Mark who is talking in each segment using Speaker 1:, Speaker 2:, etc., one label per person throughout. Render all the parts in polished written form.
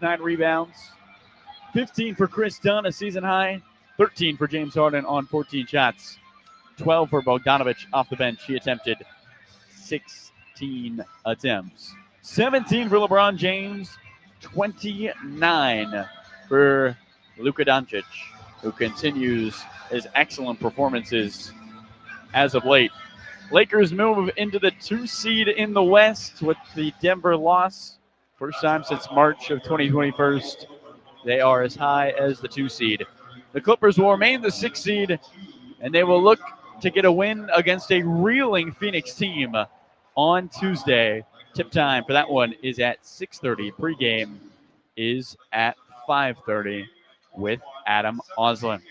Speaker 1: 9 rebounds, 15 for Chris Dunn, a season high, 13 for James Harden on 14 shots, 12 for Bogdanovich off the bench. He attempted 16 attempts. 17 for LeBron James, 29 for Luka Doncic, who continues his excellent performances as of late. Lakers move into the 2 seed in the West with the Denver loss. First time since March of 2021. They are as high as the 2 seed. The Clippers will remain the 6 seed, and they will look to get a win against a reeling Phoenix team on Tuesday. Tip time for that one is at 6:30. Pregame is at 5:30 with Adam Oslin.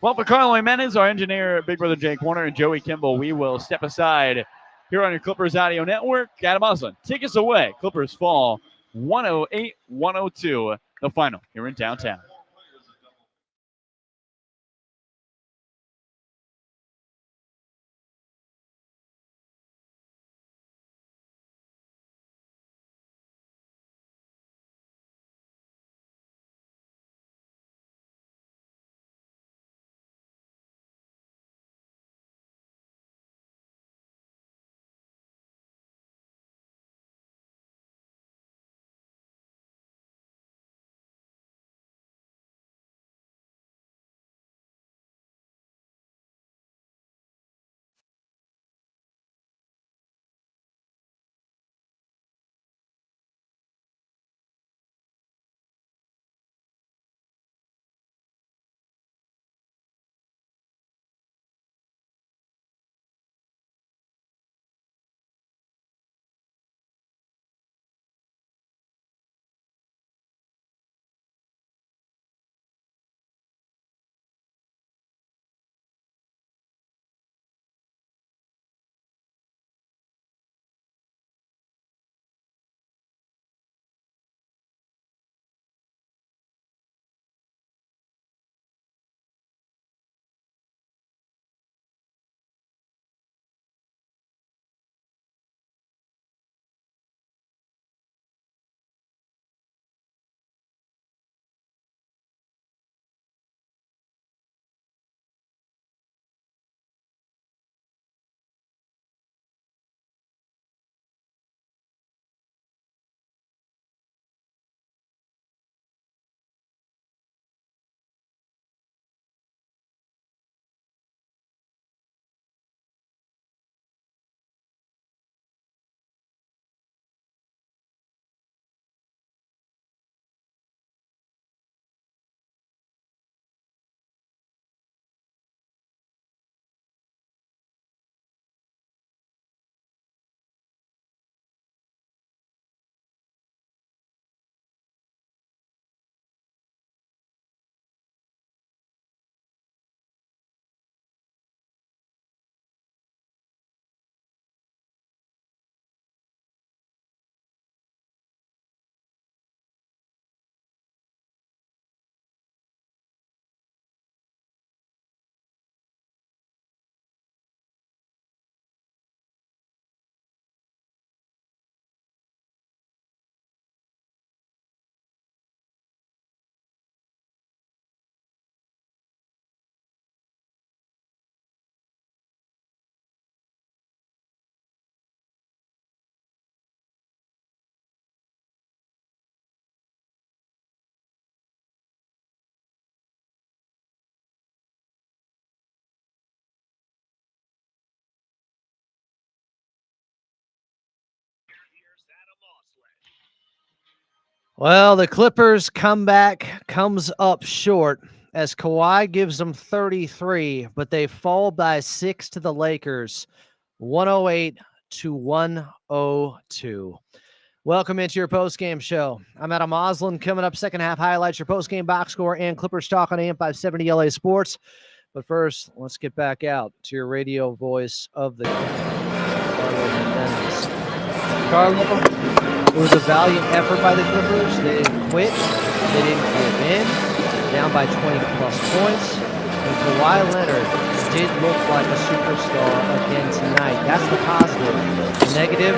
Speaker 1: Well, for Carlo Jimenez, our engineer, Big Brother Jake Warner, and Joey Kimball, we will step aside here on your Clippers Audio Network. Adam Oslin, take us away. Clippers fall 108-102, the final here in downtown.
Speaker 2: Well, the Clippers comeback comes up short as Kawhi gives them 33, but they fall by 6 to the Lakers, 108-102. Welcome into your postgame show. I'm Adam Oslin. Coming up, second half highlights, your postgame box score, and Clippers talk on AM 570 LA Sports. But first, let's get back out to your radio voice of the Carlo Jimenez. Carlo, it was a valiant effort by the Clippers. They didn't quit. They didn't give in. Down by 20-plus points. And Kawhi Leonard did look like a superstar again tonight. That's the positive. The negative,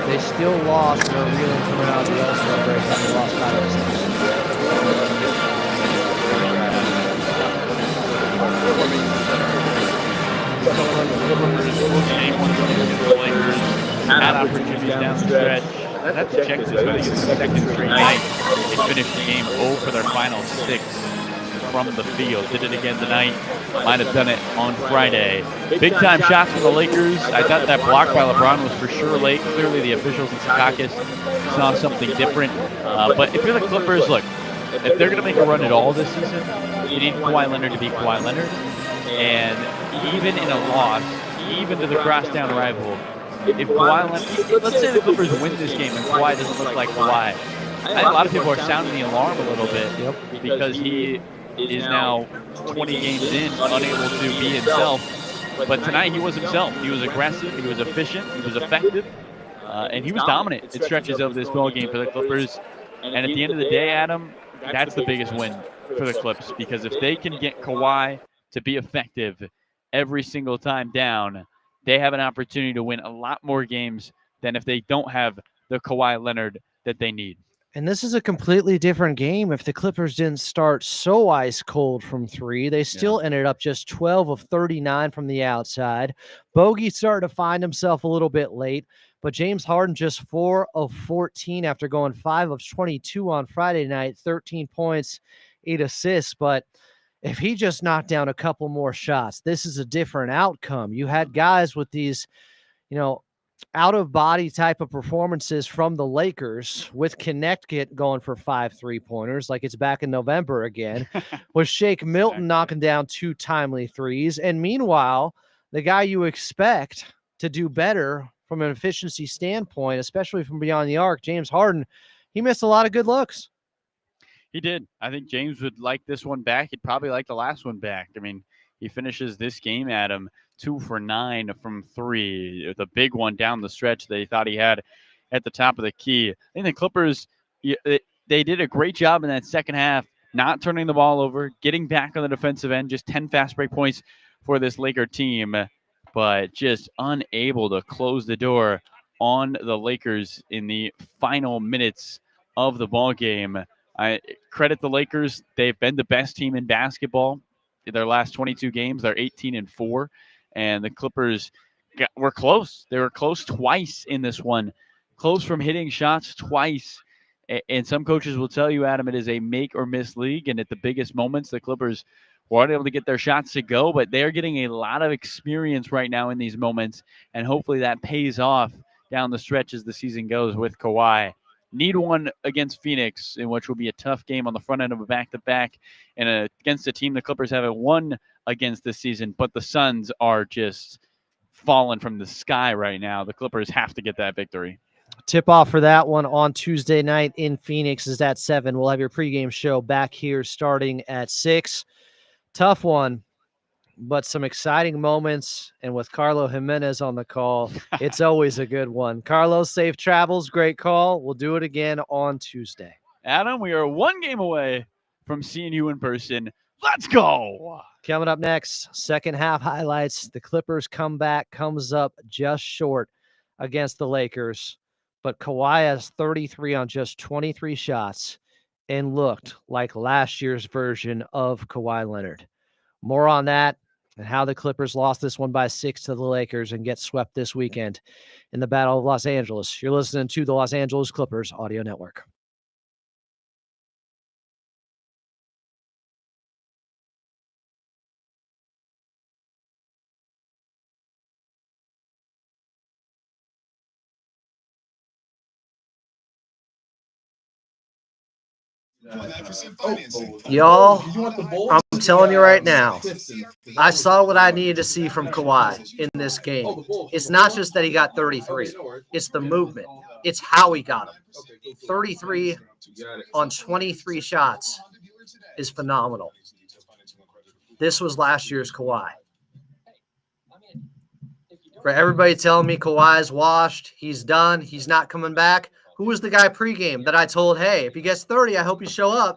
Speaker 2: They still lost. They're reeling coming out of the All-Star break. They lost 5 of
Speaker 1: 6. Had opportunities down the stretch. I have to check this, but I think it's the second straight night. They finished the game 0 for their final 6 from the field. Did it again tonight. Might have done it on Friday. Big time shots from the Lakers. I thought that block by LeBron was for sure late. Clearly the officials in Secaucus saw something different. But if you're the Clippers, look, if they're going to make a run at all this season, you need Kawhi Leonard to be Kawhi Leonard. And even in a loss, even to the crosstown rival, if Kawhi Leonard, let's say the Clippers win this game and Kawhi doesn't look like Kawhi, I think a lot of people are sounding the alarm a little bit because he is now 20 games in, unable to be himself. But tonight he was himself. He was aggressive, he was efficient, he was effective, and he was dominant in stretches of this ball game for the Clippers. And at the end of the day, Adam, that's the biggest win for the Clips, because if they can get Kawhi to be effective every single time down, they have an opportunity to win a lot more games than if they don't have the Kawhi Leonard that they need.
Speaker 2: And this is a completely different game. If the Clippers didn't start so ice cold from 3, they still ended up just 12 of 39 from the outside. Bogey started to find himself a little bit late, but James Harden just 4 of 14 after going 5 of 22 on Friday night, 13 points, 8 assists. But if he just knocked down a couple more shots, this is a different outcome. You had guys with these, out-of-body type of performances from the Lakers, with Connecticut going for 5 3-pointers like it's back in November again, with Shake Milton knocking down 2 timely threes. And meanwhile, the guy you expect to do better from an efficiency standpoint, especially from beyond the arc, James Harden, he missed a lot of good looks.
Speaker 1: He did. I think James would like this one back. He'd probably like the last one back. I mean, he finishes this game, Adam, 2 for 9 from 3. The big one down the stretch that he thought he had at the top of the key. I think the Clippers, they did a great job in that second half, not turning the ball over, getting back on the defensive end, just 10 fast break points for this Laker team, but just unable to close the door on the Lakers in the final minutes of the ball game. I credit the Lakers. They've been the best team in basketball in their last 22 games. They're 18-4, and the Clippers were close. They were close twice in this one, close from hitting shots twice. And some coaches will tell you, Adam, it is a make or miss league. And at the biggest moments, the Clippers weren't able to get their shots to go, but they're getting a lot of experience right now in these moments. And hopefully that pays off down the stretch as the season goes with Kawhi. Need one against Phoenix, in which will be a tough game on the front end of a back-to-back, and against a team the Clippers haven't won against this season, but the Suns are just falling from the sky right now. The Clippers have to get that victory.
Speaker 2: Tip-off for that one on Tuesday night in Phoenix is at 7. We'll have your pregame show back here starting at 6. Tough one, but some exciting moments. And with Carlo Jimenez on the call, it's always a good one. Carlos, safe travels. Great call. We'll do it again on Tuesday.
Speaker 1: Adam, we are 1 game away from seeing you in person. Let's go.
Speaker 2: Coming up next, second half highlights. The Clippers comeback comes up just short against the Lakers, but Kawhi has 33 on just 23 shots and looked like last year's version of Kawhi Leonard. More on that and how the Clippers lost this one by 6 to the Lakers and get swept this weekend in the Battle of Los Angeles. You're listening to the Los Angeles Clippers Audio Network. Y'all, I'm telling you right now, I saw what I needed to see from Kawhi in this game. It's not just that he got 33. It's the movement. It's how he got them. 33 on 23 shots is phenomenal. This was last year's Kawhi. For everybody telling me Kawhi's washed, he's done, he's not coming back. Who was the guy pregame that I told, hey, if he gets 30, I hope you show up?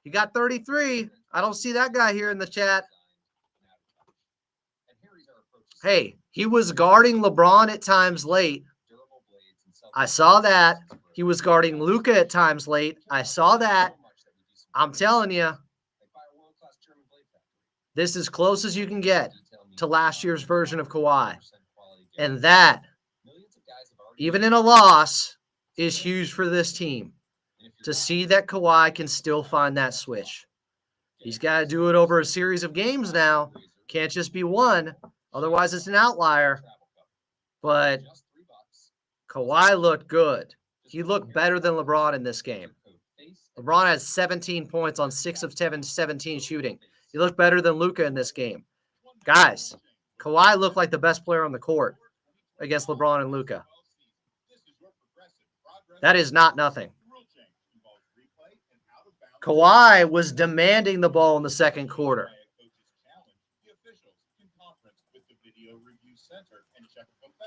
Speaker 2: He got 33. I don't see that guy here in the chat. Hey, he was guarding LeBron at times late. I saw that. He was guarding Luka at times late. I saw that. I'm telling you, this is close as you can get to last year's version of Kawhi. And that, even in a loss, is huge for this team. To see that Kawhi can still find that switch. He's got to do it over a series of games now. Can't just be one. Otherwise, it's an outlier. But Kawhi looked good. He looked better than LeBron in this game. LeBron had 17 points on 6 of 17 shooting. He looked better than Luka in this game. Guys, Kawhi looked like the best player on the court against LeBron and Luka. That is not nothing. Kawhi was demanding the ball in the second quarter.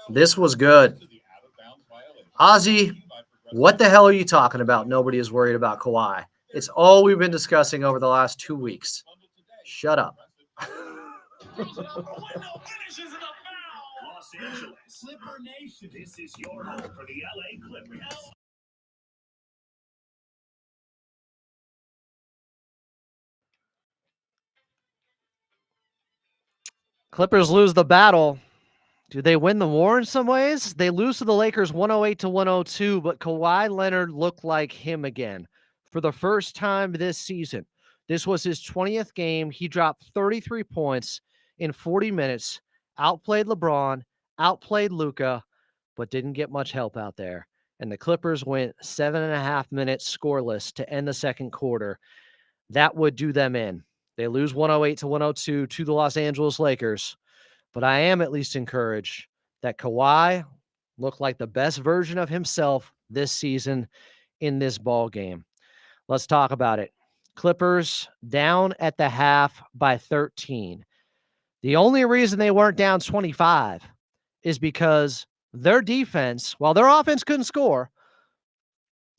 Speaker 2: This was good. Ozzy, what the hell are you talking about? Nobody is worried about Kawhi. It's all we've been discussing over the last 2 weeks. Shut up. Clippers lose the battle. Do they win the war in some ways? They lose to the Lakers 108-102, but Kawhi Leonard looked like him again for the first time this season. This was his 20th game. He dropped 33 points in 40 minutes, outplayed LeBron, outplayed Luka, but didn't get much help out there. And the Clippers went 7.5 minutes scoreless to end the second quarter. That would do them in. They lose 108-102 to the Los Angeles Lakers. But I am at least encouraged that Kawhi looked like the best version of himself this season in this ball game. Let's talk about it. Clippers down at the half by 13. The only reason they weren't down 25 is because their defense, while their offense couldn't score,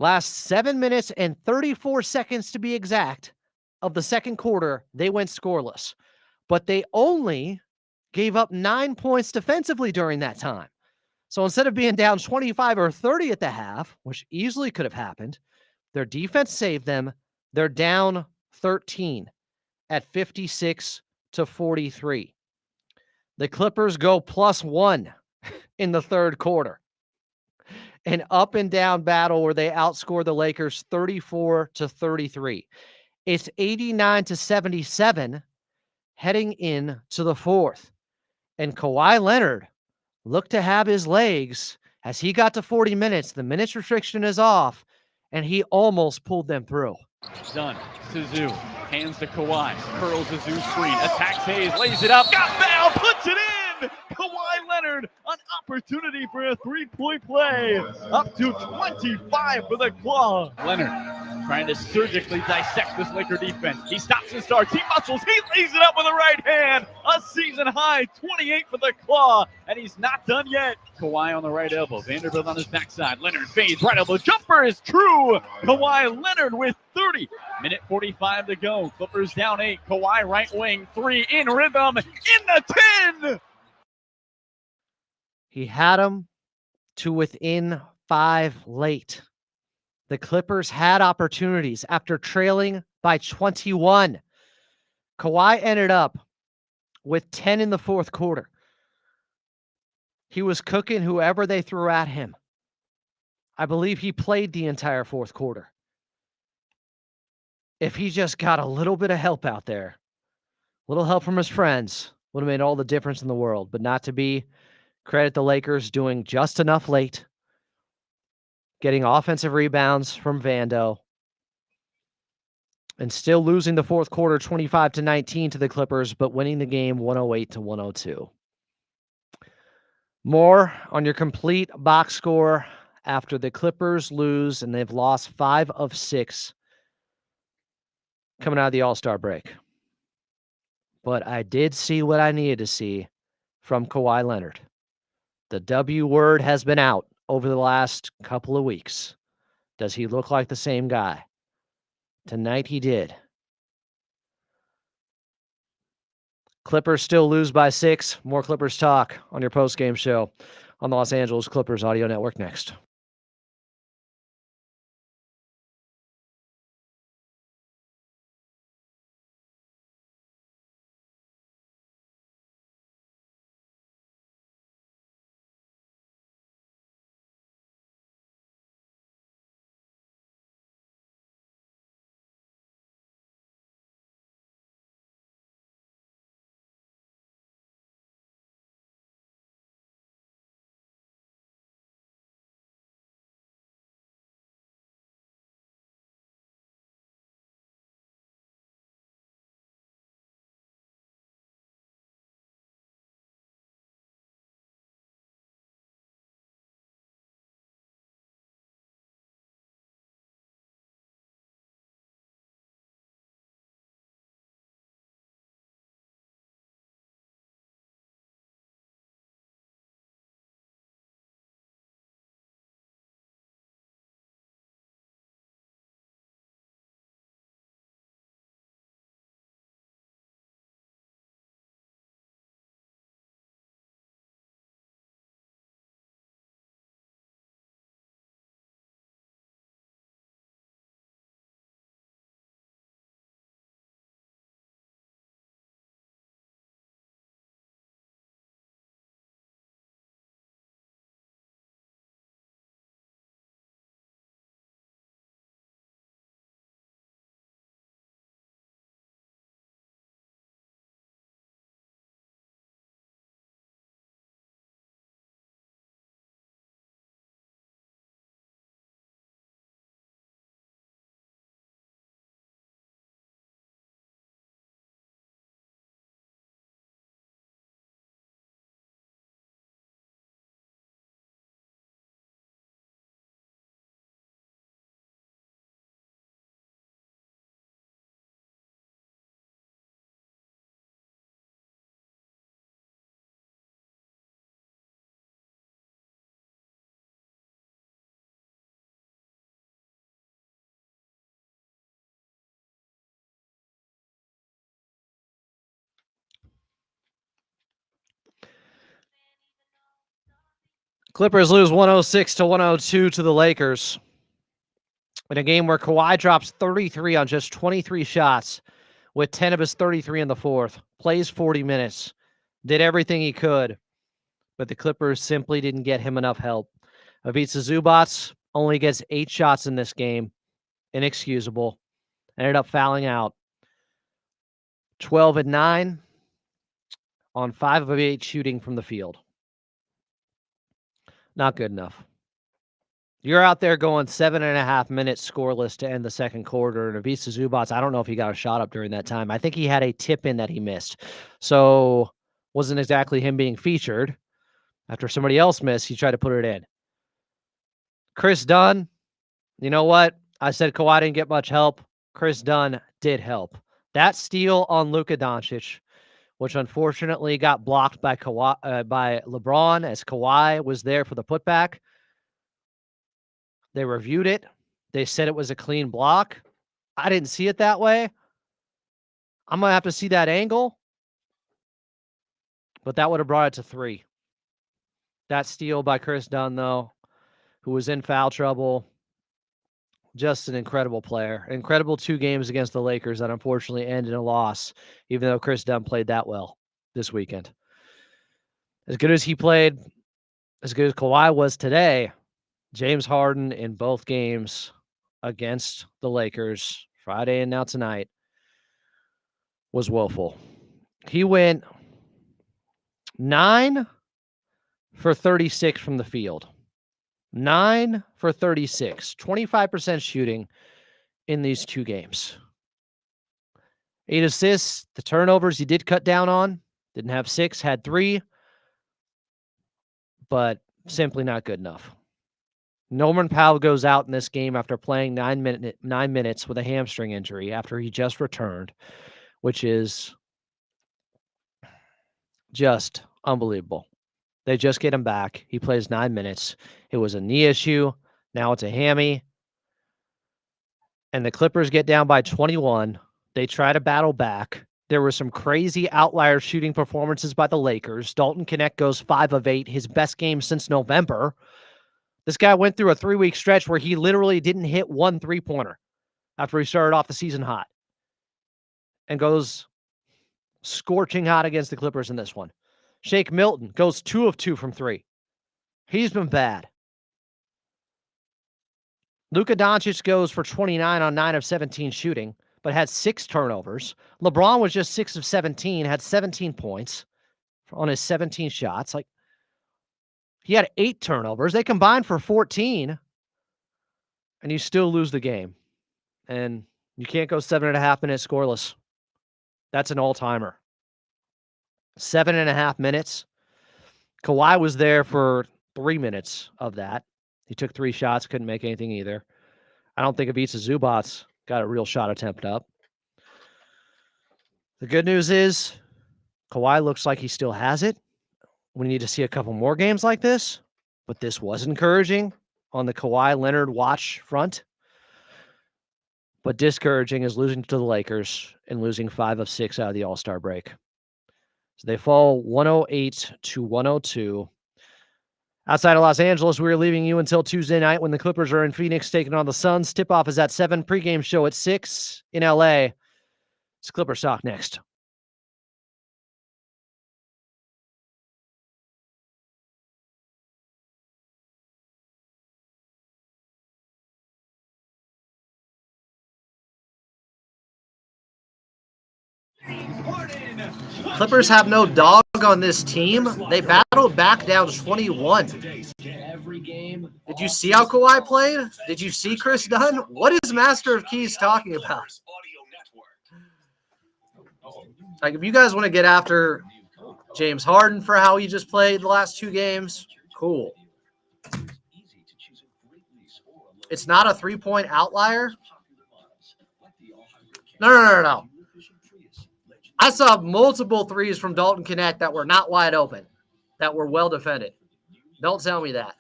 Speaker 2: last 7 minutes and 34 seconds to be exact of the second quarter, they went scoreless. But they only gave up 9 points defensively during that time. So instead of being down 25 or 30 at the half, which easily could have happened, their defense saved them. They're down 13 at 56-43. The Clippers go +1 in the third quarter. An up and down battle where they outscore the Lakers 34-33. It's 89-77 heading into the fourth. And Kawhi Leonard looked to have his legs as he got to 40 minutes. The minutes restriction is off, and he almost pulled them through.
Speaker 1: Done. Zoo hands to Kawhi. Curls the Zoo screen. Attacks Hayes. Lays it up. Got fouled. Puts it in. Kawhi Leonard, an opportunity for a three-point play. Up to 25 for the Claw. Leonard trying to surgically dissect this Laker defense. He stops and starts. He muscles. He lays it up with the right hand. A season high 28 for the Claw. And he's not done yet. Kawhi on the right elbow. Vanderbilt on his backside. Leonard fades. Right elbow jumper is true. Kawhi Leonard with 30. Minute 45 to go. Clippers down 8. Kawhi right wing. 3 in rhythm. In the 10.
Speaker 2: He had him to within 5 late. The Clippers had opportunities after trailing by 21. Kawhi ended up with 10 in the fourth quarter. He was cooking whoever they threw at him. I believe he played the entire fourth quarter. If he just got a little bit of help out there, a little help from his friends, would have made all the difference in the world. But not to be. Credit the Lakers doing just enough late, getting offensive rebounds from Vando, and still losing the fourth quarter 25-19 to the Clippers, but winning the game 108-102. More on your complete box score after the Clippers lose, and they've lost 5 of 6 coming out of the All-Star break. But I did see what I needed to see from Kawhi Leonard. The W word has been out over the last couple of weeks. Does he look like the same guy? Tonight he did. Clippers still lose by 6. More Clippers talk on your postgame show on the Los Angeles Clippers Audio Network next. Clippers lose 106-102 to the Lakers in a game where Kawhi drops 33 on just 23 shots with 10 of his 33 in the fourth, plays 40 minutes, did everything he could, but the Clippers simply didn't get him enough help. Ivica Zubac only gets 8 shots in this game, inexcusable, ended up fouling out. 12 and 9 on 5 of 8 shooting from the field. Not good enough. You're out there going 7.5 minutes scoreless to end the second quarter. And Ivica Zubac, I don't know if he got a shot up during that time. I think he had a tip in that he missed. So wasn't exactly him being featured. After somebody else missed, he tried to put it in. Chris Dunn, you know what? I said Kawhi didn't get much help. Chris Dunn did help. That steal on Luka Doncic, which unfortunately got blocked by by LeBron as Kawhi was there for the putback. They reviewed it. They said it was a clean block. I didn't see it that way. I'm going to have to see that angle. But that would have brought it to 3. That steal by Chris Dunn, though, who was in foul trouble. Just an incredible player. Incredible 2 games against the Lakers that unfortunately ended in a loss, even though Chris Dunn played that well this weekend. As good as he played, as good as Kawhi was today, James Harden in both games against the Lakers, Friday and now tonight, was woeful. He went 9 for 36 from the field. 9 for 36. 25% shooting in these 2 games. 8 assists. The turnovers he did cut down on. Didn't have 6, had 3. But simply not good enough. Norman Powell goes out in this game after playing 9 minutes with a hamstring injury after he just returned, which is just unbelievable. They just get him back. He plays 9 minutes. It was a knee issue. Now it's a hammy. And the Clippers get down by 21. They try to battle back. There were some crazy outlier shooting performances by the Lakers. Dalton Knecht goes 5 of 8, his best game since November. This guy went through a 3-week stretch where he literally didn't hit 1 3-pointer after he started off the season hot. And goes scorching hot against the Clippers in this one. Shake Milton goes 2 of 2 from 3. He's been bad. Luka Doncic goes for 29 on 9 of 17 shooting, but had 6 turnovers. LeBron was just 6 of 17, had 17 points on his 17 shots. Like, he had 8 turnovers. They combined for 14, and you still lose the game. And you can't go 7.5 minutes scoreless. That's an all-timer. 7.5 minutes. Kawhi was there for 3 minutes of that. He took 3 shots, couldn't make anything either. I don't think Ivica Zubac got a real shot attempt up. The good news is Kawhi looks like he still has it. We need to see a couple more games like this, but this was encouraging on the Kawhi Leonard watch front. But discouraging is losing to the Lakers and losing 5 of 6 out of the All-Star break. So they fall 108-102. Outside of Los Angeles, we're leaving you until Tuesday night when the Clippers are in Phoenix taking on the Suns. Tip-off is at 7. Pregame show at 6 in LA. It's Clippers Talk next. Clippers have no dog on this team. They battled back down 21. Did you see how Kawhi played? Did you see Chris Dunn? What is Master of Keys talking about? Like, if you guys want to get after James Harden for how he just played the last 2 games, cool. It's not a 3-point outlier. No. I saw multiple threes from Dalton Knecht that were not wide open, that were well defended. Don't tell me that.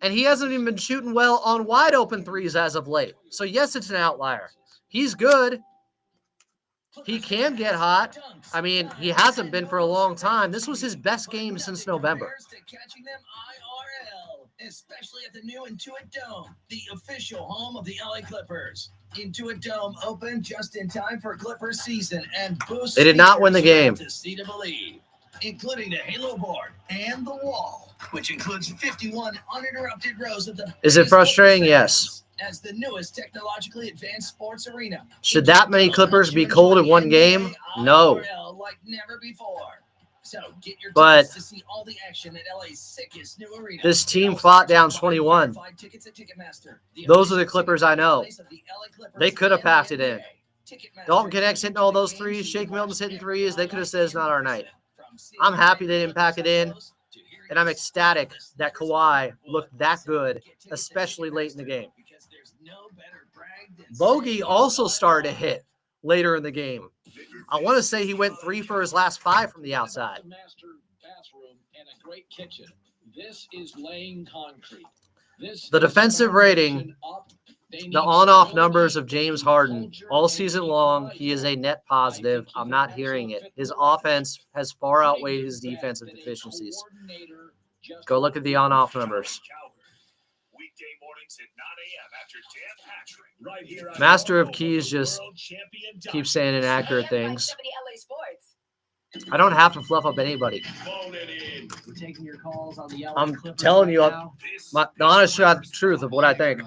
Speaker 2: And he hasn't even been shooting well on wide open threes as of late. So, yes, it's an outlier. He's good. He can get hot. I mean, he hasn't been for a long time. This was his best game since November.
Speaker 3: especially at the new Intuit Dome, the official home of the LA Clippers. Intuit Dome opened just in time for Clippers season and boosts.
Speaker 2: They did not win the game.
Speaker 3: To see to believe, including the Halo board and the wall, which includes 51 uninterrupted rows of the.
Speaker 2: Is it frustrating? Yes.
Speaker 3: As the newest technologically advanced sports arena.
Speaker 2: Should that many Clippers be cold in one game? No.
Speaker 3: Like never before. So get your
Speaker 2: but
Speaker 3: to see all the action at LA's sickest new arena.
Speaker 2: This team fought down 21. Those are the Clippers I know. They could have packed it in. Dalton Connect's hitting all those threes. Shake Milton's hitting threes. They could have said it's not our night. I'm happy they didn't pack it in, and I'm ecstatic that Kawhi looked that good, especially late in the game. Bogey also started to hit later in the game. I want to say he went 3 for his last 5 from the outside. The defensive rating, the on-off numbers of James Harden all season long, he is a net positive. I'm not hearing it. His offense has far outweighed his defensive deficiencies. Go look at the on-off numbers. Master of Keys just keeps saying inaccurate things. I don't have to fluff up anybody. I'm telling you the honest truth of what I think.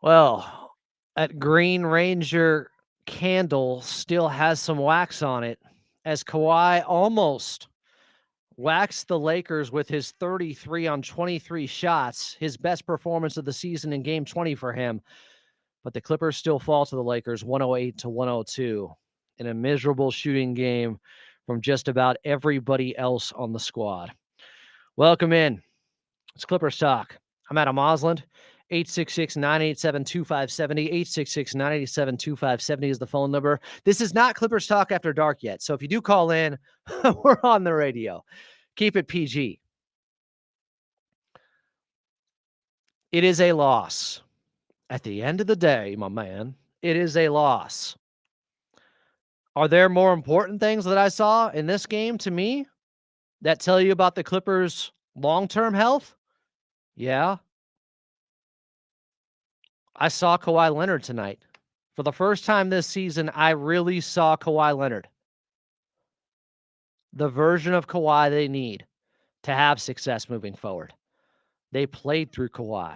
Speaker 2: Well, that Green Ranger candle still has some wax on it, as Kawhi almost waxed the Lakers with his 33 on 23 shots, his best performance of the season in Game 20 for him. But the Clippers still fall to the Lakers 108-102 in a miserable shooting game from just about everybody else on the squad. Welcome in. It's Clippers Talk. I'm Adam Osland. 866-987-2570. 866-987-2570 is the phone number. This is not Clippers Talk After Dark yet. So if you do call in, we're on the radio. Keep it PG. It is a loss. At the end of the day, my man, it is a loss. Are there more important things that I saw in this game to me that tell you about the Clippers' long-term health? Yeah. I saw Kawhi Leonard tonight. For the first time this season, I really saw Kawhi Leonard. The version of Kawhi they need to have success moving forward. They played through Kawhi.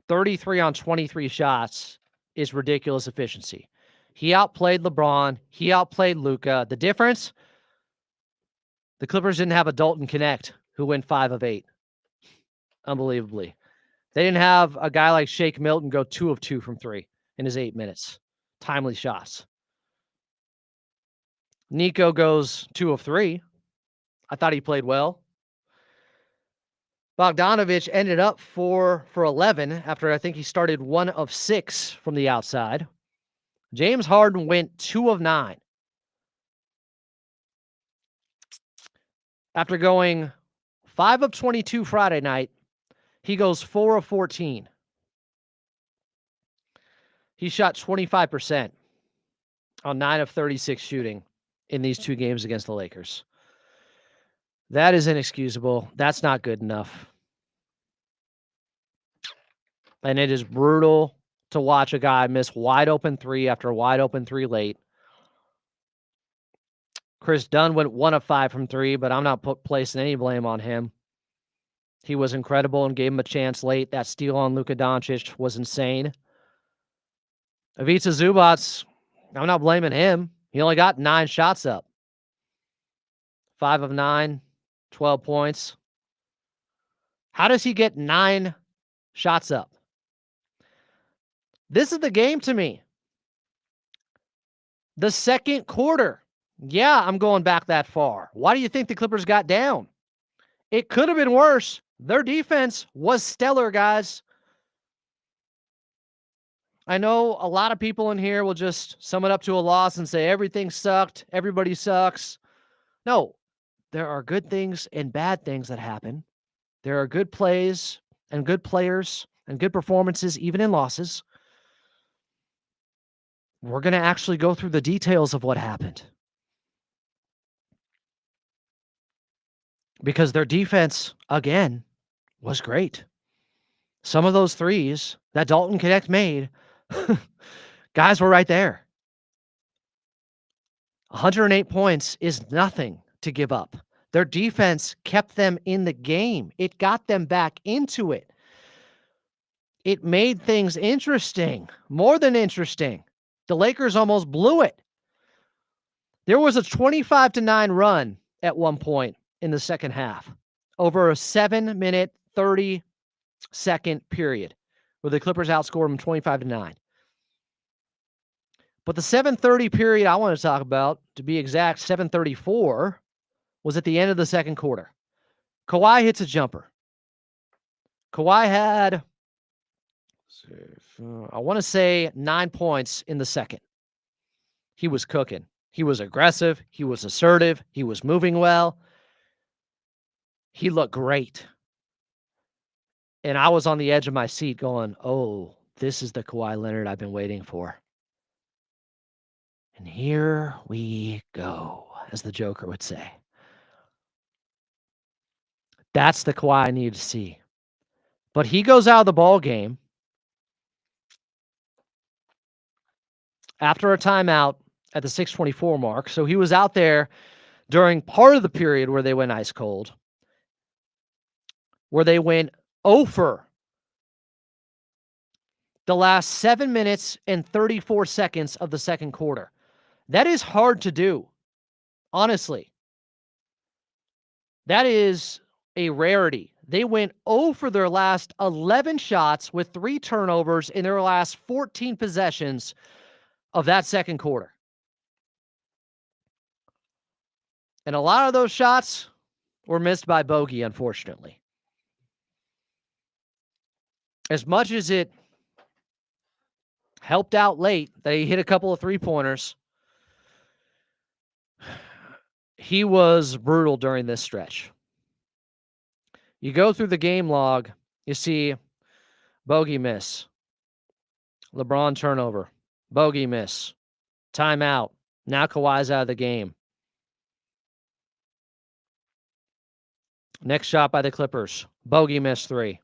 Speaker 2: 33 on 23 shots is ridiculous efficiency. He outplayed LeBron. He outplayed Luka. The difference, the Clippers didn't have a Dalton Connect who went 5 of 8. Unbelievably. They didn't have a guy like Shake Milton go 2 of 2 from 3 in his 8 minutes. Timely shots. Nico goes 2 of 3. I thought he played well. Bogdanović ended up 4 for 11 after I think he started 1 of 6 from the outside. James Harden went 2 of 9. After going 5 of 22 Friday night, he goes 4 of 14. He shot 25% on 9 of 36 shooting in these 2 games against the Lakers. That is inexcusable. That's not good enough. And it is brutal to watch a guy miss wide open 3 after wide open 3 late. Chris Dunn went 1 of 5 from 3, but I'm not placing any blame on him. He was incredible and gave him a chance late. That steal on Luka Doncic was insane. Ivica Zubac, I'm not blaming him. He only got 9 shots up. 5 of 9, 12 points. How does he get 9 shots up? This is the game to me. The second quarter. Yeah, I'm going back that far. Why do you think the Clippers got down? It could have been worse. Their defense was stellar, guys. I know a lot of people in here will just sum it up to a loss and say everything sucked, everybody sucks. No, there are good things and bad things that happen. There are good plays and good players and good performances, even in losses. We're going to actually go through the details of what happened. Because their defense, again, was great. Some of those threes that Dalton Connect made, guys were right there. 108 points is nothing to give up. Their defense kept them in the game. It got them back into it. It made things interesting, more than interesting. The Lakers almost blew it. There was a 25-9 run at one point in the second half over a 7-minute, 30-second period where the Clippers outscored them 25-9. But the 7:30 period I want to talk about, to be exact, 7:34, was at the end of the second quarter. Kawhi hits a jumper. Kawhi had, I want to say, 9 points in the second. He was cooking. He was aggressive. He was assertive. He was moving well. He looked great. And I was on the edge of my seat going, oh, this is the Kawhi Leonard I've been waiting for. And here we go, as the Joker would say. That's the Kawhi I need to see. But he goes out of the ball game after a timeout at the 6:24 mark. So he was out there during part of the period where they went ice cold, where they went over the last 7 minutes and 34 seconds of the second quarter. That is hard to do, honestly. That is a rarity. They went over their last 11 shots with 3 turnovers in their last 14 possessions of that second quarter. And a lot of those shots were missed by Bogey, unfortunately. As much as it helped out late that he hit a couple of three-pointers, he was brutal during this stretch. You go through the game log, you see Bogey miss, LeBron turnover, Bogey miss, timeout. Now Kawhi's out of the game. Next shot by the Clippers, Bogey missed 3.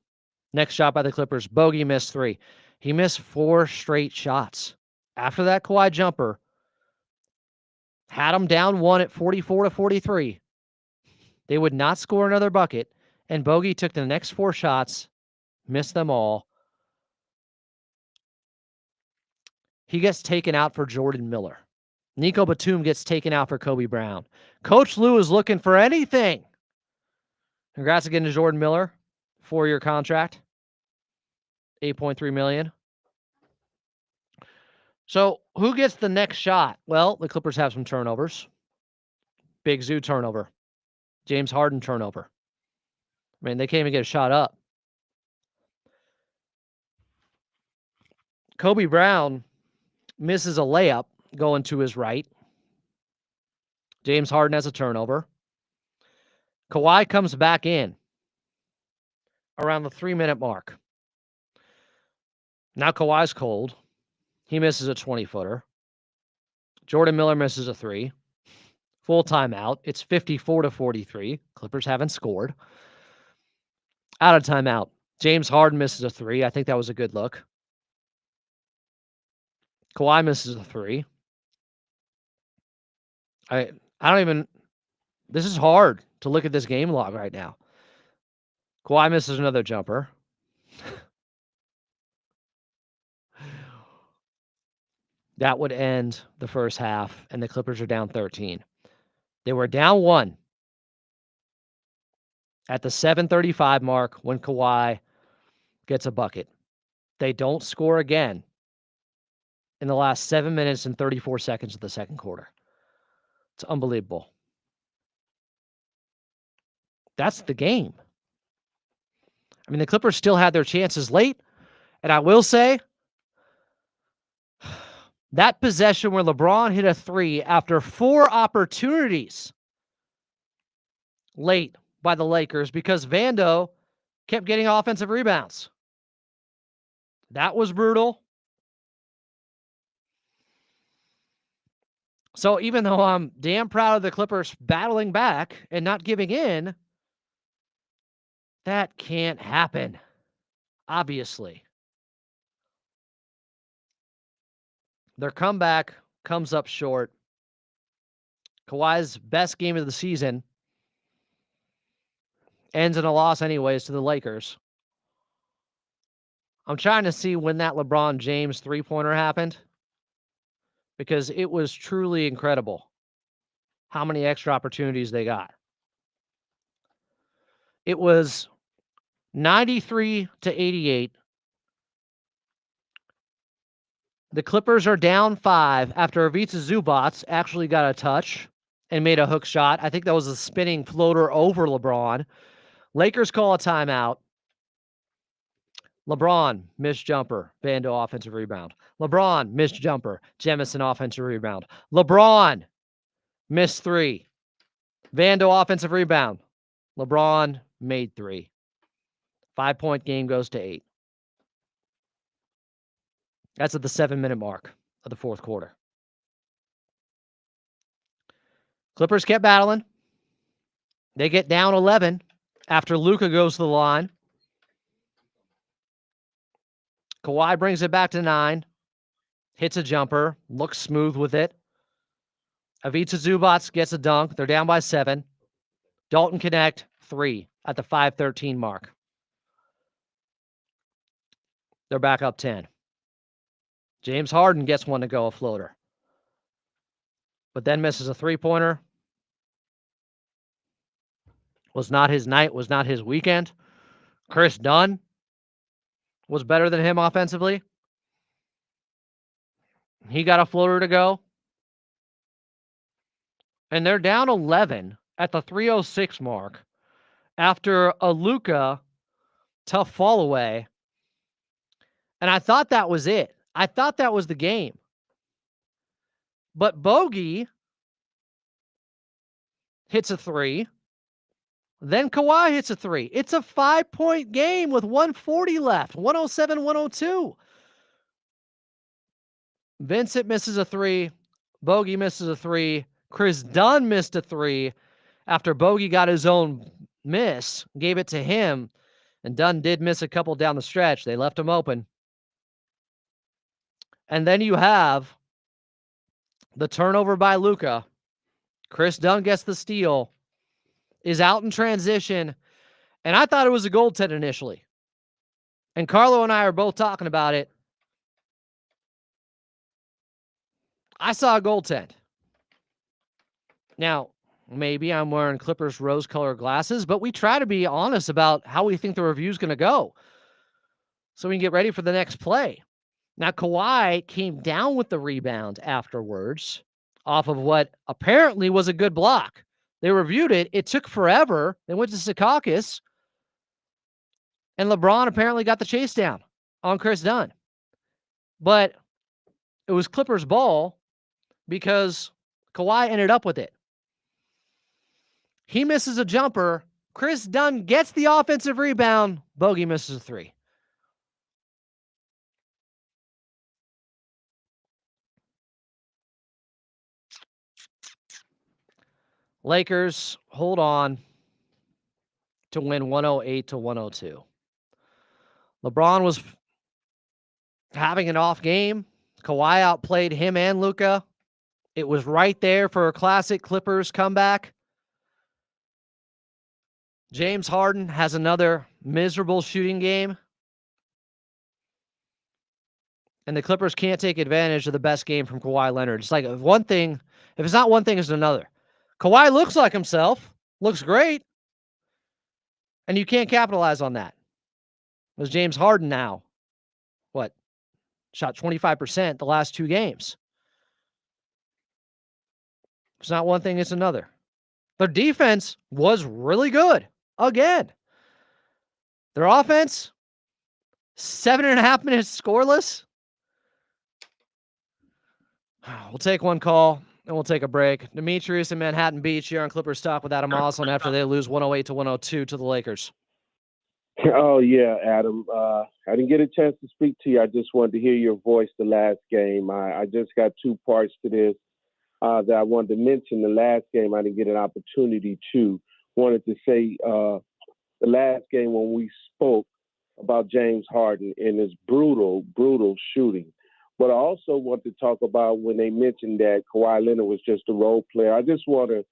Speaker 2: Next shot by the Clippers, Bogey missed 3. He missed 4 straight shots. After that Kawhi jumper, had them down 1 at 44-43. They would not score another bucket, and Bogey took the next 4 shots, missed them all. He gets taken out for Jordan Miller. Nico Batum gets taken out for Kobe Brown. Coach Lue is looking for anything. Congrats again to Jordan Miller. 4-year contract. $8.3 million. So who gets the next shot? Well, the Clippers have some turnovers. Big Zoo turnover. James Harden turnover. I mean, they can't even get a shot up. Kobe Brown misses a layup going to his right. James Harden has a turnover. Kawhi comes back in around the 3-minute mark. Now Kawhi's cold. He misses a 20-footer. Jordan Miller misses a 3. Full timeout. It's 54-43. Clippers haven't scored. Out of timeout. James Harden misses a 3. I think that was a good look. Kawhi misses a 3. I don't even... This is hard to look at this game log right now. Kawhi misses another jumper. That would end the first half, and the Clippers are down 13. They were down 1 at the 7:35 mark when Kawhi gets a bucket. They don't score again in the last 7 minutes and 34 seconds of the second quarter. It's unbelievable. That's the game. I mean, the Clippers still had their chances late, and I will say, that possession where LeBron hit a 3 after 4 opportunities late by the Lakers because Vando kept getting offensive rebounds. That was brutal. So even though I'm damn proud of the Clippers battling back and not giving in, that can't happen, obviously. Their comeback comes up short. Kawhi's best game of the season ends in a loss anyways to the Lakers. I'm trying to see when that LeBron James three-pointer happened because it was truly incredible how many extra opportunities they got. It was 93 to 88. The Clippers are down 5 after Ivica Zubac actually got a touch and made a hook shot. I think that was a spinning floater over LeBron. Lakers call a timeout. LeBron, missed jumper. Vando, offensive rebound. LeBron, missed jumper. Jemison, offensive rebound. LeBron, missed 3. Vando, offensive rebound. LeBron made 3. 5-point game goes to 8. That's at the 7-minute mark of the fourth quarter. Clippers kept battling. They get down 11 after Luka goes to the line. Kawhi brings it back to 9. Hits a jumper. Looks smooth with it. Ivica Zubac gets a dunk. They're down by 7. Dalton Connect, 3 at the 5:13 mark. They're back up 10. James Harden gets one to go, a floater. But then misses a three-pointer. Was not his night, was not his weekend. Chris Dunn was better than him offensively. He got a floater to go. And they're down 11 at the 3:06 mark after a Luka tough fall away. And I thought that was it. I thought that was the game. But Bogey hits a 3. Then Kawhi hits a 3. It's a 5-point game with 140 left. 107-102. Vincent misses a 3. Bogey misses a 3. Chris Dunn missed a 3 after Bogey got his own miss, gave it to him, and Dunn did miss a couple down the stretch. They left him open. And then you have the turnover by Luka. Chris Dunn gets the steal, is out in transition, and I thought it was a goaltend initially. And Carlo and I are both talking about it. I saw a goaltend. Now, maybe I'm wearing Clippers rose-colored glasses, but we try to be honest about how we think the review's going to go so we can get ready for the next play. Now, Kawhi came down with the rebound afterwards off of what apparently was a good block. They reviewed it. It took forever. They went to Secaucus, and LeBron apparently got the chase down on Chris Dunn. But it was Clippers' ball because Kawhi ended up with it. He misses a jumper. Chris Dunn gets the offensive rebound. Bogey misses a 3. Lakers hold on to win 108-102. LeBron was having an off game. Kawhi outplayed him and Luka. It was right there for a classic Clippers comeback. James Harden has another miserable shooting game. And the Clippers can't take advantage of the best game from Kawhi Leonard. It's like if it's not one thing, it's another. Kawhi looks like himself, looks great, and you can't capitalize on that. Because James Harden now, shot 25% the last 2 games. It's not one thing, it's another. Their defense was really good. Again. Their offense, 7.5 minutes scoreless. We'll take one call. and we'll take a break. Demetrius and Manhattan Beach here on Clippers Talk with Adam Oslin after they lose 108 to 102 to the Lakers.
Speaker 4: Oh, yeah, Adam. I didn't get a chance to speak to you. I just wanted to hear your voice the last game. I just got two parts to this that I wanted to mention. The last game, I didn't get an opportunity to. Wanted to say the last game when we spoke about James Harden and his brutal shooting. But I also want to talk about when they mentioned that Kawhi Leonard was just a role player. I just want to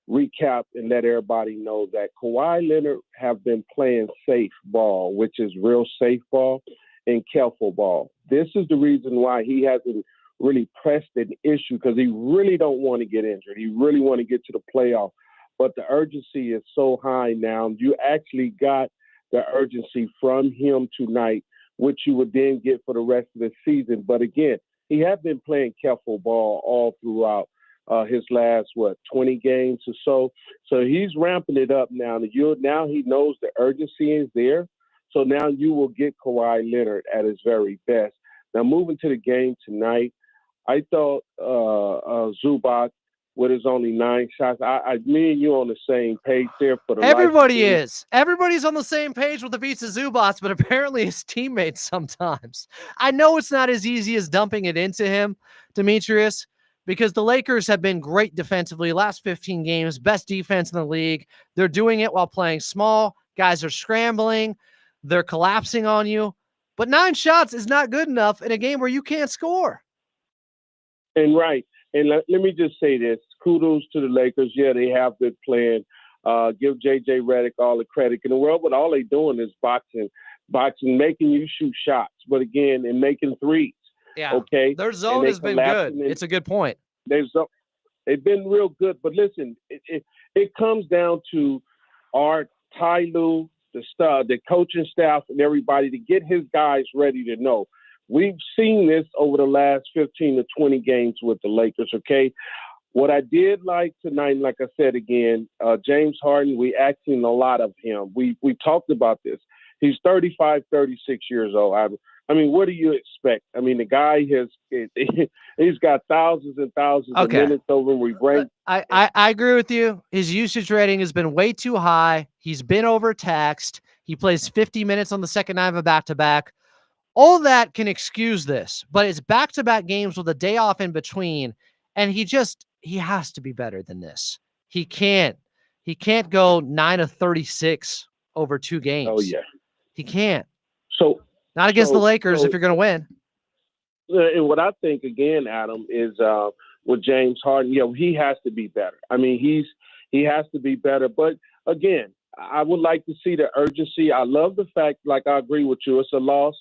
Speaker 4: recap and let everybody know that Kawhi Leonard have been playing safe ball, which is real safe ball and careful ball. This is the reason why he hasn't really pressed an issue, because he really don't want to get injured. He really want to get to the playoff. But the urgency is so high now. You actually got the urgency from him tonight, which you would then get for the rest of the season. But again, he has been playing careful ball all throughout his last, 20 games or so. So he's ramping it up now. Now he knows the urgency is there. So now you will get Kawhi Leonard at his very best. Now moving to the game tonight, I thought Zubac, with his only 9 shots, me and you on the same page there for the
Speaker 2: Everybody is. Everybody's on the same page with the beats of Zubac, but apparently his teammates sometimes. I know it's not as easy as dumping it into him, Demetrius, because the Lakers have been great defensively. Last 15 games, best defense in the league. They're doing it while playing small. Guys are scrambling. They're collapsing on you. But 9 shots is not good enough in a game where you can't score.
Speaker 4: And right. And let me just say this. Kudos to the Lakers. Yeah, they have been playing. Give J.J. Redick all the credit in the world, but all they're doing is boxing, making you shoot shots, but again, and making threes.
Speaker 2: Yeah.
Speaker 4: Okay.
Speaker 2: Their zone has been good. It's a good point.
Speaker 4: They've been real good, but listen, it comes down to Art, Ty Lue, the coaching staff, and everybody to get his guys ready to know. We've seen this over the last 15 to 20 games with the Lakers, okay? What I did like tonight, like I said again, James Harden, we asking a lot of him. We talked about this. He's 35, 36 years old. I mean, what do you expect? I mean, the guy he's got thousands and thousands of minutes over.
Speaker 2: I agree with you. His usage rating has been way too high. He's been overtaxed. He plays 50 minutes on the second night of a back-to-back. All that can excuse this, but it's back-to-back games with a day off in between, and he has to be better than this. He can't go 9 of 36 over 2 games.
Speaker 4: Oh, yeah.
Speaker 2: He can't.
Speaker 4: So
Speaker 2: not against the Lakers if you're going to win.
Speaker 4: And what I think, again, Adam, is with James Harden, he has to be better. I mean, he has to be better. But, again, I would like to see the urgency. I love the fact, like I agree with you, it's a loss,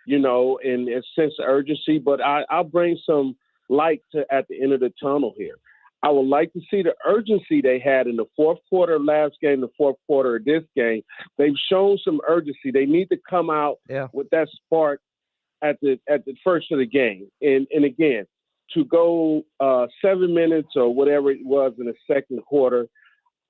Speaker 4: in a sense of urgency. But I'll bring some light at the end of the tunnel here. I would like to see the urgency they had in the fourth quarter of last game, the fourth quarter of this game. They've shown some urgency. They need to come out with that spark at the first of the game. And again, to go 7 minutes or whatever it was in the second quarter,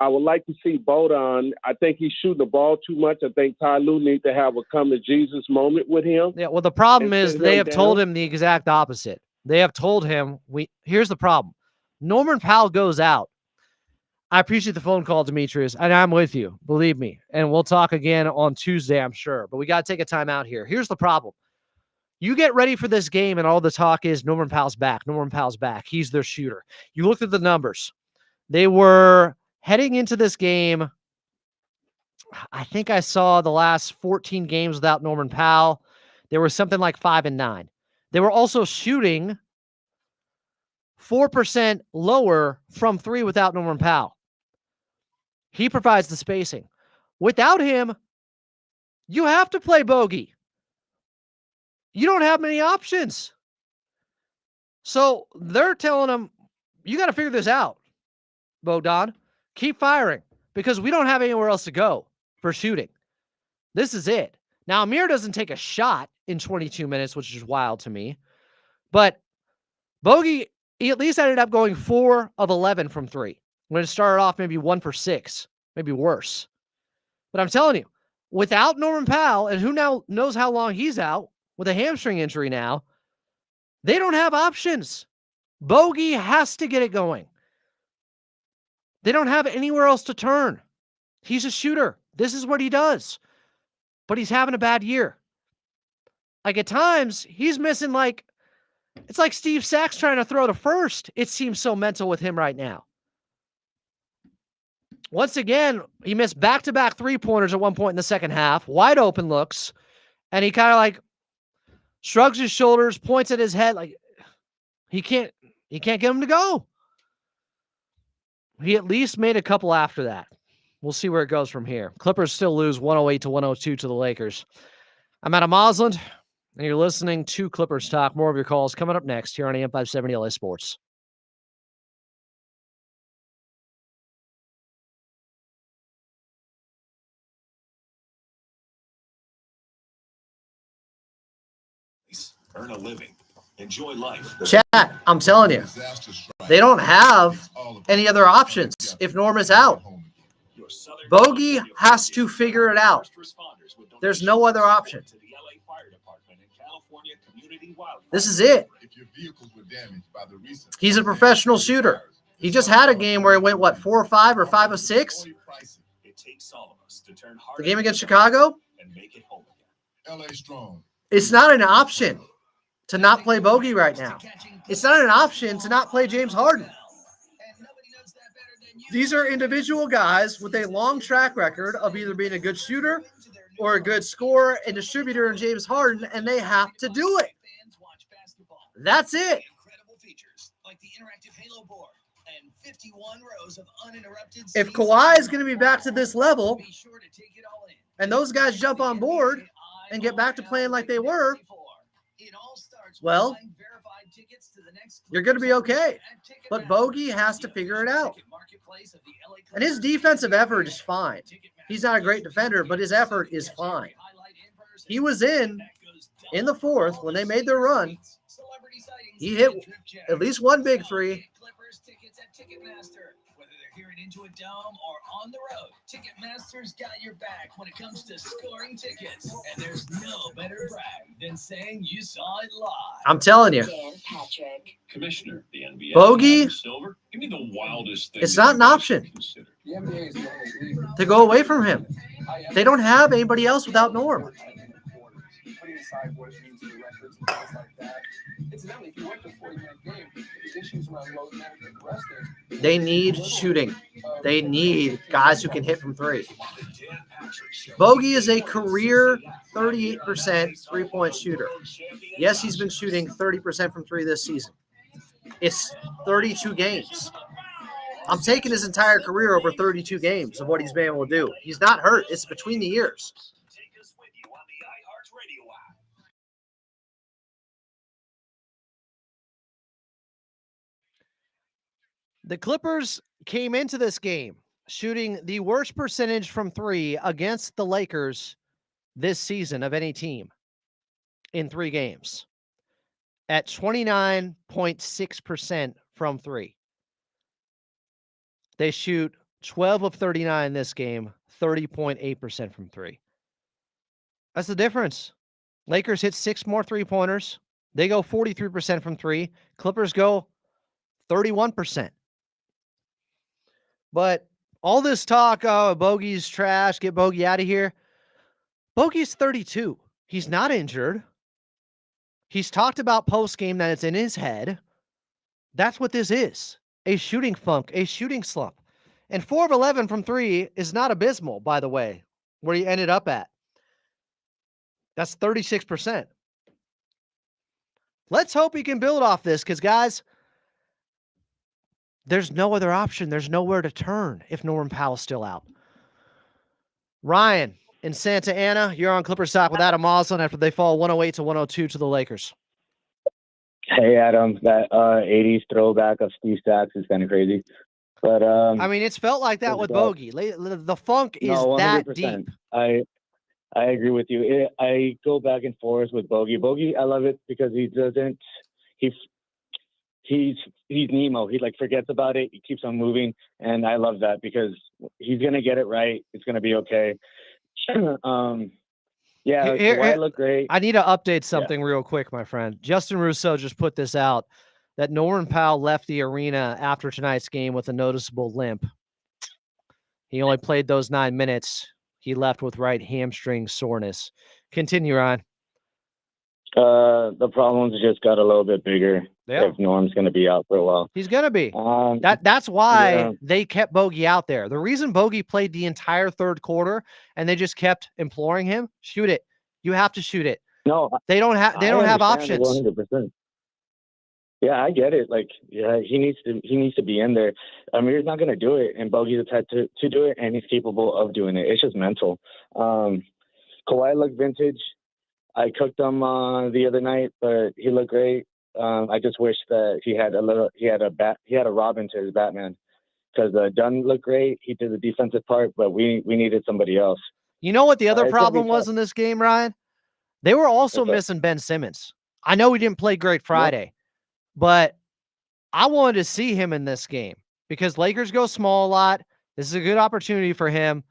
Speaker 4: I would like to see Bogdan. I think he's shooting the ball too much. I think Ty Lue needs to have a come to Jesus moment with him.
Speaker 2: Yeah, well, the problem is they have told him the exact opposite. They have told him, here's the problem. Norman Powell goes out. I appreciate the phone call, Demetrius, and I'm with you, believe me. And we'll talk again on Tuesday, I'm sure. But we got to take a time out here. Here's the problem. You get ready for this game, and all the talk is Norman Powell's back. Norman Powell's back. He's their shooter. You looked at the numbers. They were heading into this game. I think I saw the last 14 games without Norman Powell. They were something like 5-9. They were also shooting 4% lower from 3 without Norman Powell. He provides the spacing. Without him, you have to play bogey. You don't have many options. So they're telling him, you got to figure this out, Bogdan. Keep firing because we don't have anywhere else to go for shooting. This is it. Now, Amir doesn't take a shot in 22 minutes, which is wild to me. But Bogey, he at least ended up going 4 of 11 from 3. When it started off maybe 1 for 6, maybe worse. But I'm telling you, without Norman Powell, and who now knows how long he's out with a hamstring injury now, they don't have options. Bogey has to get it going. They don't have anywhere else to turn. He's a shooter. This is what he does. But he's having a bad year. Like at times, he's missing it's like Steve Sachs trying to throw to first. It seems so mental with him right now. Once again, he missed back-to-back three-pointers at one point in the second half. Wide open looks. And he kind of shrugs his shoulders, points at his head like he can't get him to go. He at least made a couple after that. We'll see where it goes from here. Clippers still lose 108-102 to the Lakers. I'm Adam Osland, and you're listening to Clippers Talk. More of your calls coming up next here on AM 570 LA Sports.
Speaker 3: Earn a living. Enjoy life.
Speaker 2: Chat, I'm telling you, they don't have any other options if Norm is out. Bogey has to figure it out. There's no other option. This is it. He's a professional shooter. He just had a game where he went, 4 or 5 or 5 of 6? The game against Chicago? It's not an option to not play Bogey right now. It's not an option to not play James Harden. These are individual guys with a long track record of either being a good shooter or a good scorer and distributor in James Harden, and they have to do it. That's it. If Kawhi is going to be back to this level, and those guys jump on board and get back to playing like they were, well, you're going to be okay. But Bogey has to figure it out. And his defensive effort is fine. He's not a great defender, but his effort is fine. He was in the fourth when they made their run. He hit at least one big three.
Speaker 3: Here at Into a Dome or on the road, Ticketmaster's got your back when it comes to scoring tickets. And there's no better brag than saying you saw it live.
Speaker 2: I'm telling you.
Speaker 5: Dan Patrick.
Speaker 3: Commissioner, the NBA.
Speaker 2: Bogey,
Speaker 3: Silver. Give me the wildest thing.
Speaker 2: it's not an option to go away from him. They don't have anybody else without Norm. They need shooting. They need guys who can hit from three. Bogey is a career 38% three-point shooter. Yes, he's been shooting 30% from three this season. It's 32 games. I'm taking his entire career over 32 games of what he's been able to do. He's not hurt. It's between the years. The Clippers came into this game shooting the worst percentage from three against the Lakers this season of any team in 3 games at 29.6% from three. They shoot 12 of 39 this game, 30.8% from three. That's the difference. Lakers hit 6 more three-pointers. They go 43% from three. Clippers go 31%. But all this talk, Bogey's trash, get Bogey out of here. Bogey's 32. He's not injured. He's talked about post-game that it's in his head. That's what this is. A shooting funk, a shooting slump. And 4 of 11 from three is not abysmal, by the way, where he ended up at. That's 36%. Let's hope he can build off this because, guys, there's no other option. There's nowhere to turn if Norman Powell's still out. Ryan in Santa Ana, you're on Clippers Talk with Adam Osland after they fall 108-102 to the Lakers.
Speaker 6: Hey, Adam, that 80s throwback of Steve Sachs is kind of crazy. But
Speaker 2: I mean, it's felt like that with Bogey. The funk is that deep.
Speaker 6: I agree with you. I go back and forth with Bogey. Bogey, I love it because he doesn't. He's Nemo. He forgets about it. He keeps on moving, and I love that because he's gonna get it right. It's gonna be okay. Yeah, Kawhi looked great.
Speaker 2: I need to update something real quick, my friend. Justin Rousseau just put this out that Norman Powell left the arena after tonight's game with a noticeable limp. He only played those 9 minutes. He left with right hamstring soreness. Continue, Ryan.
Speaker 6: The problems just got a little bit bigger.
Speaker 2: Yeah.
Speaker 6: If Norm's going to be out for a while.
Speaker 2: He's going to be. That's why
Speaker 6: yeah.
Speaker 2: they kept Bogey out there. The reason Bogey played the entire third quarter and they just kept imploring him, shoot it. You have to shoot it.
Speaker 6: No,
Speaker 2: they don't have options.
Speaker 6: 100%. Yeah, I get it. Like, yeah, he needs to be in there. Amir's not going to do it, and Bogey's had to do it, and he's capable of doing it. It's just mental. Kawhi looked vintage. I cooked him the other night, but he looked great. I just wish that he had a Robin to his Batman, because Dunn looked great. He did the defensive part, but we needed somebody else.
Speaker 2: You know what the other problem was in this game, Ryan? They were also missing Ben Simmons. I know we didn't play great Friday, but I wanted to see him in this game because Lakers go small a lot. This is a good opportunity for him.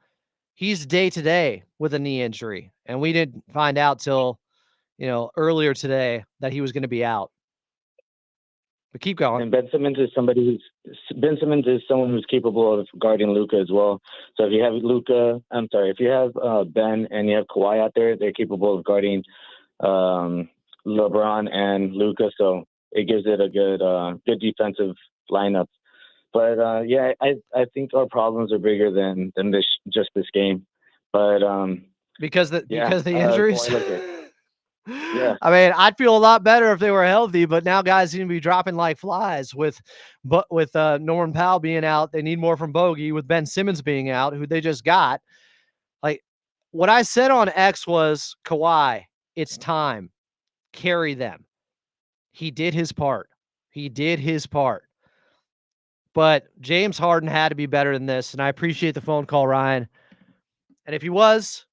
Speaker 2: He's day-to-day with a knee injury, and we didn't find out till, earlier today that he was going to be out. But keep going.
Speaker 6: And Ben Simmons is someone who's capable of guarding Luka as well. So if you have if you have Ben and you have Kawhi out there, they're capable of guarding LeBron and Luka. So it gives it a good defensive lineup. But I think our problems are bigger than just this game. But
Speaker 2: because the injuries.
Speaker 6: Yeah,
Speaker 2: I mean, I'd feel a lot better if they were healthy, but now guys seem to be dropping like flies with Norman Powell being out. They need more from Bogey with Ben Simmons being out, who they just got. Like what I said on X was, Kawhi, it's time. Carry them. He did his part. But James Harden had to be better than this, and I appreciate the phone call, Ryan. And if he was,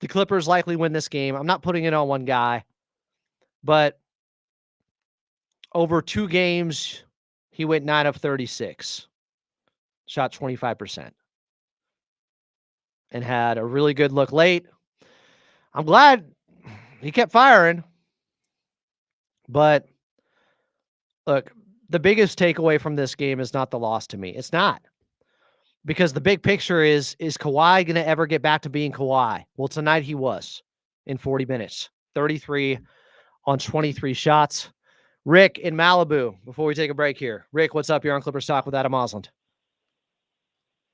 Speaker 2: the Clippers likely win this game. I'm not putting it on one guy, but over 2 games, he went 9 of 36, shot 25%, and had a really good look late. I'm glad he kept firing, but look, the biggest takeaway from this game is not the loss to me. It's not. Because the big picture is Kawhi going to ever get back to being Kawhi? Well, tonight he was in 40 minutes, 33 on 23 shots. Rick in Malibu, before we take a break here. Rick, what's up? You're on Clippers Talk with Adam Osland.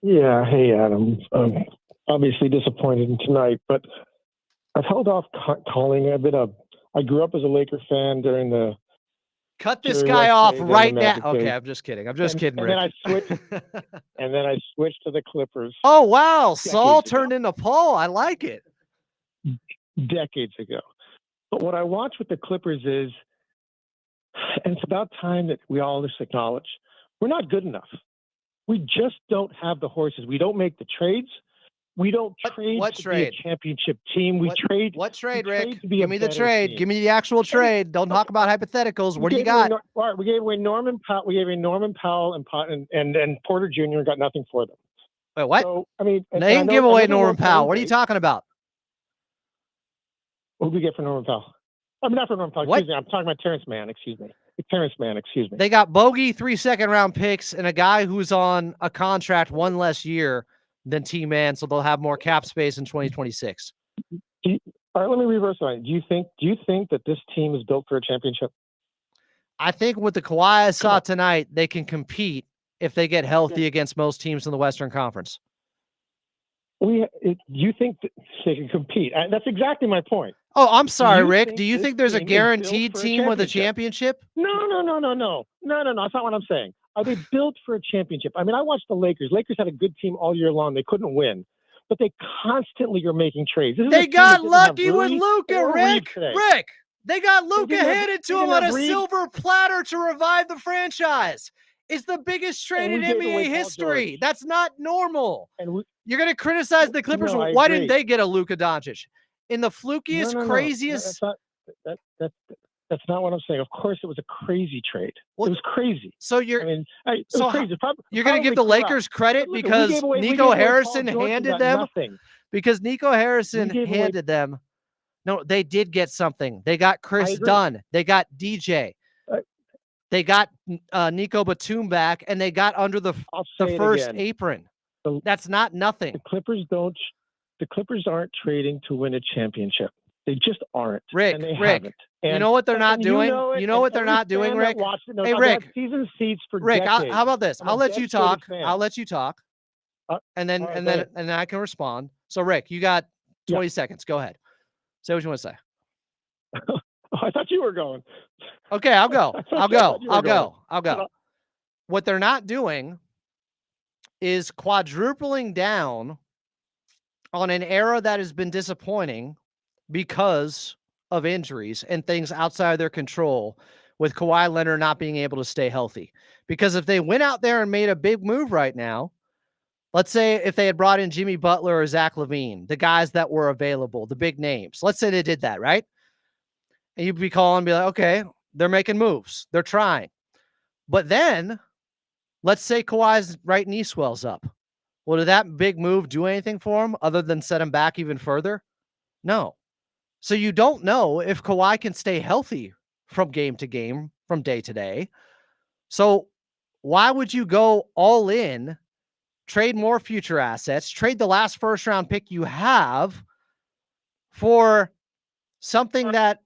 Speaker 5: Yeah, hey, Adam. Obviously disappointed in tonight, but I've held off calling a bit of. I grew up as a Laker fan during the.
Speaker 2: Cut this guy off right now. Okay, I'm just kidding. Rick.
Speaker 5: And then I switched to the Clippers.
Speaker 2: Oh, wow. Saul turned into Paul. I like it.
Speaker 5: Decades ago. But what I watch with the Clippers is, and it's about time that we all just acknowledge, we're not good enough. We just don't have the horses. We don't make the trades. We don't trade to be a championship team. What trade,
Speaker 2: Rick? Give me the trade. Give me the actual trade. Don't talk about hypotheticals. What do you got?
Speaker 5: All right, we gave away Norman Powell and Porter Jr. and got nothing for them.
Speaker 2: Wait, what?
Speaker 5: So, I mean,
Speaker 2: they didn't give away Norman Powell. What are you talking about?
Speaker 5: What did we get for Norman Powell? I mean, not for Norman Powell.
Speaker 2: What?
Speaker 5: Excuse me. I'm talking about Terrence Mann. Excuse me.
Speaker 2: They got Bogey 3 second-round picks and a guy who's on a contract 1 less year than T-Man, so they'll have more cap space in 2026.
Speaker 5: All right, let me reverse that. Do you think that this team is built for a championship?
Speaker 2: I think with the Kawhi I saw tonight, they can compete if they get healthy against most teams in the Western Conference.
Speaker 5: You think that they can compete? That's exactly my point.
Speaker 2: Oh, I'm sorry, Rick. Do you think there's a guaranteed team with a championship?
Speaker 5: No. That's not what I'm saying. Are they built for a championship? I mean, I watched the Lakers. Lakers had a good team all year long. They couldn't win, but they constantly are making trades.
Speaker 2: They got lucky with Luka, Rick. They got Luka handed to them on a silver platter to revive the franchise. It's the biggest trade in NBA history. That's not normal. You're going to criticize the Clippers.
Speaker 5: No,
Speaker 2: why didn't they get a Luka Doncic? In the flukiest, craziest.
Speaker 5: That's not what I'm saying. Of course, it was a crazy trade. It was crazy.
Speaker 2: So you're,
Speaker 5: I mean, it was crazy.
Speaker 2: You're going to give the Lakers credit because Nico Harrison handed them. Because Nico Harrison handed them. No, they did get something. They got Chris Dunn. They got DJ. They got Nico Batum back, and they got under the first apron. That's not nothing.
Speaker 5: The Clippers aren't trading to win a championship. They just aren't.
Speaker 2: Rick,
Speaker 5: and they
Speaker 2: Rick,
Speaker 5: haven't.
Speaker 2: You know what they're not doing? You know what they're not doing, Rick? Hey, Rick.
Speaker 5: Season seats for
Speaker 2: Rick,
Speaker 5: decades.
Speaker 2: how about this? I'll let you talk.
Speaker 5: I'll
Speaker 2: let you talk. And then
Speaker 5: right,
Speaker 2: and then I can respond. So Rick, you got 20 seconds. Go ahead. Say what you want to say.
Speaker 5: Oh, I thought you were going.
Speaker 2: Okay, I'll go. I'll go. What they're not doing is quadrupling down on an era that has been disappointing because of injuries and things outside of their control, with Kawhi Leonard not being able to stay healthy. Because if they went out there and made a big move right now, let's say if they had brought in Jimmy Butler or Zach LaVine, the guys that were available, the big names, let's say they did that, right? And you'd be calling and be like, okay, they're making moves. They're trying. But then let's say Kawhi's right knee swells up. Well, did that big move do anything for him other than set him back even further? No. So you don't know if Kawhi can stay healthy from game to game, from day to day. So why would you go all in, trade more future assets, trade the last first-round pick you have for something that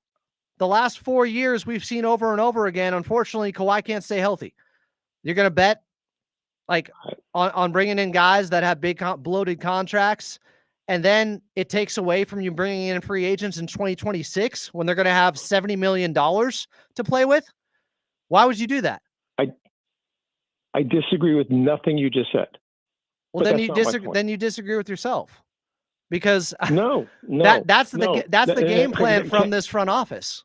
Speaker 2: the last 4 years we've seen over and over again? Unfortunately, Kawhi can't stay healthy. You're going to bet on bringing in guys that have big bloated contracts, and then it takes away from you bringing in free agents in 2026 when they're going to have $70 million to play with? Why would you do that?
Speaker 5: I disagree with nothing you just said.
Speaker 2: Well, then you disagree with yourself, because
Speaker 5: that's
Speaker 2: the game plan from this front office.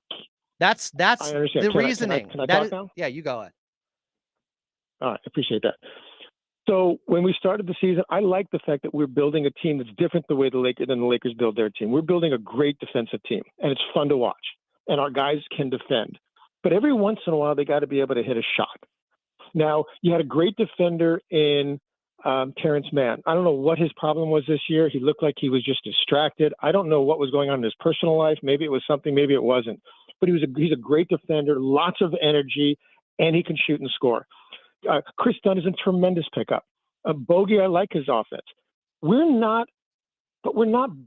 Speaker 2: That's the reasoning.
Speaker 5: Can I talk now?
Speaker 2: Yeah, you go ahead.
Speaker 5: All right, I appreciate that. So when we started the season, I like the fact that we're building a team that's different than the Lakers build their team. We're building a great defensive team, and it's fun to watch, and our guys can defend. But every once in a while, they got to be able to hit a shot. Now, you had a great defender in Terrence Mann. I don't know what his problem was this year. He looked like he was just distracted. I don't know what was going on in his personal life. Maybe it was something, maybe it wasn't. But he's a great defender, lots of energy, and he can shoot and score. Chris Dunn is a tremendous pickup. Bogey, I like his offense. We're not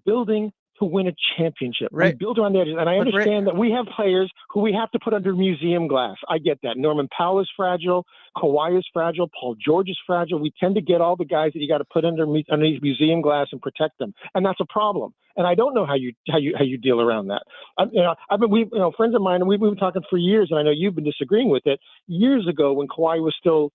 Speaker 5: building to win a championship.
Speaker 2: Right.
Speaker 5: We build around the edges, and I understand that we have players who we have to put under museum glass. I get that. Norman Powell is fragile. Kawhi is fragile. Paul George is fragile. We tend to get all the guys that you got to put underneath museum glass and protect them, and that's a problem. And I don't know how you deal around that. Friends of mine, and we've been talking for years, and I know you've been disagreeing with it. Years ago, when Kawhi was still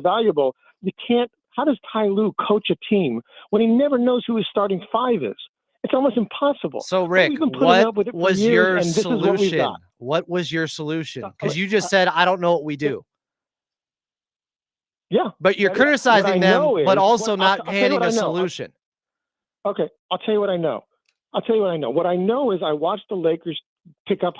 Speaker 5: valuable, you can't. How does Ty Lue coach a team when he never knows who his starting five is? It's almost impossible.
Speaker 2: So, Rick, what was your solution? What was your solution? Because you just said, I don't know what we do.
Speaker 5: Yeah.
Speaker 2: But you're criticizing them, but also not handing a solution.
Speaker 5: Okay. I'll tell you what I know. What I know is I watched the Lakers pick up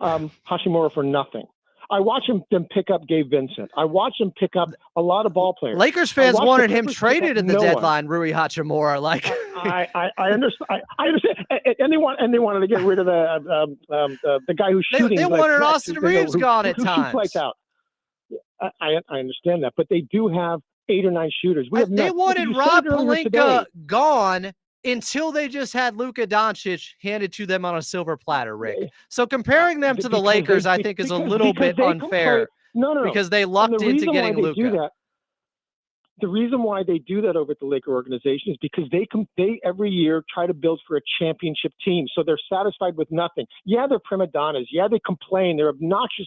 Speaker 5: Hashimura for nothing. I watched them pick up Gabe Vincent. I watched them pick up a lot of ball players.
Speaker 2: Lakers fans wanted him traded in the deadline, Rui Hachimura.
Speaker 5: I understand. I understand. And they wanted to get rid of the guy who's shooting.
Speaker 2: They wanted Austin Reeves gone at times.
Speaker 5: Lights out. I understand that, but they do have 8 or 9 shooters.
Speaker 2: They wanted Rob Pelinka gone until they just had Luka Doncic handed to them on a silver platter, Rick. So comparing them to the Lakers, I think, is a little bit unfair.
Speaker 5: No.
Speaker 2: Because they lucked into getting Luka.
Speaker 5: The reason why they do that over at the Laker organization is because they every year try to build for a championship team. So they're satisfied with nothing. Yeah, they're prima donnas. Yeah, they complain. They're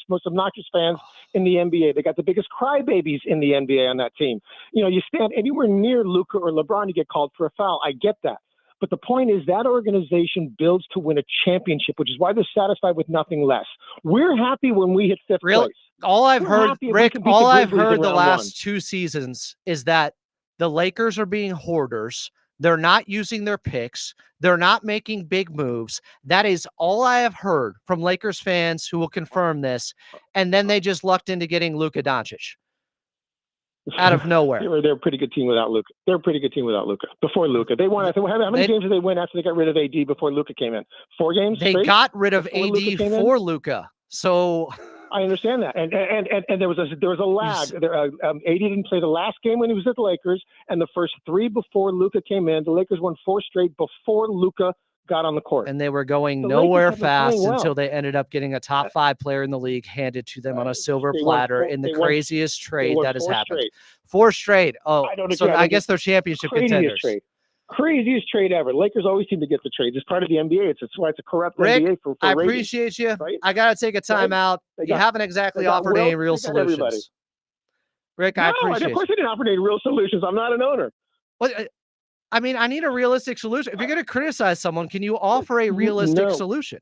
Speaker 5: most obnoxious fans in the NBA. They got the biggest crybabies in the NBA on that team. You stand anywhere near Luka or LeBron, you get called for a foul. I get that. But the point is that organization builds to win a championship, which is why they're satisfied with nothing less. We're happy when we hit 5th place.
Speaker 2: All I've heard, Rick, the last 2 seasons is that the Lakers are being hoarders. They're not using their picks. They're not making big moves. That is all I have heard from Lakers fans who will confirm this. And then they just lucked into getting Luka Doncic out of nowhere.
Speaker 5: They're a pretty good team without Luka. Before Luka, they won. How many games did they win after they got rid of AD before Luka came in? 4 games.
Speaker 2: They got rid of AD for Luka. So
Speaker 5: I understand that, and there was a lag. AD didn't play the last game when he was at the Lakers, and the first 3 before Luka came in. The Lakers won 4 straight before Luka got on the court,
Speaker 2: and they were going
Speaker 5: the
Speaker 2: nowhere
Speaker 5: Lakers have been playing
Speaker 2: fast
Speaker 5: well.
Speaker 2: until they ended up getting a top 5 player in the league handed to them on a silver platter in the craziest trade that has happened. 4 straight. Oh, so I guess they're championship contenders.
Speaker 5: Craziest trade ever. Lakers always seem to get the trades. It's part of the NBA. It's why it's a corrupt
Speaker 2: Rick,
Speaker 5: NBA for
Speaker 2: I
Speaker 5: ratings,
Speaker 2: appreciate you.
Speaker 5: right?
Speaker 2: I got to take a timeout. You haven't exactly offered any real solutions. Rick, I appreciate
Speaker 5: Of course I didn't offer any real solutions. I'm not an owner.
Speaker 2: Well, I mean, I need a realistic solution. If you're going to criticize someone, can you offer a realistic solution?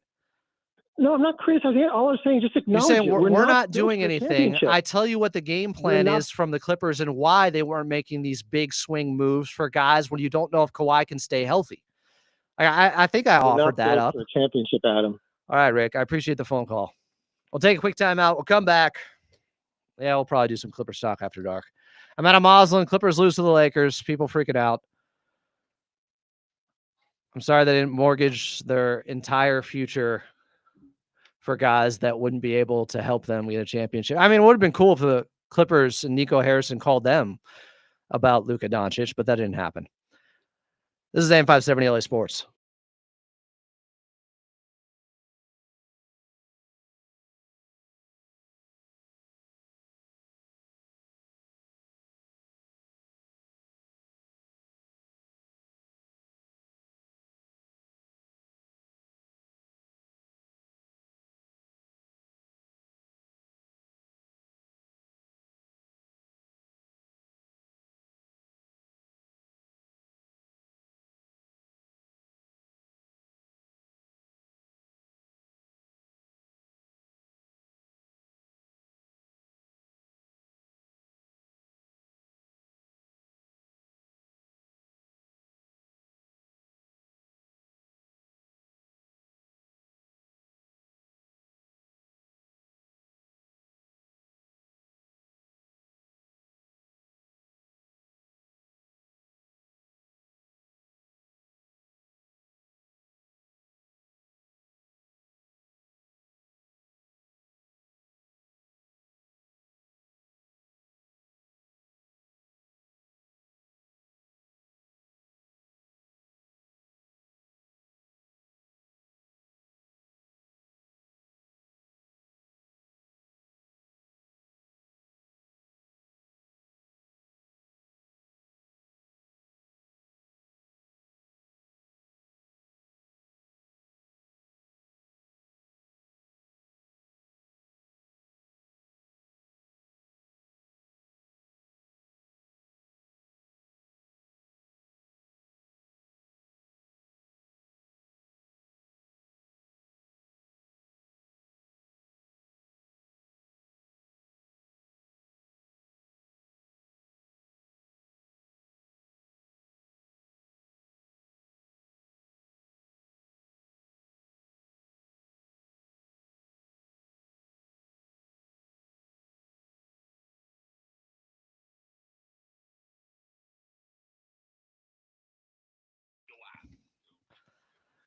Speaker 5: No, I'm not criticizing it. All I'm saying, just acknowledge
Speaker 2: You're saying
Speaker 5: it.
Speaker 2: we're not doing anything. I tell you what the game plan is from the Clippers and why they weren't making these big swing moves for guys when you don't know if Kawhi can stay healthy. I think I offered that up.
Speaker 5: For a championship, Adam.
Speaker 2: All right, Rick. I appreciate the phone call. We'll take a quick timeout. We'll come back. Yeah, we'll probably do some Clippers talk after dark. I'm Adam Moslin. Clippers lose to the Lakers. People freaking out. I'm sorry they didn't mortgage their entire future for guys that wouldn't be able to help them get a championship. I mean, it would have been cool if the Clippers and Nico Harrison called them about Luka Doncic, but that didn't happen. This is AM 570 LA Sports.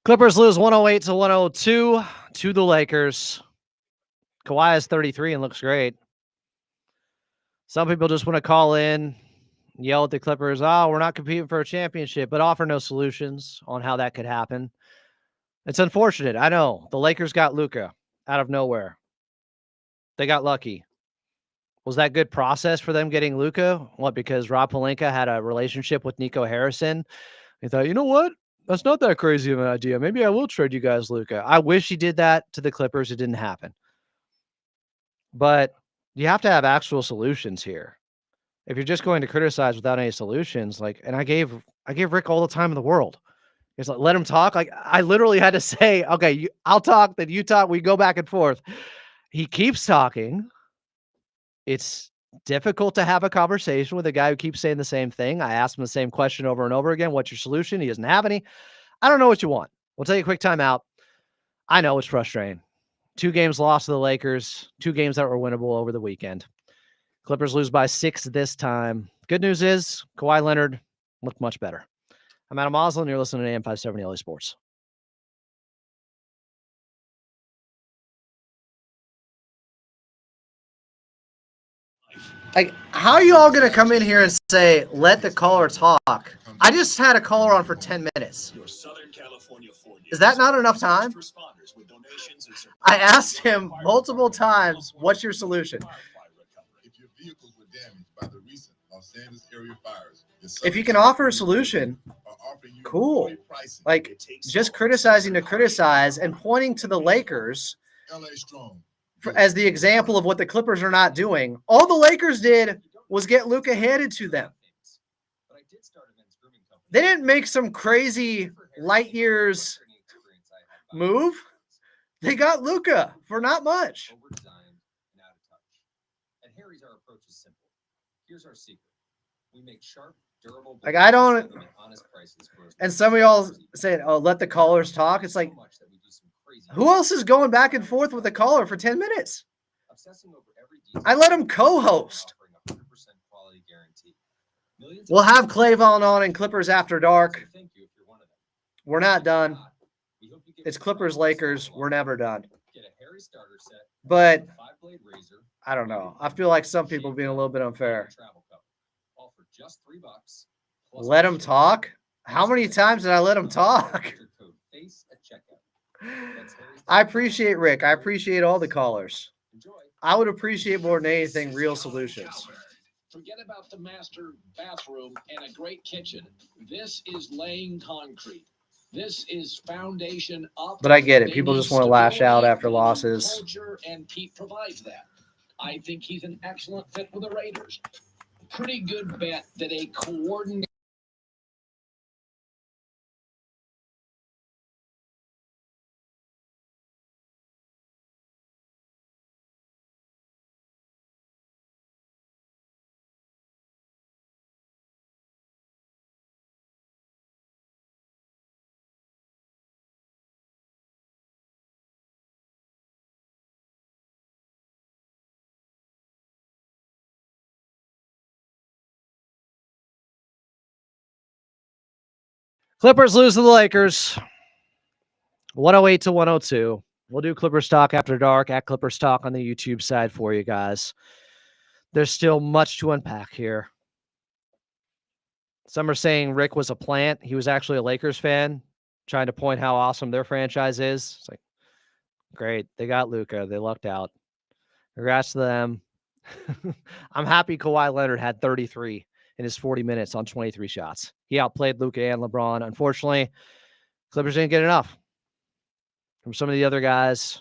Speaker 2: Clippers lose 108 to 102 to the Lakers. Kawhi is 33 and looks great. Some people just want to call in, yell at the Clippers, oh, we're not competing for a championship, but offer no solutions on how that could happen. It's unfortunate. I know. The Lakers got Luka out of nowhere. They got lucky. Was that good process for them getting Luka? What, because Rob Pelinka had a relationship with Nico Harrison? He thought, you know what? That's not that crazy of an idea. Maybe I will trade you guys Luka. I wish he did that to the Clippers. It didn't happen. But you have to have actual solutions here. If you're just going to criticize without any solutions, and I gave Rick all the time in the world. It's like, let him talk. Like, I literally had to say, okay, I'll talk, then you talk. We go back and forth. He keeps talking. It's difficult to have a conversation with a guy who keeps saying the same thing. I asked him the same question over and over again. What's your solution? He doesn't have any. I don't know what you want. We'll take a quick timeout. I know it's frustrating. 2 games lost to the Lakers, 2 games that were winnable over the weekend. Clippers lose by 6 this time. Good news is Kawhi Leonard looked much better. I'm Adam Moslin. You're listening to AM 570 LA Sports. Like, how are you all going to come in here and say, let the caller talk? I just had a caller on for 10 minutes. Is that not enough time? I asked him multiple times, what's your solution?
Speaker 7: If your vehicles were damaged by the recent Los Angeles area fires,
Speaker 2: If you can offer a solution, cool. Like, just criticizing to criticize and pointing to the Lakers as the example of what the Clippers are not doing. All the Lakers did was get Luka handed to them. They didn't make some crazy light years move. They got Luka for not much. Like, I don't, and some of y'all saying, oh, let the callers talk. It's like, who else is going back and forth with the caller for 10 minutes? I let him co-host. We'll have Clavon on in Clippers After Dark. We're not done. It's Clippers Lakers. We're never done. But I don't know. I feel like some people are being a little bit unfair. Let him talk? How many times did I let him talk? I appreciate Rick. I appreciate all the callers. I would appreciate more than anything real solutions.
Speaker 3: Forget about the master bathroom and a great kitchen. This is laying concrete. This is foundation up.
Speaker 2: But I get it. People just want to lash out after losses.
Speaker 3: Culture, and Pete provides that. I think he's an excellent fit for the Raiders. Pretty good bet that a coordinated.
Speaker 2: Clippers lose to the Lakers. 108 to 102. We'll do Clippers Talk After Dark at Clippers Talk on the YouTube side for you guys. There's still much to unpack here. Some are saying Rick was a plant. He was actually a Lakers fan, trying to point how awesome their franchise is. It's like, great. They got Luka. They lucked out. Congrats to them. I'm happy Kawhi Leonard had 33 in his 40 minutes on 23 shots. He outplayed Luka and LeBron. Unfortunately, Clippers didn't get enough from some of the other guys.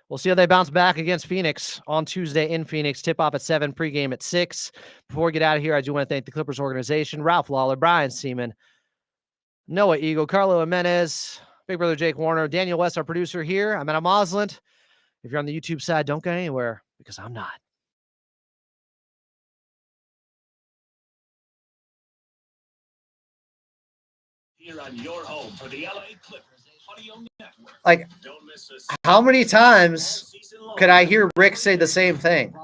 Speaker 2: We'll see how they bounce back against Phoenix on Tuesday in Phoenix. Tip-off at 7, pregame at 6. Before we get out of here, I do want to thank the Clippers organization, Ralph Lawler, Brian Seaman, Noah Eagle, Carlo Jimenez, Big Brother Jake Warner, Daniel West, our producer here. I'm Adam Osland. If you're on the YouTube side, don't go anywhere because I'm not.
Speaker 3: Here on your home for the LA Clippers Audio Network.
Speaker 2: Like, how many times could I hear Rick say the same thing?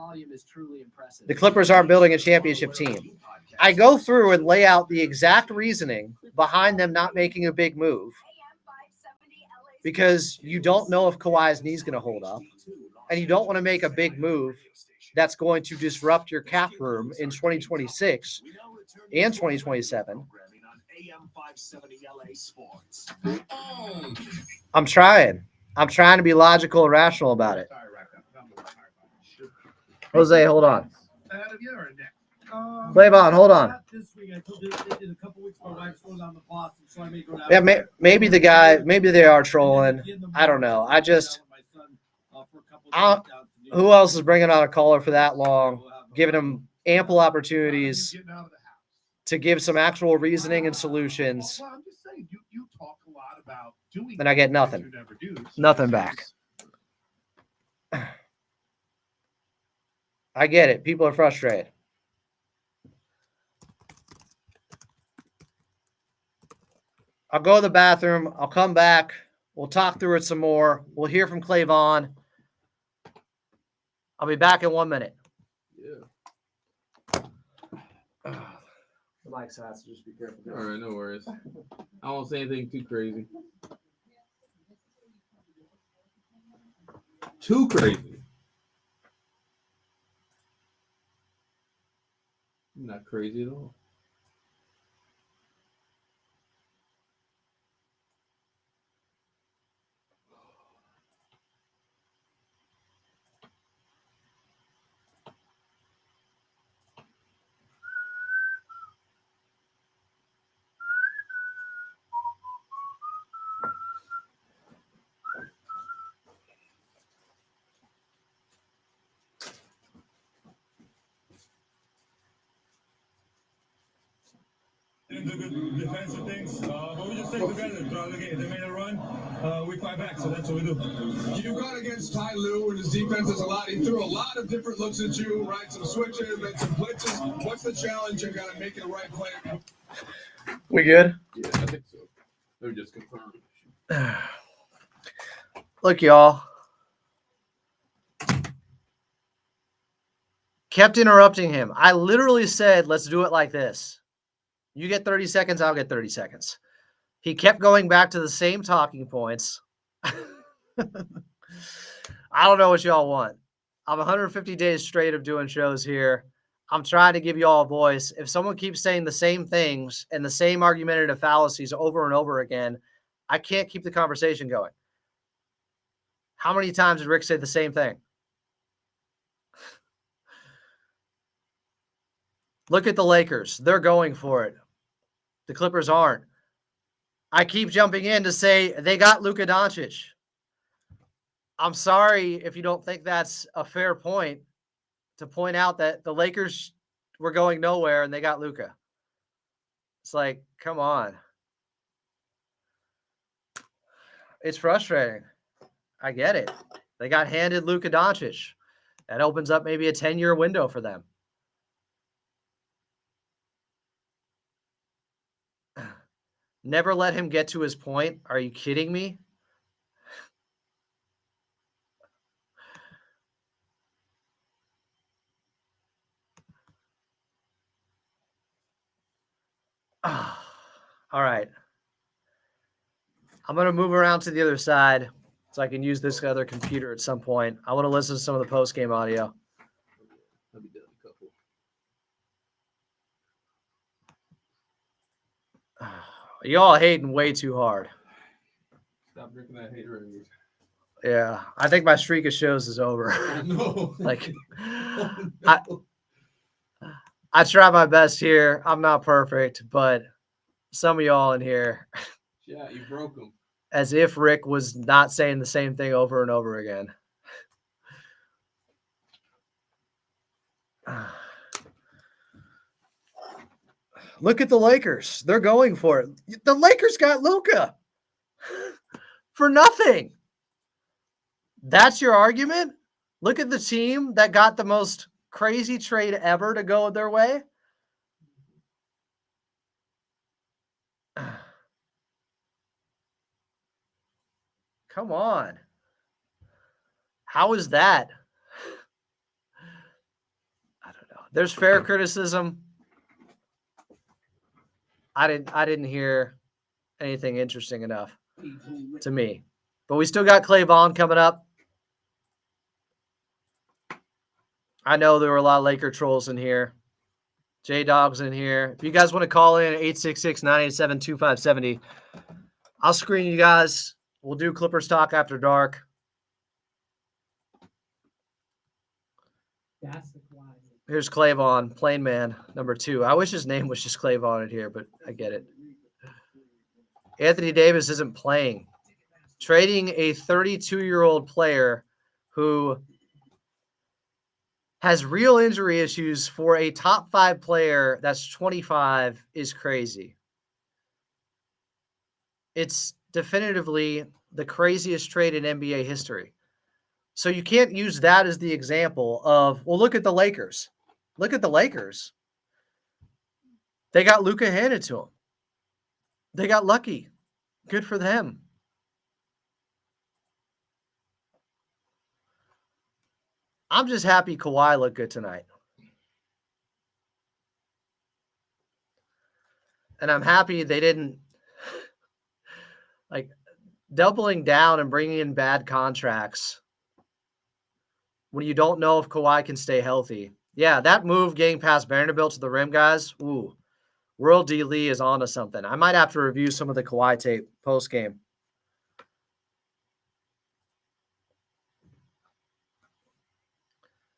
Speaker 2: The Clippers aren't building a championship team. I go through and lay out the exact reasoning behind them not making a big move because you don't know if Kawhi's knee's going to hold up, and you don't want to make a big move that's going to disrupt your cap room in 2026 and 2027. I'm trying to be logical and rational about it. Jose, hold on. Clavon, hold on. Yeah, maybe they are trolling. I don't know. Who else is bringing on a caller for that long, giving him ample opportunities to give some actual reasoning and solutions?
Speaker 7: Well, I'm just saying, you talk a lot about doing.
Speaker 2: Then I get nothing.
Speaker 7: You never do. So
Speaker 2: Nothing back. I get it. People are frustrated. I'll go to the bathroom. I'll come back. We'll talk through it some more. We'll hear from Clavon. I'll be back in 1 minute.
Speaker 8: Yeah.
Speaker 2: The mic's hot, so just be careful.
Speaker 8: All right, no worries. I won't say anything too crazy. Too crazy. Not crazy at all.
Speaker 9: Defensive things, but we just stay together throughout the game. They made a run, we fight back, so that's what we do.
Speaker 7: You got against Ty Lue and his defense is a lot. He threw a lot of different looks at you, right? Some switches, then some blitzes. What's the challenge in kind of making the right play?
Speaker 2: We good?
Speaker 8: Yeah, I think so. They're just confirmed.
Speaker 2: Look, y'all. Kept interrupting him. I literally said, let's do it like this. You get 30 seconds, I'll get 30 seconds. He kept going back to the same talking points. I don't know what y'all want. I'm 150 days straight of doing shows here. I'm trying to give you all a voice. If someone keeps saying the same things and the same argumentative fallacies over and over again, I can't keep the conversation going. How many times did Rick say the same thing? Look at the Lakers. They're going for it. The Clippers aren't. I keep jumping in to say they got Luka Doncic. I'm sorry if you don't think that's a fair point to point out that the Lakers were going nowhere and they got Luka. It's like, come on. It's frustrating. I get it. They got handed Luka Doncic. That opens up maybe a 10-year window for them. Never let him get to his point. Are you kidding me? All right. I'm going to move around to the other side so I can use this other computer at some point. I want to listen to some of the post-game audio.
Speaker 8: I'll be done in a couple.
Speaker 2: Y'all hating way too hard.
Speaker 8: Stop drinking that hater energy.
Speaker 2: Yeah, I think my streak of shows is over.
Speaker 8: Oh, no.
Speaker 2: Like,
Speaker 8: Oh, no.
Speaker 2: I try my best here. I'm not perfect, but some of y'all in here,
Speaker 8: Yeah, you broke him.
Speaker 2: as if Rick was not saying the same thing over and over again. Look at the Lakers. They're going for it. The Lakers got Luka for nothing. That's your argument? Look at the team that got the most crazy trade ever to go their way. Come on. How is that? I don't know. There's fair criticism. I didn't hear anything interesting enough to me. But we still got Clay Vaughn coming up. I know there were a lot of Laker trolls in here. J-Dog's in here. If you guys want to call in at 866-987-2570, I'll screen you guys. We'll do Clippers talk after dark. Here's Clay Vaughn, Plain Man, number 2. I wish his name was just Clay Vaughn in here, but I get it. Anthony Davis isn't playing. Trading a 32-year-old player who has real injury issues for a top 5 player that's 25 is crazy. It's definitively the craziest trade in NBA history. So you can't use that as the example of, well, look at the Lakers. Look at the Lakers. They got Luka handed to them. They got lucky. Good for them. I'm just happy Kawhi looked good tonight. And I'm happy they didn't, like, doubling down and bringing in bad contracts when you don't know if Kawhi can stay healthy. Yeah, that move getting past Vanderbilt to the rim, guys. Ooh, World D. Lee is on to something. I might have to review some of the Kawhi tape post game.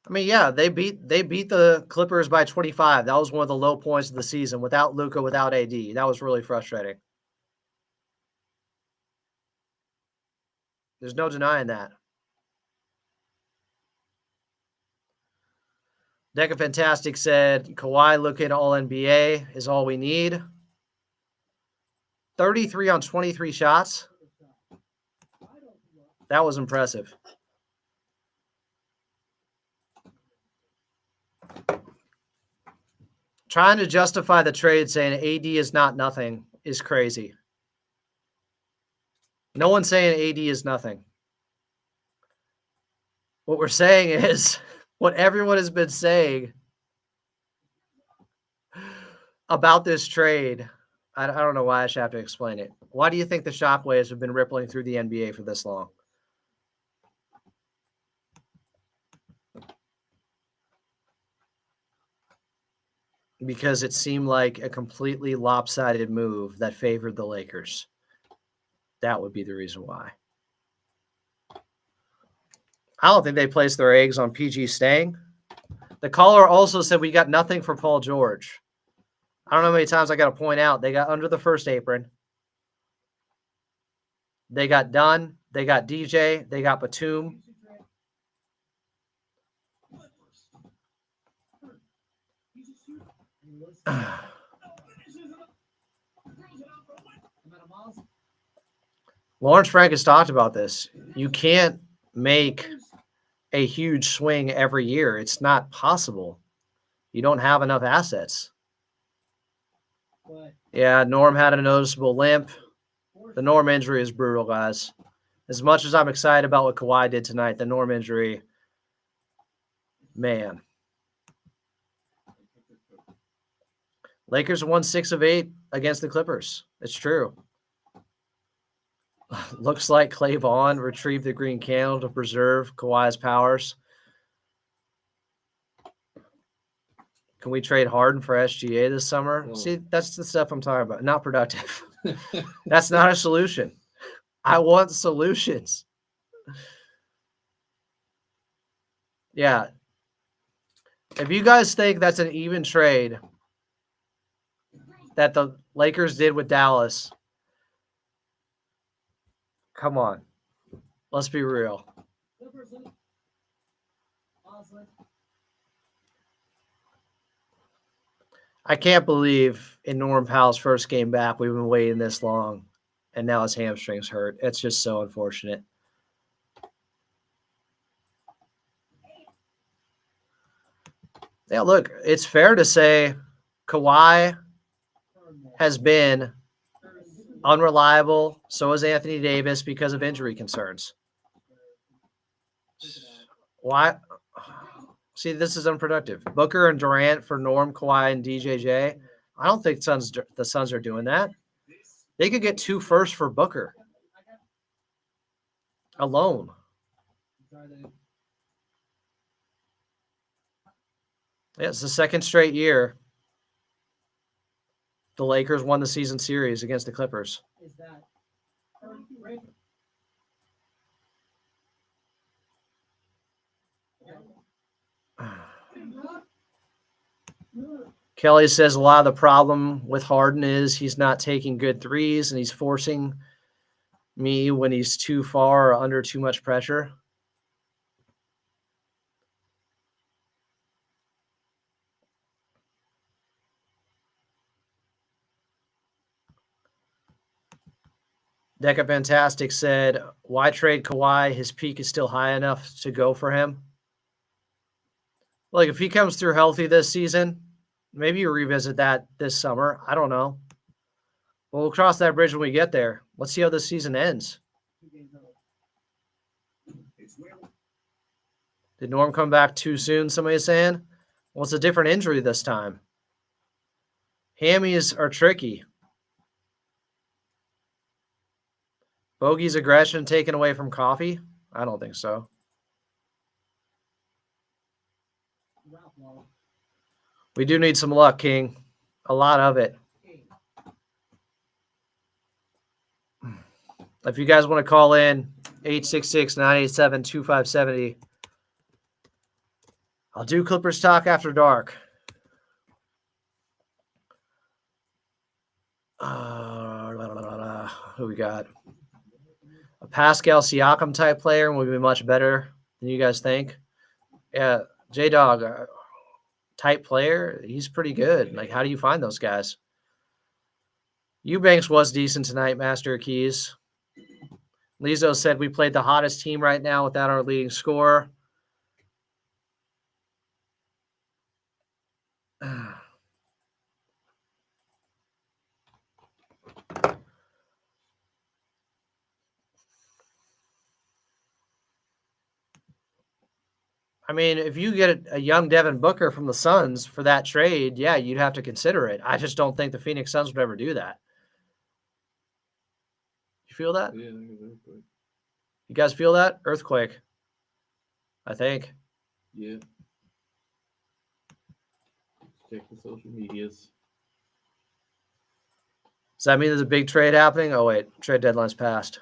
Speaker 2: I mean, yeah, they beat the Clippers by 25. That was one of the low points of the season without Luka, without AD. That was really frustrating. There's no denying that. Deca Fantastic said, Kawhi looking all NBA is all we need. 33 on 23 shots. That was impressive. Trying to justify the trade saying AD is not nothing is crazy. No one's saying AD is nothing. What we're saying is what everyone has been saying about this trade. I don't know why I should have to explain it. Why do you think the shockwaves have been rippling through the NBA for this long? Because it seemed like a completely lopsided move that favored the Lakers. That would be the reason why. I don't think they placed their eggs on PG staying. The caller also said we got nothing for Paul George. I don't know how many times I got to point out. They got under the first apron. They got Dunn. They got DJ. They got Batum. Lawrence Frank has talked about this. You can't make a huge swing every year. It's not possible. You don't have enough assets. Yeah, Norm had a noticeable limp. The Norm injury is brutal, guys. As much as I'm excited about what Kawhi did tonight, the Norm injury, man. Lakers won 6 of 8 against the Clippers. It's true. Looks like Clay Vaughn retrieved the green candle to preserve Kawhi's powers. Can we trade Harden for SGA this summer?
Speaker 8: Whoa.
Speaker 2: See, that's the stuff I'm talking about. Not productive. That's not a solution. I want solutions. Yeah. If you guys think that's an even trade that the Lakers did with Dallas, come on. Let's be real. I can't believe in Norm Powell's first game back, we've been waiting this long, and now his hamstrings hurt. It's just so unfortunate. Yeah, look, it's fair to say Kawhi has been unreliable. So is Anthony Davis because of injury concerns. Why? See, this is unproductive. Booker and Durant for Norm, Kawhi, and DJJ. I don't think the Suns are doing that. They could get 2 firsts for Booker alone. Yeah, it's the second straight year the Lakers won the season series against the Clippers. Kelly says a lot of the problem with Harden is he's not taking good threes and he's forcing me when he's too far or under too much pressure. Deca Fantastic said, why trade Kawhi? His peak is still high enough to go for him. Like, if he comes through healthy this season, maybe you revisit that this summer. I don't know. We'll cross that bridge when we get there. Let's see how this season ends. Did Norm come back too soon, somebody's saying? Well, it's a different injury this time. Hammies are tricky. Bogey's aggression taken away from Coffee? I don't think so. We do need some luck, King. A lot of it. If you guys want to call in, 866-987-2570. I'll do Clippers Talk after dark. Who we got? A Pascal Siakam type player would be much better than you guys think. Yeah, J-Dog, type player, he's pretty good. Like, how do you find those guys? Eubanks was decent tonight, Master of Keys. Lizo said we played the hottest team right now without our leading scorer. I mean, if you get a young Devin Booker from the Suns for that trade, yeah, you'd have to consider it. I just don't think the Phoenix Suns would ever do that. You feel that?
Speaker 8: Yeah,
Speaker 2: You guys feel that? Earthquake, I think.
Speaker 8: yeah. Check the social medias.
Speaker 2: Does that mean there's a big trade happening? Oh, wait. Trade deadline's passed.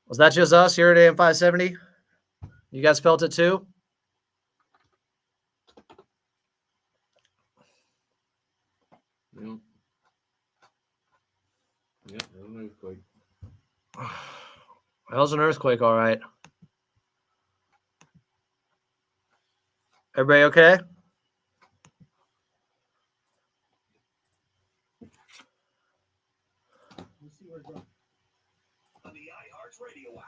Speaker 2: Was that just us here at AM 570? You guys felt it too?
Speaker 8: Yeah. Yeah, that was an earthquake.
Speaker 2: That was an earthquake, all right. Everybody okay?
Speaker 3: On the iHeartRadio app.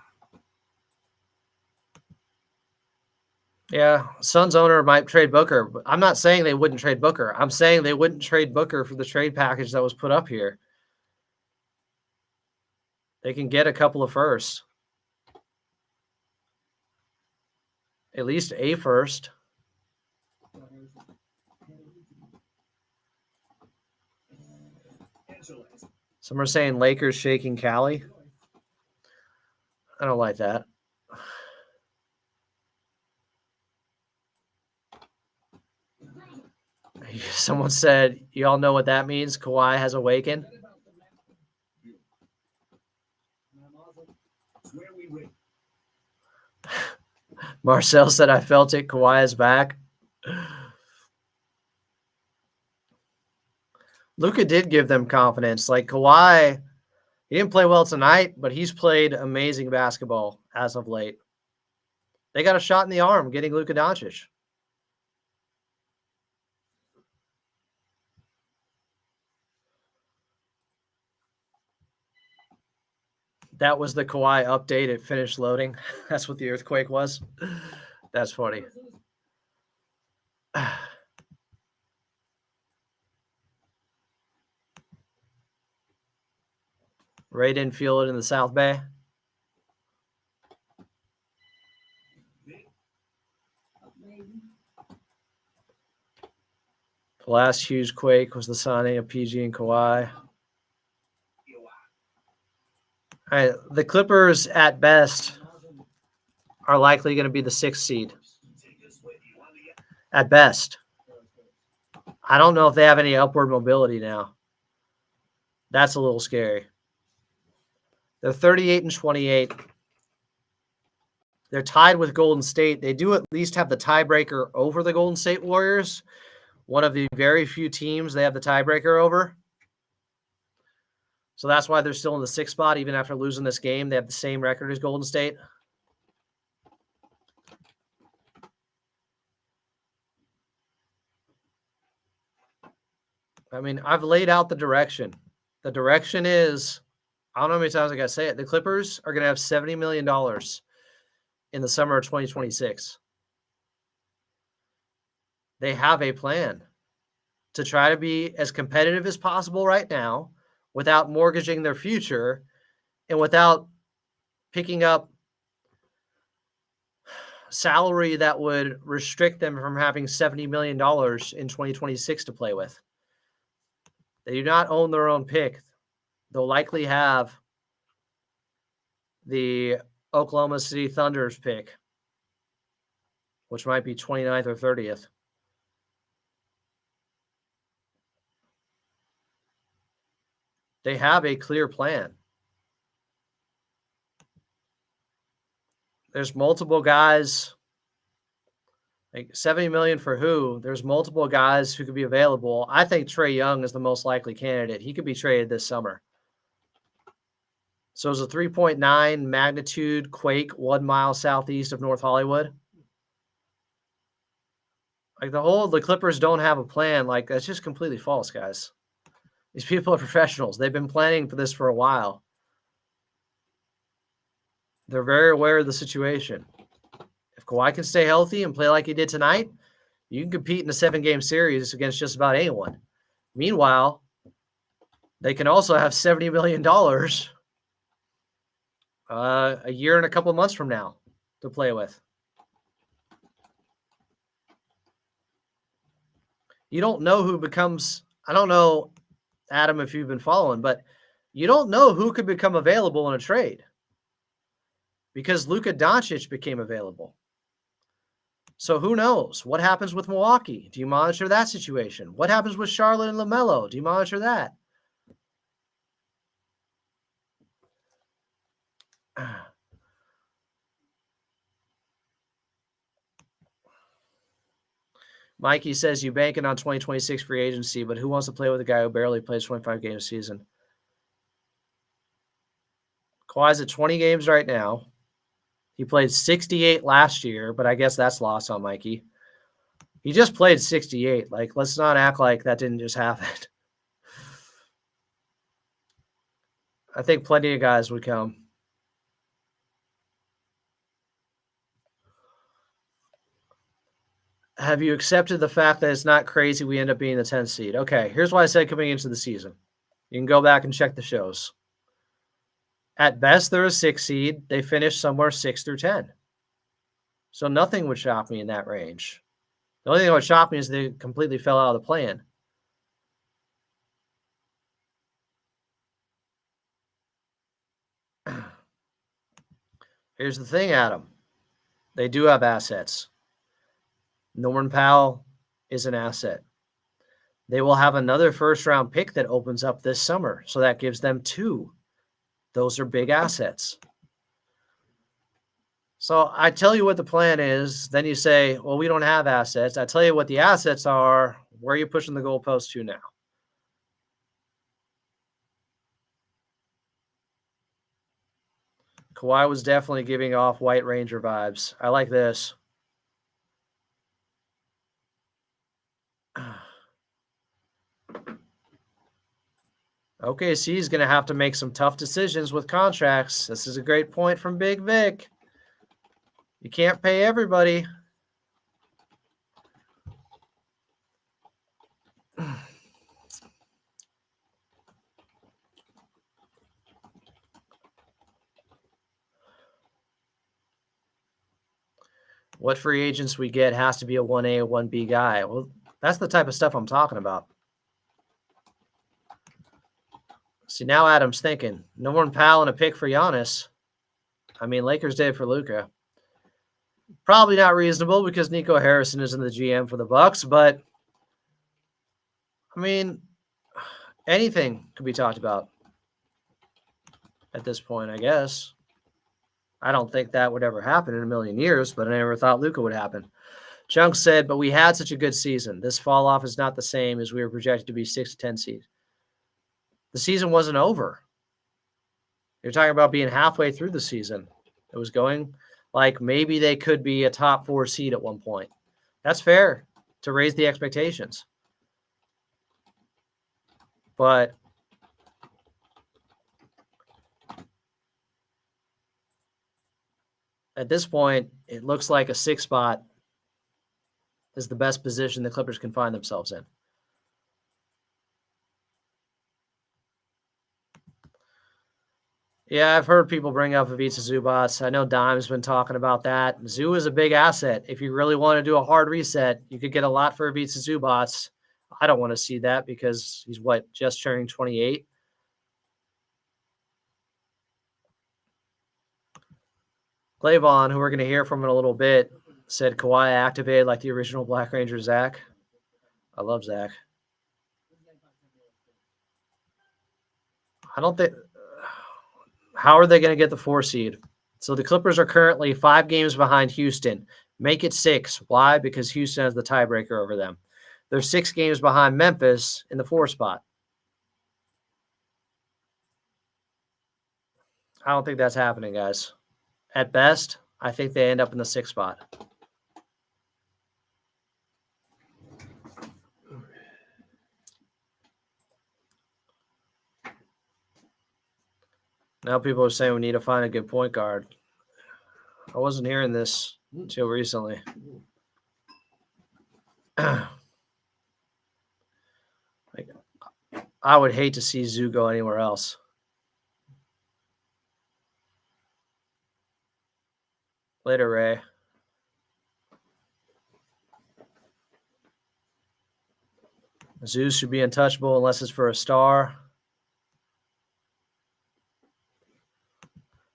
Speaker 2: Yeah, Suns owner might trade Booker. But I'm not saying they wouldn't trade Booker. I'm saying they wouldn't trade Booker for the trade package that was put up here. They can get a couple of firsts. At least a first. Some are saying Lakers shaking Cali. I don't like that. Someone said, you all know what that means? Kawhi has awakened. Marcel said, I felt it. Kawhi is back. Luka did give them confidence. Like Kawhi, he didn't play well tonight, but he's played amazing basketball as of late. They got a shot in the arm getting Luka Doncic. That was the Kawhi update. It finished loading. That's what the earthquake was. That's funny. Ray didn't feel it in the South Bay. The last huge quake was the signing of PG and Kawhi. All right, the Clippers at best are likely going to be the 6th seed. At best. I don't know if they have any upward mobility now. That's a little scary. They're 38-28. They're tied with Golden State. They do at least have the tiebreaker over the Golden State Warriors. One of the very few teams they have the tiebreaker over. So that's why they're still in the 6th spot, even after losing this game. They have the same record as Golden State. I mean, I've laid out the direction. The direction is, I don't know how many times I got to say it, the Clippers are going to have $70 million in the summer of 2026. They have a plan to try to be as competitive as possible right now without mortgaging their future and without picking up salary that would restrict them from having $70 million in 2026 to play with. They do not own their own pick. They'll likely have the Oklahoma City Thunder's pick which might be 29th or 30th. They have a clear plan. There's multiple guys, like $70 million for who? There's multiple guys who could be available. I think Trae Young is the most likely candidate. He could be traded this summer. So it's a 3.9 magnitude quake 1 mile southeast of North Hollywood. Like the Clippers don't have a plan. Like, that's just completely false, guys. These people are professionals. They've been planning for this for a while. They're very aware of the situation. If Kawhi can stay healthy and play like he did tonight, you can compete in a 7-game series against just about anyone. Meanwhile, they can also have $70 million a year and a couple of months from now to play with. You don't know who becomes, I don't know, Adam, if you've been following, but you don't know who could become available in a trade because Luka Doncic became available. So who knows? What happens with Milwaukee? Do you monitor that situation? What happens with Charlotte and LaMelo? Do you monitor that? Mikey says you banking on 2026 free agency, but who wants to play with a guy who barely plays 25 games a season? Kawhi's at 20 games right now. He played 68 last year, but I guess that's lost on Mikey. He just played 68. Like, let's not act like that didn't just happen. I think plenty of guys would come. Have you accepted the fact that it's not crazy we end up being the 10th seed? Okay, here's what I said coming into the season. You can go back and check the shows. At best, they're a 6 seed. They finished somewhere 6 through 10. So nothing would shock me in that range. The only thing that would shock me is they completely fell out of the plan. Here's the thing, Adam. They do have assets. Norman Powell is an asset. They will have another first-round pick that opens up this summer, so that gives them 2. Those are big assets. So I tell you what the plan is. Then you say, well, we don't have assets. I tell you what the assets are. Where are you pushing the goalpost to now? Kawhi was definitely giving off White Ranger vibes. I like this. OKC is going to have to make some tough decisions with contracts. This is a great point from Big Vic. You can't pay everybody. What free agents we get has to be a 1A or 1B guy. Well, that's the type of stuff I'm talking about. See, now Adam's thinking, Norman Powell and a pick for Giannis. I mean, Lakers did it for Luka. Probably not reasonable because Nico Harrison isn't the GM for the Bucks, but I mean, anything could be talked about at this point, I guess. I don't think that would ever happen in a million years, but I never thought Luka would happen. Chunk said, but we had such a good season. This fall off is not the same as we were projected to be 6 to 10 seed. The season wasn't over. You're talking about being halfway through the season. It was going like maybe they could be a top 4 seed at one point. That's fair to raise the expectations. But at this point, it looks like a 6 spot is the best position the Clippers can find themselves in. Yeah, I've heard people bring up Ivica Zubac. I know Dime's been talking about that. Zoo is a big asset. If you really want to do a hard reset, you could get a lot for Ivica Zubac. I don't want to see that because he's, just turning 28? Clavon, who we're going to hear from in a little bit, said Kawhi activated like the original Black Ranger Zach. I love Zach. I don't think. How are they going to get the 4 seed? So the Clippers are currently 5 games behind Houston. Make it 6. Why? Because Houston has the tiebreaker over them. They're 6 games behind Memphis in the 4 spot. I don't think that's happening, guys. At best, I think they end up in the 6th spot. Now people are saying we need to find a good point guard. I wasn't hearing this until recently. I would hate to see Zoo go anywhere else. Later, Ray. Zeus should be untouchable unless it's for a star.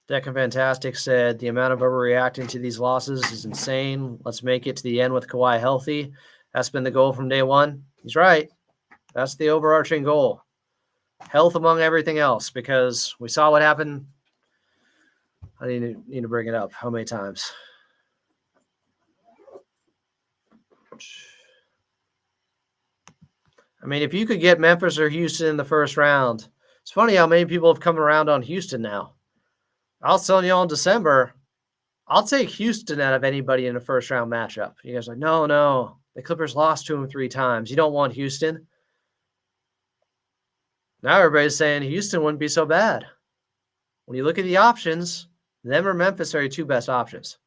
Speaker 2: Deccan Fantastic said the amount of overreacting to these losses is insane. Let's make it to the end with Kawhi healthy. That's been the goal from day one. He's right. That's the overarching goal. Health among everything else, because we saw what happened. I need to bring it up. How many times? I mean, if you could get Memphis or Houston in the first round, it's funny how many people have come around on Houston now. I was telling you all in December, I'll take Houston out of anybody in a first round matchup. You guys are like, no. The Clippers lost to him 3 times. You don't want Houston. Now everybody's saying Houston wouldn't be so bad. When you look at the options, them or Memphis are your 2 best options.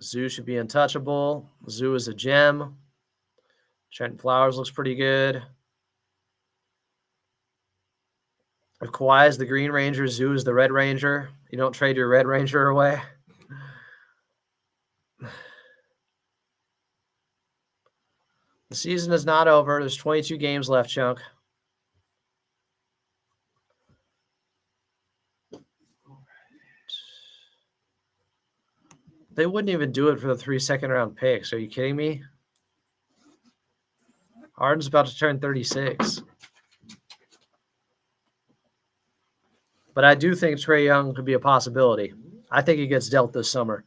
Speaker 2: Zoo should be untouchable. Zoo is a gem. Trenton Flowers looks pretty good. If Kawhi is the Green Ranger, Zoo is the Red Ranger. You don't trade your Red Ranger away. The season is not over. There's 22 games left, Chunk. They wouldn't even do it for the 3 second-round picks. Are you kidding me? Harden's about to turn 36. But I do think Trae Young could be a possibility. I think he gets dealt this summer.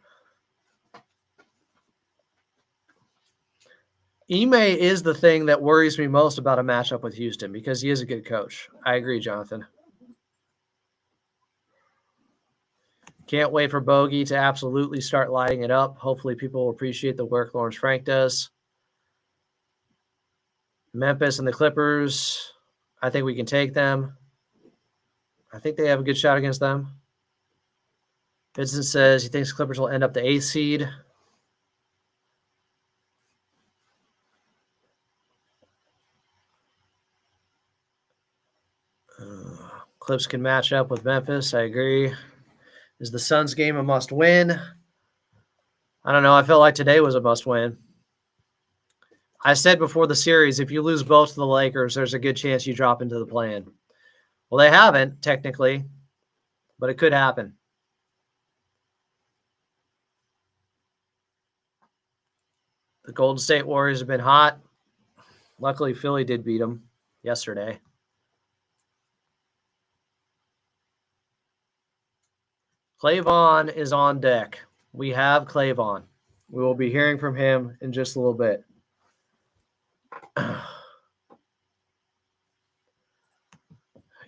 Speaker 2: Ime is the thing that worries me most about a matchup with Houston because he is a good coach. I agree, Jonathan. Can't wait for Bogey to absolutely start lighting it up. Hopefully people will appreciate the work Lawrence Frank does. Memphis and the Clippers, I think we can take them. I think they have a good shot against them. Vincent says he thinks Clippers will end up the 8th seed. Clips can match up with Memphis. I agree. Is the Suns game a must win? I don't know. I felt like today was a must win. I said before the series, if you lose both to the Lakers, there's a good chance you drop into the play-in. Well, they haven't, technically, but it could happen. The Golden State Warriors have been hot. Luckily, Philly did beat them yesterday. Clavon is on deck. We have Clavon. We will be hearing from him in just a little bit.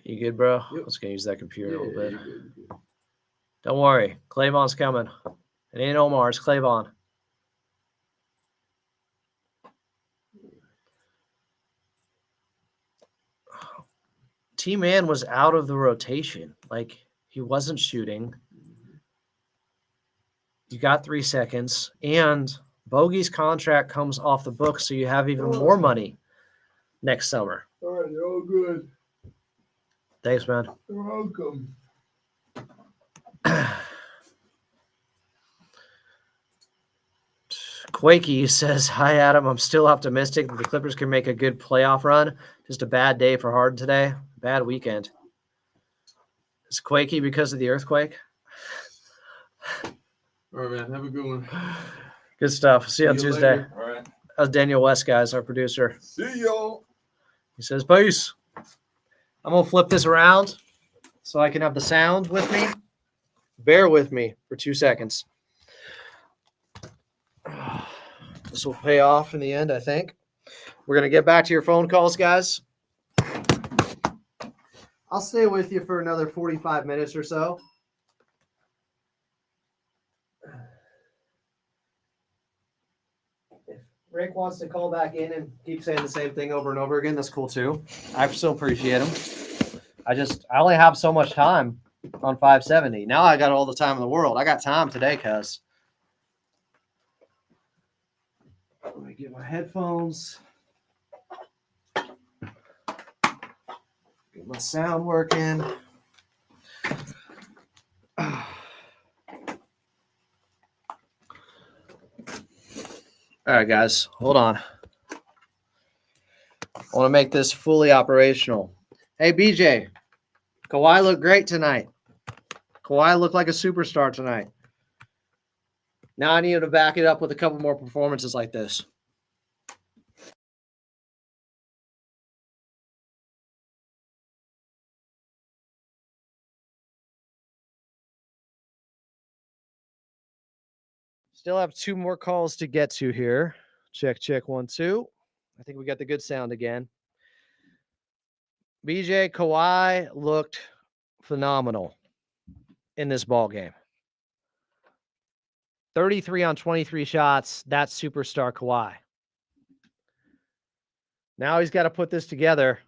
Speaker 2: You good, bro? Yep. I was going to use that computer a little bit. Good. Don't worry. Clavon's coming. It ain't Omar. It's Clavon. T-Man was out of the rotation. Like, he wasn't shooting. You got 3 seconds. And Bogey's contract comes off the books, so you have even more money next summer.
Speaker 7: All right, you're all good.
Speaker 2: Thanks, man.
Speaker 7: You're welcome.
Speaker 2: Quakey says, hi, Adam. I'm still optimistic that the Clippers can make a good playoff run. Just a bad day for Harden today. Bad weekend. It's quaky because of the earthquake.
Speaker 8: All right, man. Have a good one.
Speaker 2: Good stuff. See you on Tuesday.
Speaker 8: Later. All right.
Speaker 2: That was Daniel West, guys, our producer.
Speaker 8: See y'all.
Speaker 2: He says, peace. I'm going to flip this around so I can have the sound with me. Bear with me for 2 seconds. This will pay off in the end, I think. We're going to get back to your phone calls, guys. I'll stay with you for another 45 minutes or so. If Rick wants to call back in and keep saying the same thing over and over again, that's cool too. I still appreciate him. I only have so much time on 570. Now I got all the time in the world. I got time today, cuz. Let me get my headphones. Get my sound working. All right, guys, hold on. I want to make this fully operational. Hey, BJ, Kawhi looked great tonight. Kawhi looked like a superstar tonight. Now I need him to back it up with a couple more performances like this. Still have 2 more calls to get to here. Check, 1, 2. I think we got the good sound again. BJ, Kawhi looked phenomenal in this ball game. 33 on 23 shots. That's superstar Kawhi. Now he's got to put this together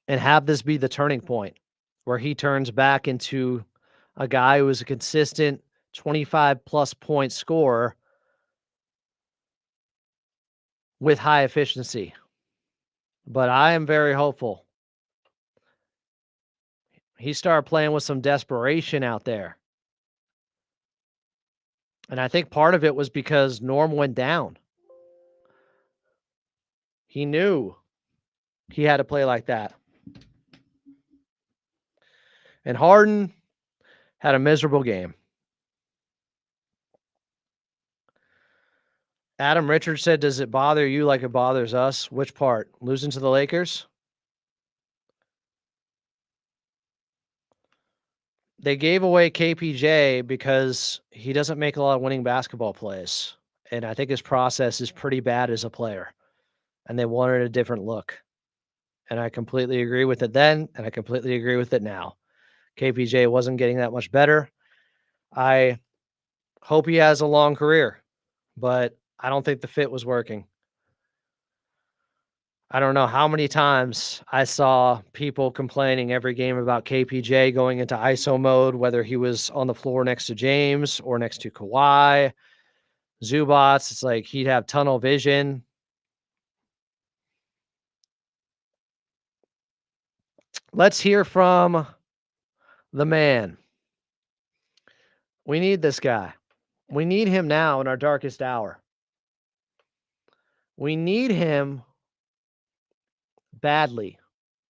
Speaker 2: and have this be the turning point where he turns back into a guy who is a consistent 25-plus point scorer with high efficiency. But I am very hopeful. He started playing with some desperation out there. And I think part of it was because Norm went down. He knew he had to play like that. And Harden had a miserable game. Adam Richards said, does it bother you like it bothers us? Which part? Losing to the Lakers? They gave away KPJ because he doesn't make a lot of winning basketball plays. And I think his process is pretty bad as a player. And they wanted a different look. And I completely agree with it then, and I completely agree with it now. KPJ wasn't getting that much better. I hope he has a long career, but I don't think the fit was working. I don't know how many times I saw people complaining every game about KPJ going into ISO mode, whether he was on the floor next to James or next to Kawhi. Zubats, it's like he'd have tunnel vision. Let's hear from the man. We need this guy. We need him now in our darkest hour. We need him badly.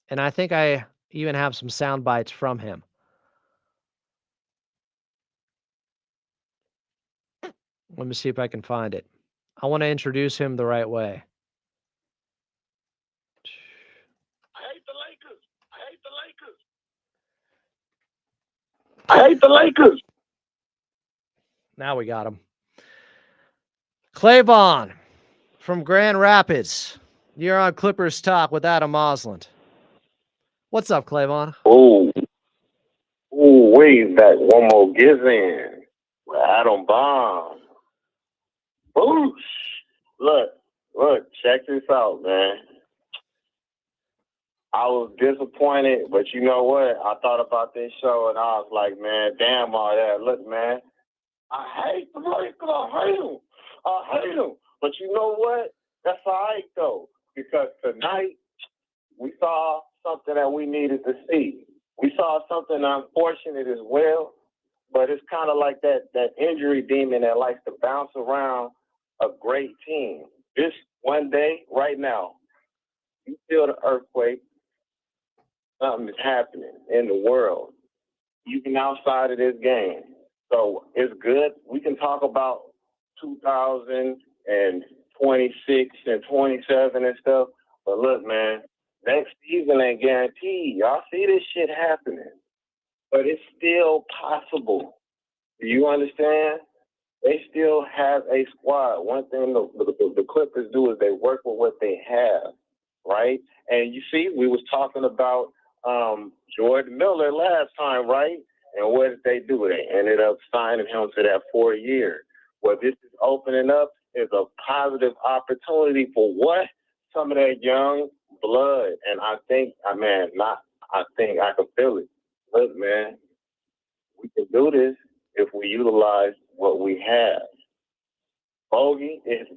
Speaker 2: And I think I even have some sound bites from him. Let me see if I can find it. I want to introduce him the right way.
Speaker 4: I hate the Lakers. I hate the Lakers.
Speaker 2: Now we got him. Clayvon from Grand Rapids. You're on Clippers Talk with Adam Osland. What's up, Clayvon?
Speaker 4: Wait, back one more gizzin with Adam Bomb. Boosh. Look, check this out, man. I was disappointed, but you know what? I thought about this show and I was like, man, damn all that. Look, man, I hate the Lakers. I hate them. But you know what? That's all right, though, because tonight we saw something that we needed to see. We saw something unfortunate as well, but it's kind of like that injury demon that likes to bounce around a great team. This one day, right now, you feel the earthquake. something is happening in the world, even outside of this game. So it's good. We can talk about 2026 and 27 and stuff. But look, man, next season ain't guaranteed. Y'all see this shit happening. But it's still possible. Do you understand? They still have a squad. One thing the Clippers do is they work with what they have, right? And you see, we was talking about Jordan Miller last time, right? And what did they do? They ended up signing him to that 4 year. What this is opening up is a positive opportunity for what? Some of that young blood. And I think, I think I can feel it. Look, man, we can do this if we utilize what we have. Bogey is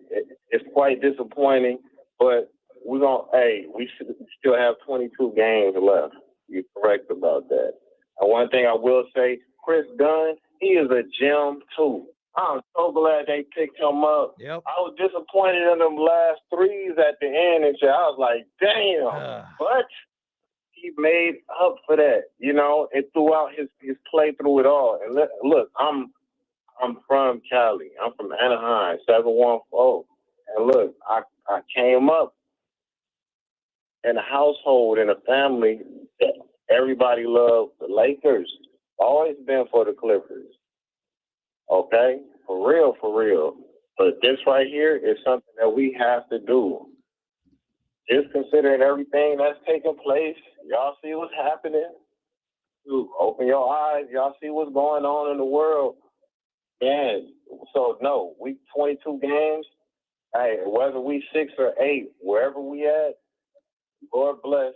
Speaker 4: quite disappointing, but we still have 22 games left. You're correct about that. And one thing I will say, Chris Dunn, he is a gem too. I'm so glad they picked him up.
Speaker 2: Yep.
Speaker 4: I was disappointed in them last threes at the end and shit. I was like, damn. But he made up for that, and throughout his play through it all. And look, I'm from Cali. I'm from Anaheim, 714. And look, I came up in a household, in a family that everybody loved the Lakers. Always been for the Clippers. Okay? For real. But this right here is something that we have to do. Just considering everything that's taking place, y'all see what's happening. Open your eyes. Y'all see what's going on in the world. And so, no, we 22 games. Hey, whether we 6 or 8, wherever we at, Lord bless,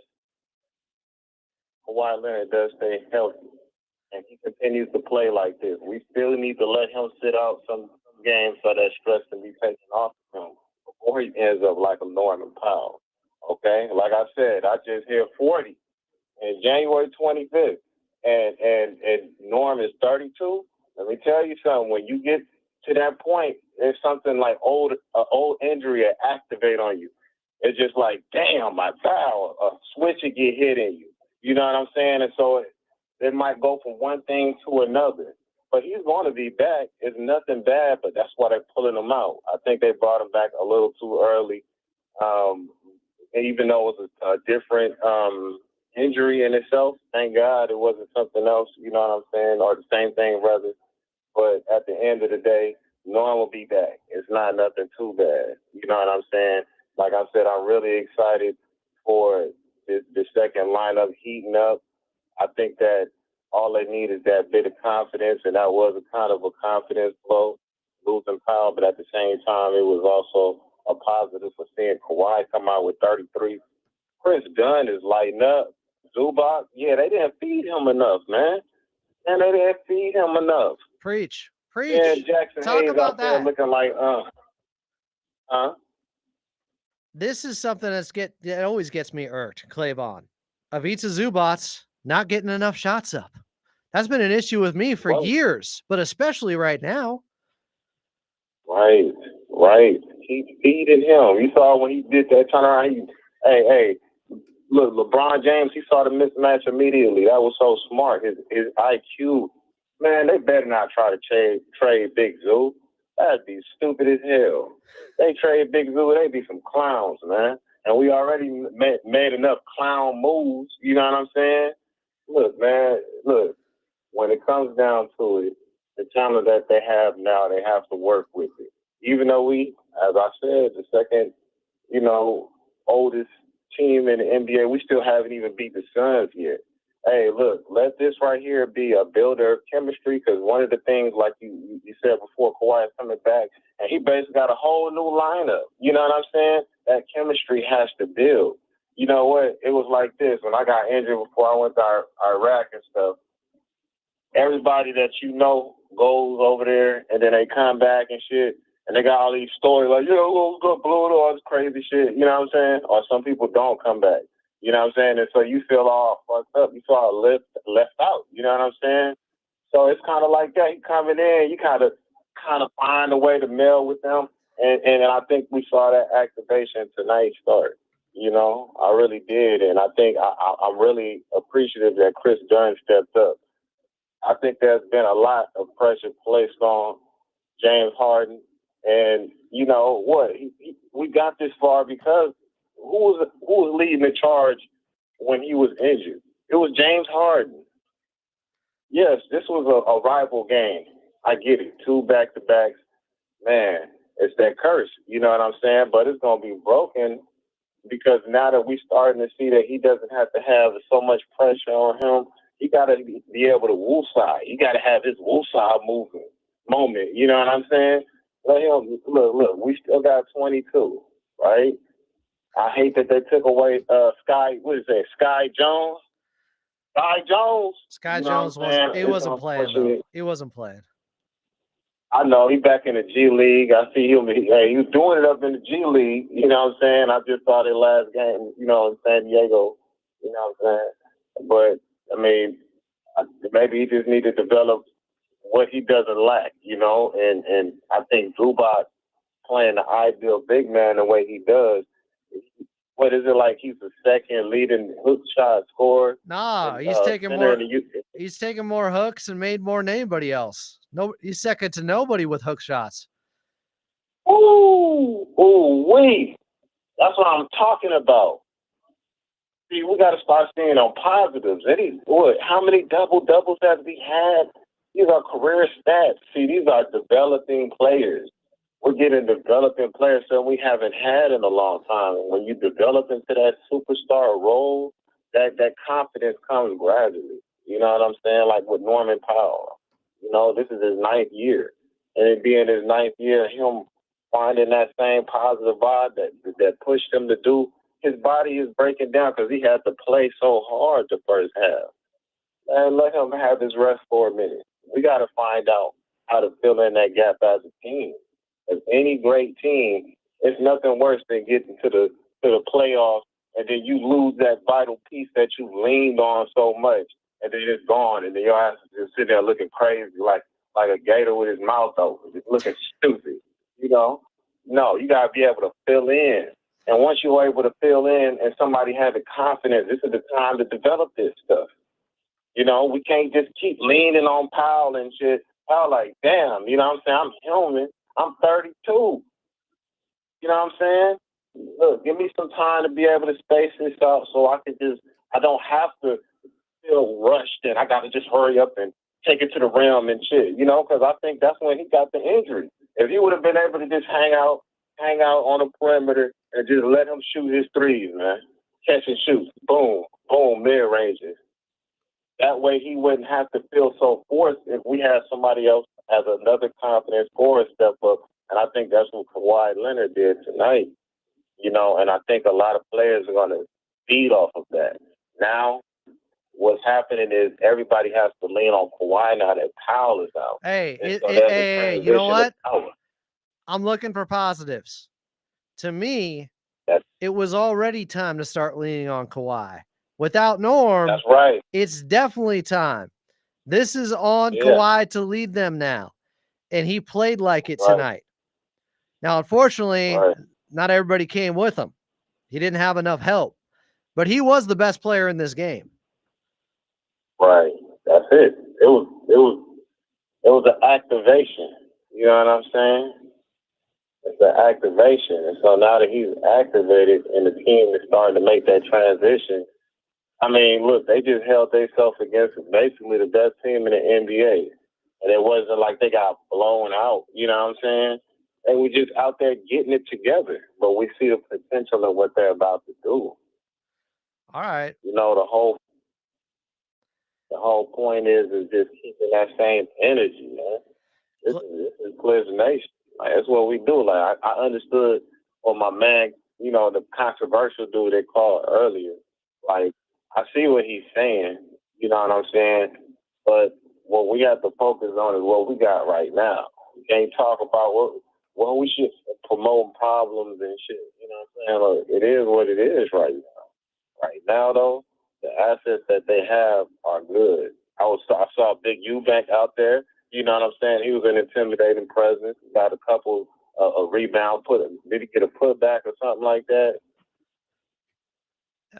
Speaker 4: Kawhi Leonard does stay healthy. And he continues to play like this. We still need to let him sit out some games so that stress can be taken off of him before he ends up like a Norman Powell. Okay? Like I said, I just hit 40 in January 25th. And Norm is 32. Let me tell you something. When you get to that point, there's something like old injury that activate on you. It's just like, damn, my foul, a switch will get hit in you. You know what I'm saying? And so it might go from one thing to another. But he's going to be back. It's nothing bad, but that's why they're pulling him out. I think they brought him back a little too early. Even though it was a different injury in itself, thank God it wasn't something else, you know what I'm saying, or the same thing, rather. But at the end of the day, Norm will be back. It's not nothing too bad. You know what I'm saying? Like I said, I'm really excited for the second lineup heating up. I think that all they need is that bit of confidence, and that was a kind of a confidence blow, losing Powell, but at the same time, it was also a positive for seeing Kawhi come out with 33. Chris Dunn is lighting up. Zubac, yeah, they didn't feed him enough, man. And they didn't feed him enough.
Speaker 2: Preach.
Speaker 4: Yeah, Jackson
Speaker 2: Talk
Speaker 4: Hayes
Speaker 2: about
Speaker 4: out there
Speaker 2: that.
Speaker 4: looking like,
Speaker 2: This is something that always gets me irked, Clavon. Ivica Zubac not getting enough shots up. That's been an issue with me for years, but especially right now.
Speaker 4: Right. Keep feeding him. You saw when he did that turnaround. Hey, look, LeBron James, he saw the mismatch immediately. That was so smart. His IQ, man, they better not try to trade Big Zoo. That'd be stupid as hell. They trade Big Zoo, they be some clowns, man. And we already made enough clown moves, you know what I'm saying? Look, man, when it comes down to it, the talent that they have now, they have to work with it. Even though we, as I said, the second, oldest team in the NBA, we still haven't even beat the Suns yet. Hey, look, let this right here be a builder of chemistry, because one of the things, like you said before, Kawhi is coming back, and he basically got a whole new lineup. You know what I'm saying? That chemistry has to build. You know what? It was like this. When I got injured before I went to Iraq and stuff, everybody that goes over there, and then they come back and shit, and they got all these stories like, we'll go blow it, all this crazy shit, you know what I'm saying? Or some people don't come back, you know what I'm saying? And so you feel all fucked up. You feel all left out, you know what I'm saying? So it's kind of like that. You coming in, you kind of find a way to meld with them. And I think we saw that activation tonight start. You know, I really did. And I think I'm really appreciative that Chris Dunn stepped up. I think there's been a lot of pressure placed on James Harden. And you know what? We got this far because who was leading the charge when he was injured? It was James Harden. Yes, this was a rival game. I get it. 2 back-to-backs. Man, it's that curse. You know what I'm saying? But it's going to be broken because now that we're starting to see that he doesn't have to have so much pressure on him, he got to be able to woosah. He got to have his woosah moment. You know what I'm saying? Let him, look, we still got 22, right? I hate that they took away Sky Jones? Sky Jones?
Speaker 2: Sky
Speaker 4: You know
Speaker 2: Jones wasn't playing, though. He wasn't playing.
Speaker 4: I know he's back in the G League. I see him. He was doing it up in the G League. You know what I'm saying? I just saw their last game, you know, in San Diego. You know what I'm saying? But, I mean, maybe he just needs to develop what he doesn't lack, you know? And I think Zubac playing the ideal big man the way he does. What is it like? He's the second leading hook shot scorer.
Speaker 2: Nah, he's taking more hooks and made more than anybody else. No, he's second to nobody with hook shots.
Speaker 4: Wait. That's what I'm talking about. See, we got to start seeing on positives. How many double-doubles have we had? These are career stats. See, these are developing players. We're getting developing players that we haven't had in a long time. And when you develop into that superstar role, that confidence comes gradually. You know what I'm saying? Like with Norman Powell. You know, this is his 9th year. And it being his 9th year, him finding that same positive vibe that pushed him to do, his body is breaking down because he had to play so hard the first half. And let him have his rest for a minute. We got to find out how to fill in that gap as a team. As any great team, it's nothing worse than getting to the playoffs and then you lose that vital piece that you leaned on so much, and then it's gone, and then your ass is just sitting there looking crazy like a gator with his mouth open, just looking stupid. You know? No, you gotta be able to fill in. And once you're able to fill in and somebody has the confidence, this is the time to develop this stuff. You know, we can't just keep leaning on Powell and shit. Powell like, damn, you know what I'm saying? I'm human. I'm 32. You know what I'm saying? Look, give me some time to be able to space this out so I don't have to feel rushed and I got to just hurry up and take it to the rim and shit, you know, because I think that's when he got the injury. If he would have been able to just hang out on the perimeter and just let him shoot his threes, man, catch and shoot, boom, boom, mid-ranges. That way he wouldn't have to feel so forced if we had somebody else as another confident scorer step up. And I think that's what Kawhi Leonard did tonight, you know, and I think a lot of players are going to feed off of that. Now, what's happening is everybody has to lean on Kawhi now that Powell is out.
Speaker 2: Hey, you know what? I'm looking for positives. To me, it was already time to start leaning on Kawhi. Without Norm,
Speaker 4: that's right.
Speaker 2: It's definitely time. This is on Kawhi to lead them now. And he played like it tonight. Now, unfortunately, not everybody came with him. He didn't have enough help. But he was the best player in this game.
Speaker 4: Right. That's it. It was an activation. You know what I'm saying? It's an activation. And so now that he's activated and the team is starting to make that transition, I mean, look, they just held themselves against basically the best team in the NBA. And it wasn't like they got blown out, you know what I'm saying? They were just out there getting it together. But we see the potential of what they're about to do.
Speaker 2: All right.
Speaker 4: You know, the whole point is just keeping that same energy, man. This is Pliz Nation. Like, that's what we do. Like, I understood what my man, you know, the controversial dude they called earlier. Like, I see what he's saying, you know what I'm saying? But what we have to focus on is what we got right now. We can't talk about what we should promote problems and shit, you know what I'm saying? Look, it is what it is right now. Right now, though, the assets that they have are good. I saw Big Eubank out there. You know what I'm saying? He was an intimidating presence. Got a couple a rebound. Did he get a putback or something like that?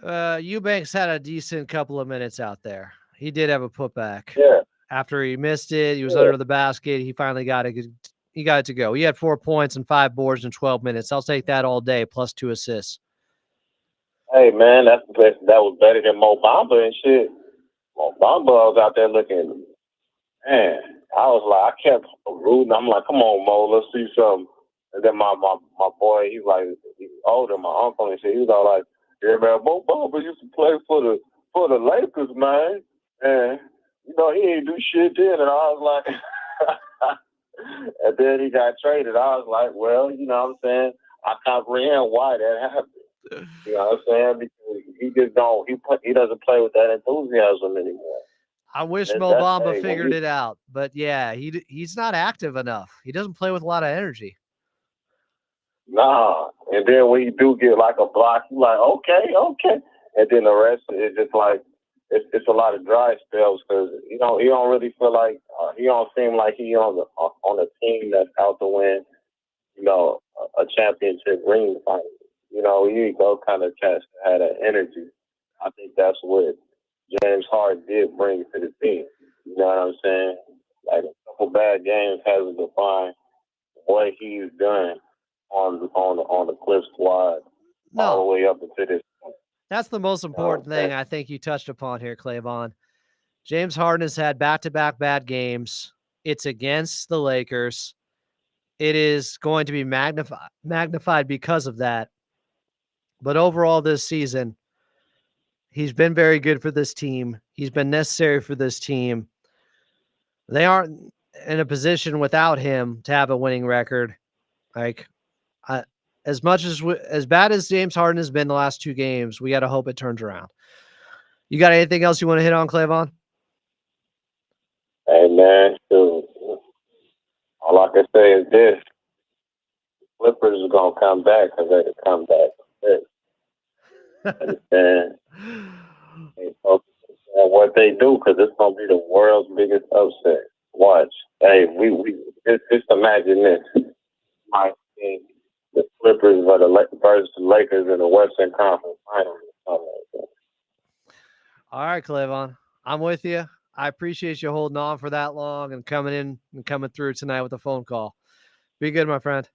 Speaker 2: Eubanks had a decent couple of minutes out there. He did have a putback.
Speaker 10: Yeah.
Speaker 2: After he missed it, he was
Speaker 10: Yeah.
Speaker 2: under the basket. He finally got it. He got it to go. He had 4 points and 5 boards in 12 minutes. I'll take that all day, plus 2 assists.
Speaker 10: Hey, man, that was better than Mo Bamba and shit. Mo Bamba was out there looking, man. I was like, I kept rooting. I'm like, come on, Mo, let's see something. And then my boy, he's older, my uncle, and shit. He was all like, yeah, man, Mo Bamba used to play for the Lakers, man. And he ain't do shit then. And I was like, and then he got traded. I was like, well, you know what I'm saying? I comprehend why that happened. You know what I'm saying? Because he just don't. He doesn't play with that enthusiasm anymore.
Speaker 2: I wish Mo Bamba figured it out, but yeah, he's not active enough. He doesn't play with a lot of energy.
Speaker 10: Nah, and then when you do get like a block, you're like, okay, and then the rest is just like it's a lot of dry spells because he don't really feel like he don't seem like he on a team that's out to win, a championship ring fight. He go kind of cats that had that energy. I think that's what James Harden did bring to the team. You know what I'm saying? Like a couple bad games hasn't defined what he's done on the Cliff squad all the way up until this point.
Speaker 2: That's the most important thing I think you touched upon here, Clavon. James Harden has had back-to-back bad games. It's against the Lakers. It is going to be magnified because of that. But overall this season, he's been very good for this team. He's been necessary for this team. They aren't in a position without him to have a winning record. Like, as bad as James Harden has been the last 2 games, we got to hope it turns around. You got anything else you want to hit on, Clavon?
Speaker 10: Hey, man, all I can say is this. Clippers are going to come back because they can come back. Understand? They focus on what they do because it's going to be the world's biggest upset. Watch. Hey, just imagine this. My team, the Clippers versus the Lakers in the Western Conference Finals.
Speaker 2: All right, Clavon. I'm with you. I appreciate you holding on for that long and coming in and coming through tonight with a phone call. Be good, my friend.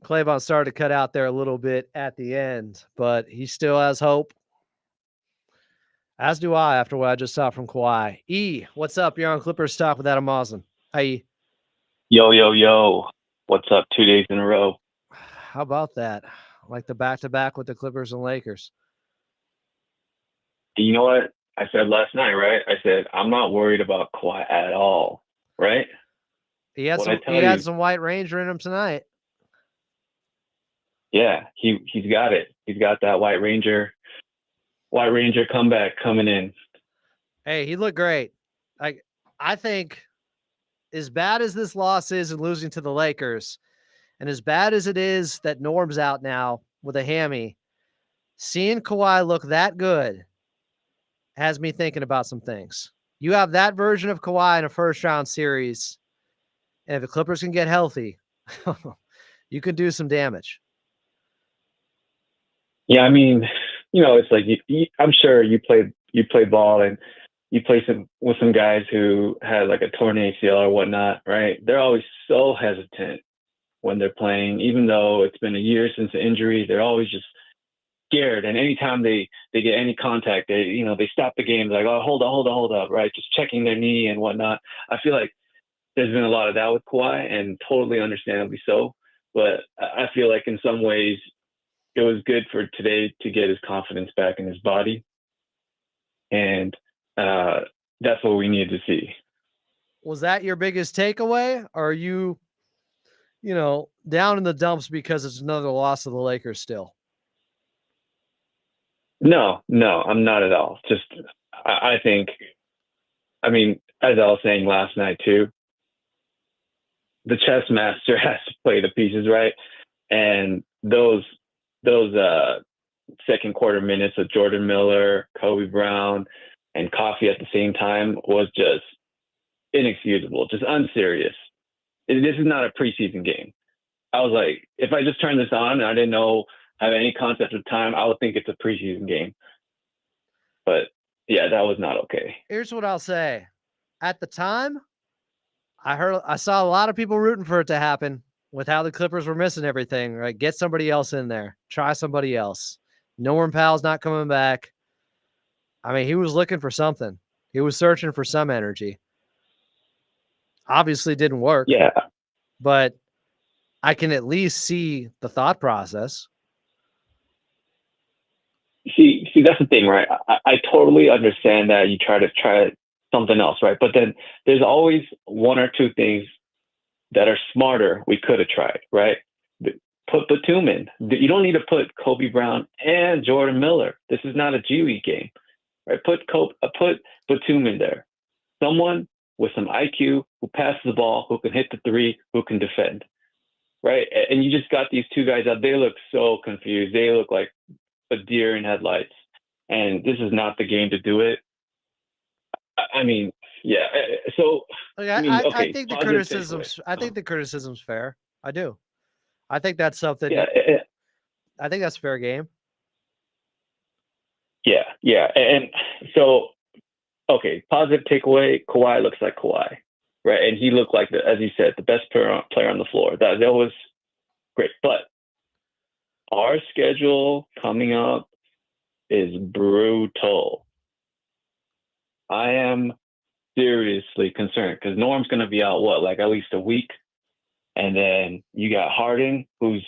Speaker 2: Clavon started to cut out there a little bit at the end, but he still has hope. As do I after what I just saw from Kawhi. E, what's up? You're on Clippers Talk with Adam Moslin. Hi, E.
Speaker 11: Yo. What's up? 2 days in a row.
Speaker 2: How about that? Like the back-to-back with the Clippers and Lakers.
Speaker 11: You know what I said last night, right? I said, I'm not worried about Kawhi at all, right?
Speaker 2: He had some White Ranger in him tonight.
Speaker 11: Yeah, he's got it. He's got that White Ranger comeback coming in.
Speaker 2: Hey, he looked great. I think as bad as this loss is and losing to the Lakers, and as bad as it is that Norm's out now with a hammy, seeing Kawhi look that good has me thinking about some things. You have that version of Kawhi in a first-round series, and if the Clippers can get healthy, you can do some damage.
Speaker 11: Yeah, I mean, it's like I'm sure you played ball and you play with some guys who had like a torn ACL or whatnot, right? They're always so hesitant when they're playing, even though it's been a year since the injury. They're always just scared, and anytime they get any contact, they stop the game. They're like, oh, hold up, right? Just checking their knee and whatnot. I feel like there's been a lot of that with Kawhi, and totally understandably so. But I feel like in some ways it was good for today to get his confidence back in his body, and that's what we needed to see.
Speaker 2: Was that your biggest takeaway? Or are you, down in the dumps because it's another loss of the Lakers still?
Speaker 11: No, I'm not at all. Just, I think, as I was saying last night too, the chess master has to play the pieces right. And those second quarter minutes of Jordan Miller, Kobe Brown, and Coffee at the same time was just inexcusable, just unserious. This is not a preseason game. I was like, if I just turned this on and I didn't know have any concept of time, I would think it's a preseason game. But yeah, that was not okay.
Speaker 2: Here's what I'll say. At the time, I saw a lot of people rooting for it to happen with how the Clippers were missing everything, right? Get somebody else in there. Try somebody else. Norm Powell's not coming back. I mean, he was looking for something. He was searching for some energy. Obviously didn't work.
Speaker 11: Yeah.
Speaker 2: But I can at least see the thought process.
Speaker 11: See, that's the thing, right? I totally understand that you try something else, right? But then there's always one or two things that are smarter we could have tried, right? Put Batum in. You don't need to put Kobe Brown and Jordan Miller. This is not a G League game, right? Put Batum in there. Someone with some IQ who passes the ball, who can hit the three, who can defend, right? And you just got these two guys out. They look so confused. They look like a deer in headlights. And this is not the game to do it. I mean, yeah. So
Speaker 2: I think the criticism's fair. I do. I think that's something.
Speaker 11: Yeah,
Speaker 2: I think that's a fair game.
Speaker 11: Yeah. And so, okay, positive takeaway, Kawhi looks like Kawhi, right? And he looked like, as you said, the best player on the floor. That was great. But our schedule coming up is brutal. I am seriously concerned because Norm's going to be out, like at least a week. And then you got Harden, looks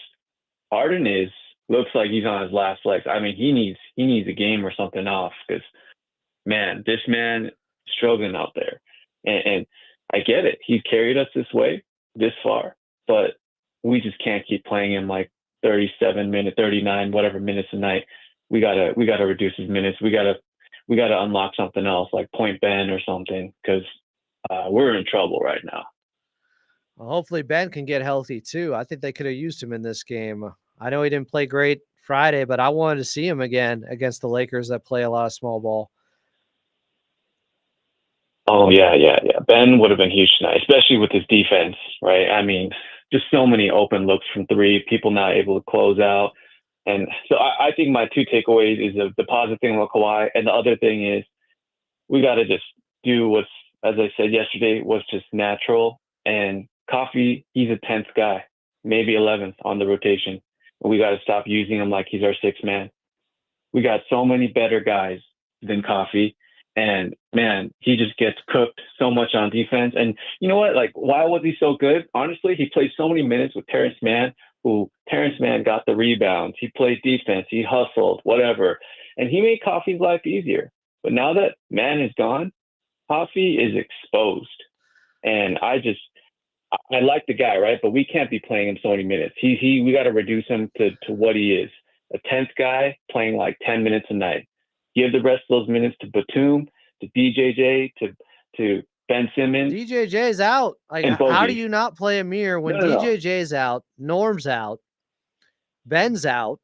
Speaker 11: like he's on his last legs. I mean, he needs a game or something off because, man, this man struggling out there. And I get it. He's carried us this far, but we just can't keep playing him like 37 minutes, 39, whatever minutes a night. We gotta reduce his minutes. We gotta unlock something else like Point Ben or something because we're in trouble right now.
Speaker 2: Well, hopefully Ben can get healthy too. I think they could have used him in this game. I know he didn't play great Friday, but I wanted to see him again against the Lakers that play a lot of small ball.
Speaker 11: Oh, yeah. Ben would have been huge tonight, especially with his defense, right? I mean, just so many open looks from three, people not able to close out. And so I think my two takeaways is the positive thing about Kawhi, and the other thing is we got to just do what's, as I said yesterday, was just natural. And Coffee, he's a 10th guy, maybe 11th on the rotation. And we got to stop using him like he's our sixth man. We got so many better guys than Coffee. And, man, he just gets cooked so much on defense. And you know what? Like, why was he so good? Honestly, he played so many minutes with Terrence Mann, Terrence Mann got the rebounds. He played defense. He hustled, whatever. And he made Coffee's life easier. But now that Mann is gone, Coffee is exposed. And I like the guy, right? But we can't be playing him so many minutes. We got to reduce him to what he is. A 10th guy playing like 10 minutes a night. Give the rest of those minutes to Batum, to DJJ, to Ben Simmons.
Speaker 2: DJJ's out. Like, how do you not play Amir when DJJ's out, Norm's out, Ben's out?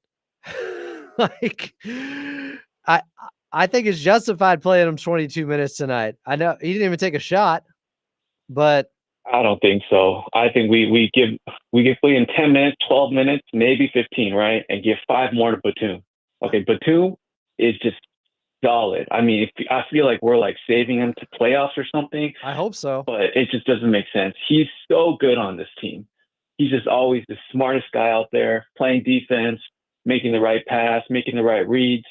Speaker 2: Like, I think it's justified playing him 22 minutes tonight. I know he didn't even take a shot, but
Speaker 11: I don't think so. I think we give William 10 minutes, 12 minutes, maybe 15, right? And give 5 more to Batum. Okay, Batum is just solid. I mean, I feel like we're like saving him to playoffs or something.
Speaker 2: I hope so.
Speaker 11: But it just doesn't make sense. He's so good on this team. He's just always the smartest guy out there, playing defense, making the right pass, making the right reads.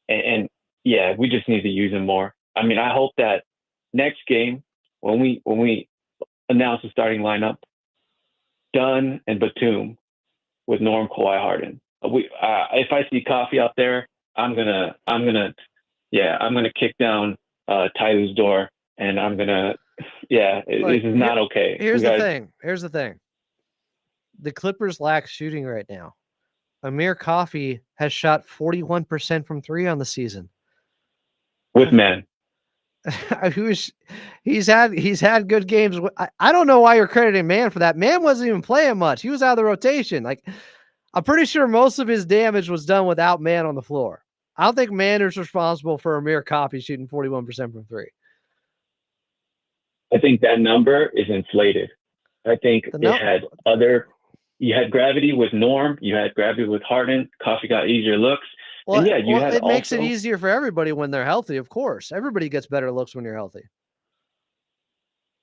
Speaker 11: And yeah, we just need to use him more. I mean, I hope that next game, when we announce the starting lineup, Dunn and Batum with Norm, Kawhi, Harden. If I see Coffee out there, I'm gonna kick down Tyler's door, and I'm gonna this is not okay.
Speaker 2: Here's the thing. The Clippers lack shooting right now. Amir Coffee has shot 41% from 3 on the season.
Speaker 11: With men.
Speaker 2: He's had good games. I don't know why you're crediting Mann for that. Mann wasn't even playing much. He was out of the rotation. Like, I'm pretty sure most of his damage was done without Mann on the floor. I don't think Mann is responsible for Amir Coffee shooting 41% from 3.
Speaker 11: I think that number is inflated. I think it had other You had gravity with Norm. You had gravity with Harden. Coffee got easier looks.
Speaker 2: Well,
Speaker 11: and yeah, you had
Speaker 2: it makes it
Speaker 11: also-
Speaker 2: easier for everybody when they're healthy, of course. Everybody gets better looks when you're healthy.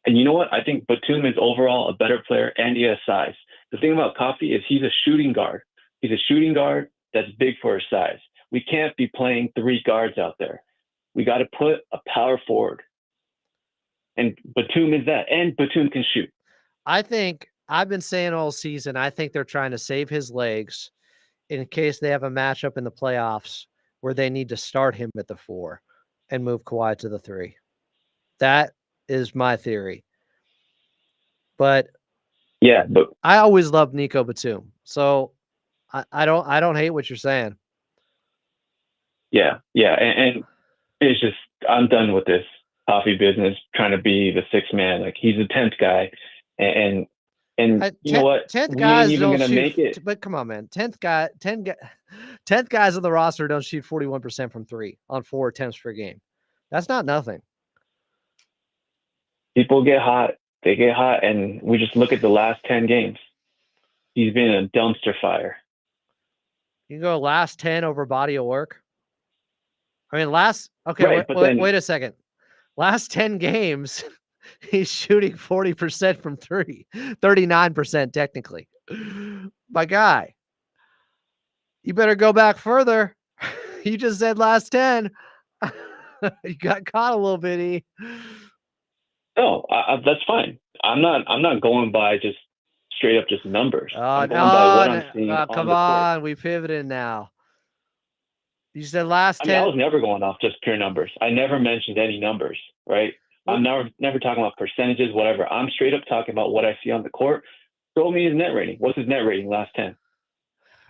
Speaker 11: And you know what? I think Batum is overall a better player, and he has size. The thing about Coffee is he's a shooting guard. He's a shooting guard that's big for his size. We can't be playing 3 guards out there. We got to put a power forward. And Batum is that. And Batum can shoot.
Speaker 2: I think I've been saying all season, I think they're trying to save his legs in case they have a matchup in the playoffs where they need to start him at the 4 and move Kawhi to the 3. That is my theory. But
Speaker 11: yeah, but
Speaker 2: I always loved Nico Batum. So I don't hate what you're saying.
Speaker 11: Yeah. And it's just, I'm done with this Coffee business, trying to be the 6th man. Like, he's the 10th guy. And you know what?
Speaker 2: 10th
Speaker 11: We
Speaker 2: guys
Speaker 11: ain't even
Speaker 2: don't
Speaker 11: gonna
Speaker 2: shoot,
Speaker 11: make it.
Speaker 2: but come on, man. 10th guys on the roster don't shoot 41% from 3 on 4 attempts per game. That's not nothing.
Speaker 11: People get hot. They get hot, and we just look at the last 10 games. He's been a dumpster fire.
Speaker 2: You can go last 10 over body of work. I mean, wait a second. Last 10 games, he's shooting 40% from 3, 39% technically. My guy, you better go back further. You just said last 10. You got caught a little bit.
Speaker 11: No, that's fine. I'm not going by just straight up just numbers. I'm going
Speaker 2: no,
Speaker 11: by what I'm seeing on
Speaker 2: come
Speaker 11: the court.
Speaker 2: on, we pivoted now. You said last 10.
Speaker 11: I was never going off just pure numbers. I never mentioned any numbers, right? I'm never talking about percentages, whatever. I'm straight up talking about what I see on the court. Show me his net rating. What's his net rating last 10?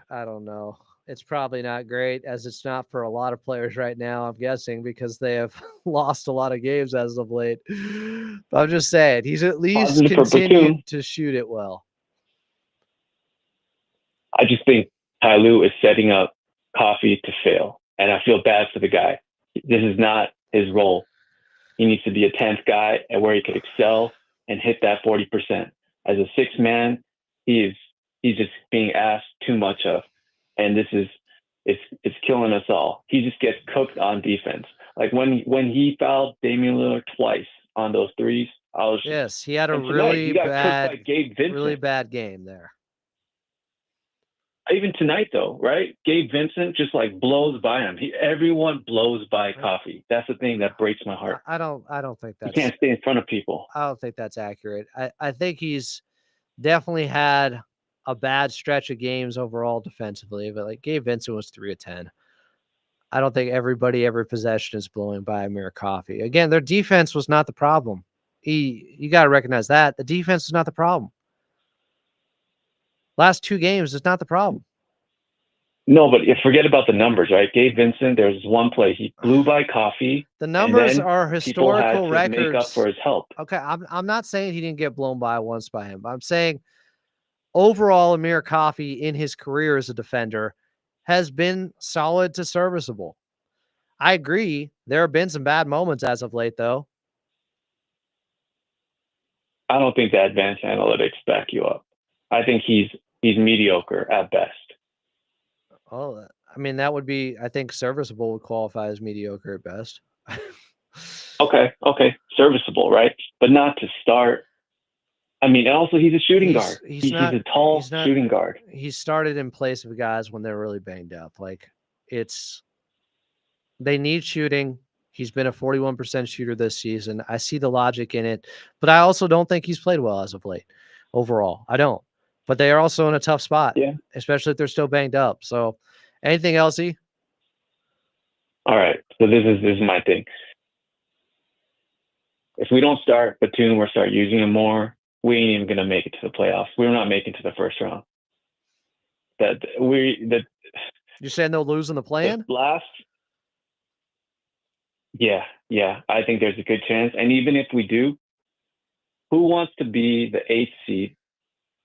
Speaker 2: I don't know. It's probably not great, as it's not for a lot of players right now, I'm guessing, because they have lost a lot of games as of late. But I'm just saying, he's at least continued to shoot it well.
Speaker 11: I just think Ty Lue is setting up Coffee to fail, and I feel bad for the guy. This is not his role. He needs to be a 10th guy and where he could excel and hit that 40%. As a 6th man, he's just being asked too much of. And it's killing us all. He just gets cooked on defense. Like when he fouled Damian Lillard twice on those threes, I was
Speaker 2: yes, he had a really bad game there.
Speaker 11: Even tonight, though, right? Gabe Vincent just like blows by him. Everyone blows by Coffee. That's the thing that breaks my heart.
Speaker 2: I don't think that's.
Speaker 11: You can't stay in front of people.
Speaker 2: I don't think that's accurate. I think he's definitely had a bad stretch of games overall defensively, but like Gabe Vincent was 3 of 10. I don't think every possession is blowing by Amir Coffee. Again, their defense was not the problem. You got to recognize that the defense is not the problem. Last 2 games is not the problem.
Speaker 11: No, but forget about the numbers, right? Gabe Vincent, there's one play he blew by Coffee.
Speaker 2: The numbers are historical records.
Speaker 11: Make up for his help.
Speaker 2: Okay, I'm not saying he didn't get blown by once by him. But I'm saying overall, Amir Coffee in his career as a defender has been solid to serviceable. I agree. There have been some bad moments as of late, though.
Speaker 11: I don't think the advanced analytics back you up. I think he's mediocre at best.
Speaker 2: Oh, I mean, that would be, I think serviceable would qualify as mediocre at best.
Speaker 11: Okay. Serviceable, right? But not to start. I mean, also he's a shooting guard. He's a tall shooting guard.
Speaker 2: He started in place of guys when they're really banged up. Like, they need shooting. He's been a 41% shooter this season. I see the logic in it, but I also don't think he's played well as of late overall. I don't. But they are also in a tough spot, especially if they're still banged up. So anything else, E?
Speaker 11: All right. So this is my thing. If we don't start Batum or start using him more, we ain't even going to make it to the playoffs. We're not making it to the first round.
Speaker 2: You're saying they'll lose in the play-in?
Speaker 11: Yeah. I think there's a good chance. And even if we do, who wants to be the 8th seed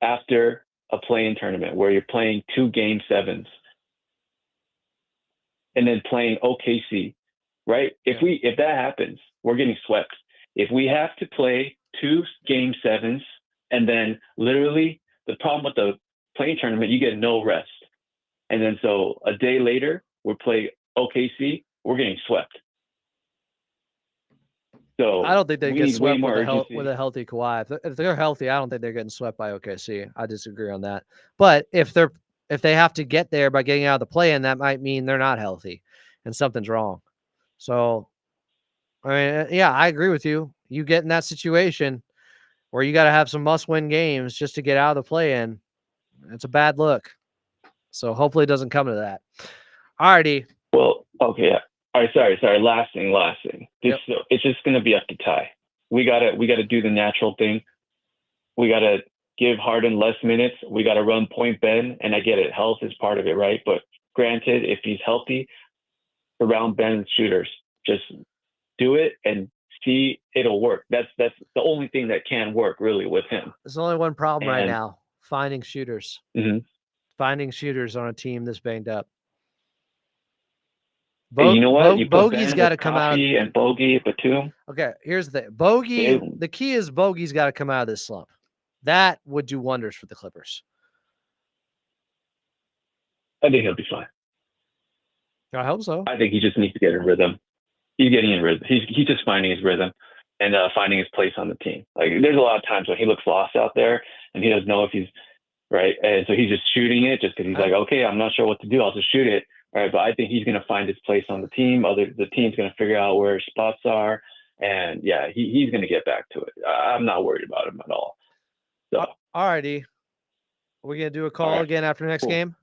Speaker 11: after a play-in tournament where you're playing 2 game 7s and then playing OKC, right? If that happens, we're getting swept. If we have to play 2 game 7s and then literally the problem with play-in tournament, you get no rest. And then so a day later, we're playing OKC, we're getting swept. So
Speaker 2: I don't think they get swept with
Speaker 11: urgency.
Speaker 2: with a healthy Kawhi. If they're healthy, I don't think they're getting swept by OKC. I disagree on that. But if they have to get there by getting out of the play-in, that might mean they're not healthy and something's wrong. So, I mean, yeah, I agree with you. You get in that situation where you got to have some must-win games just to get out of the play-in. It's a bad look. So hopefully it doesn't come to that. Alrighty.
Speaker 11: Well, okay. All right. Sorry. Last thing. It's just going to be up to Ty. We gotta do the natural thing. We gotta give Harden less minutes. We gotta run point Ben, and I get it. Health is part of it, right? But granted, if he's healthy, surround Ben's shooters. Just do it and see it'll work. That's the only thing that can work really with him.
Speaker 2: There's only one problem right now: finding shooters.
Speaker 11: Mm-hmm.
Speaker 2: Finding shooters on a team this banged up.
Speaker 11: Hey, you know what? You
Speaker 2: Bogey's got to come out.
Speaker 11: And Bogey, Batum.
Speaker 2: Okay, here's the thing. Bogey. The key is Bogey's got to come out of this slump. That would do wonders for the Clippers.
Speaker 11: I think he'll be fine.
Speaker 2: I hope so.
Speaker 11: I think he just needs to get in rhythm. He's getting in rhythm. He's just finding his rhythm and finding his place on the team. Like there's a lot of times when he looks lost out there and he doesn't know if he's right, and so he's just shooting it just because he's like, okay, I'm not sure what to do. I'll just shoot it. Right, but I think he's going to find his place on the team. The team's going to figure out where his spots are, and yeah, he's going to get back to it. I'm not worried about him at all. So,
Speaker 2: all righty, are we going to do a call again after next game?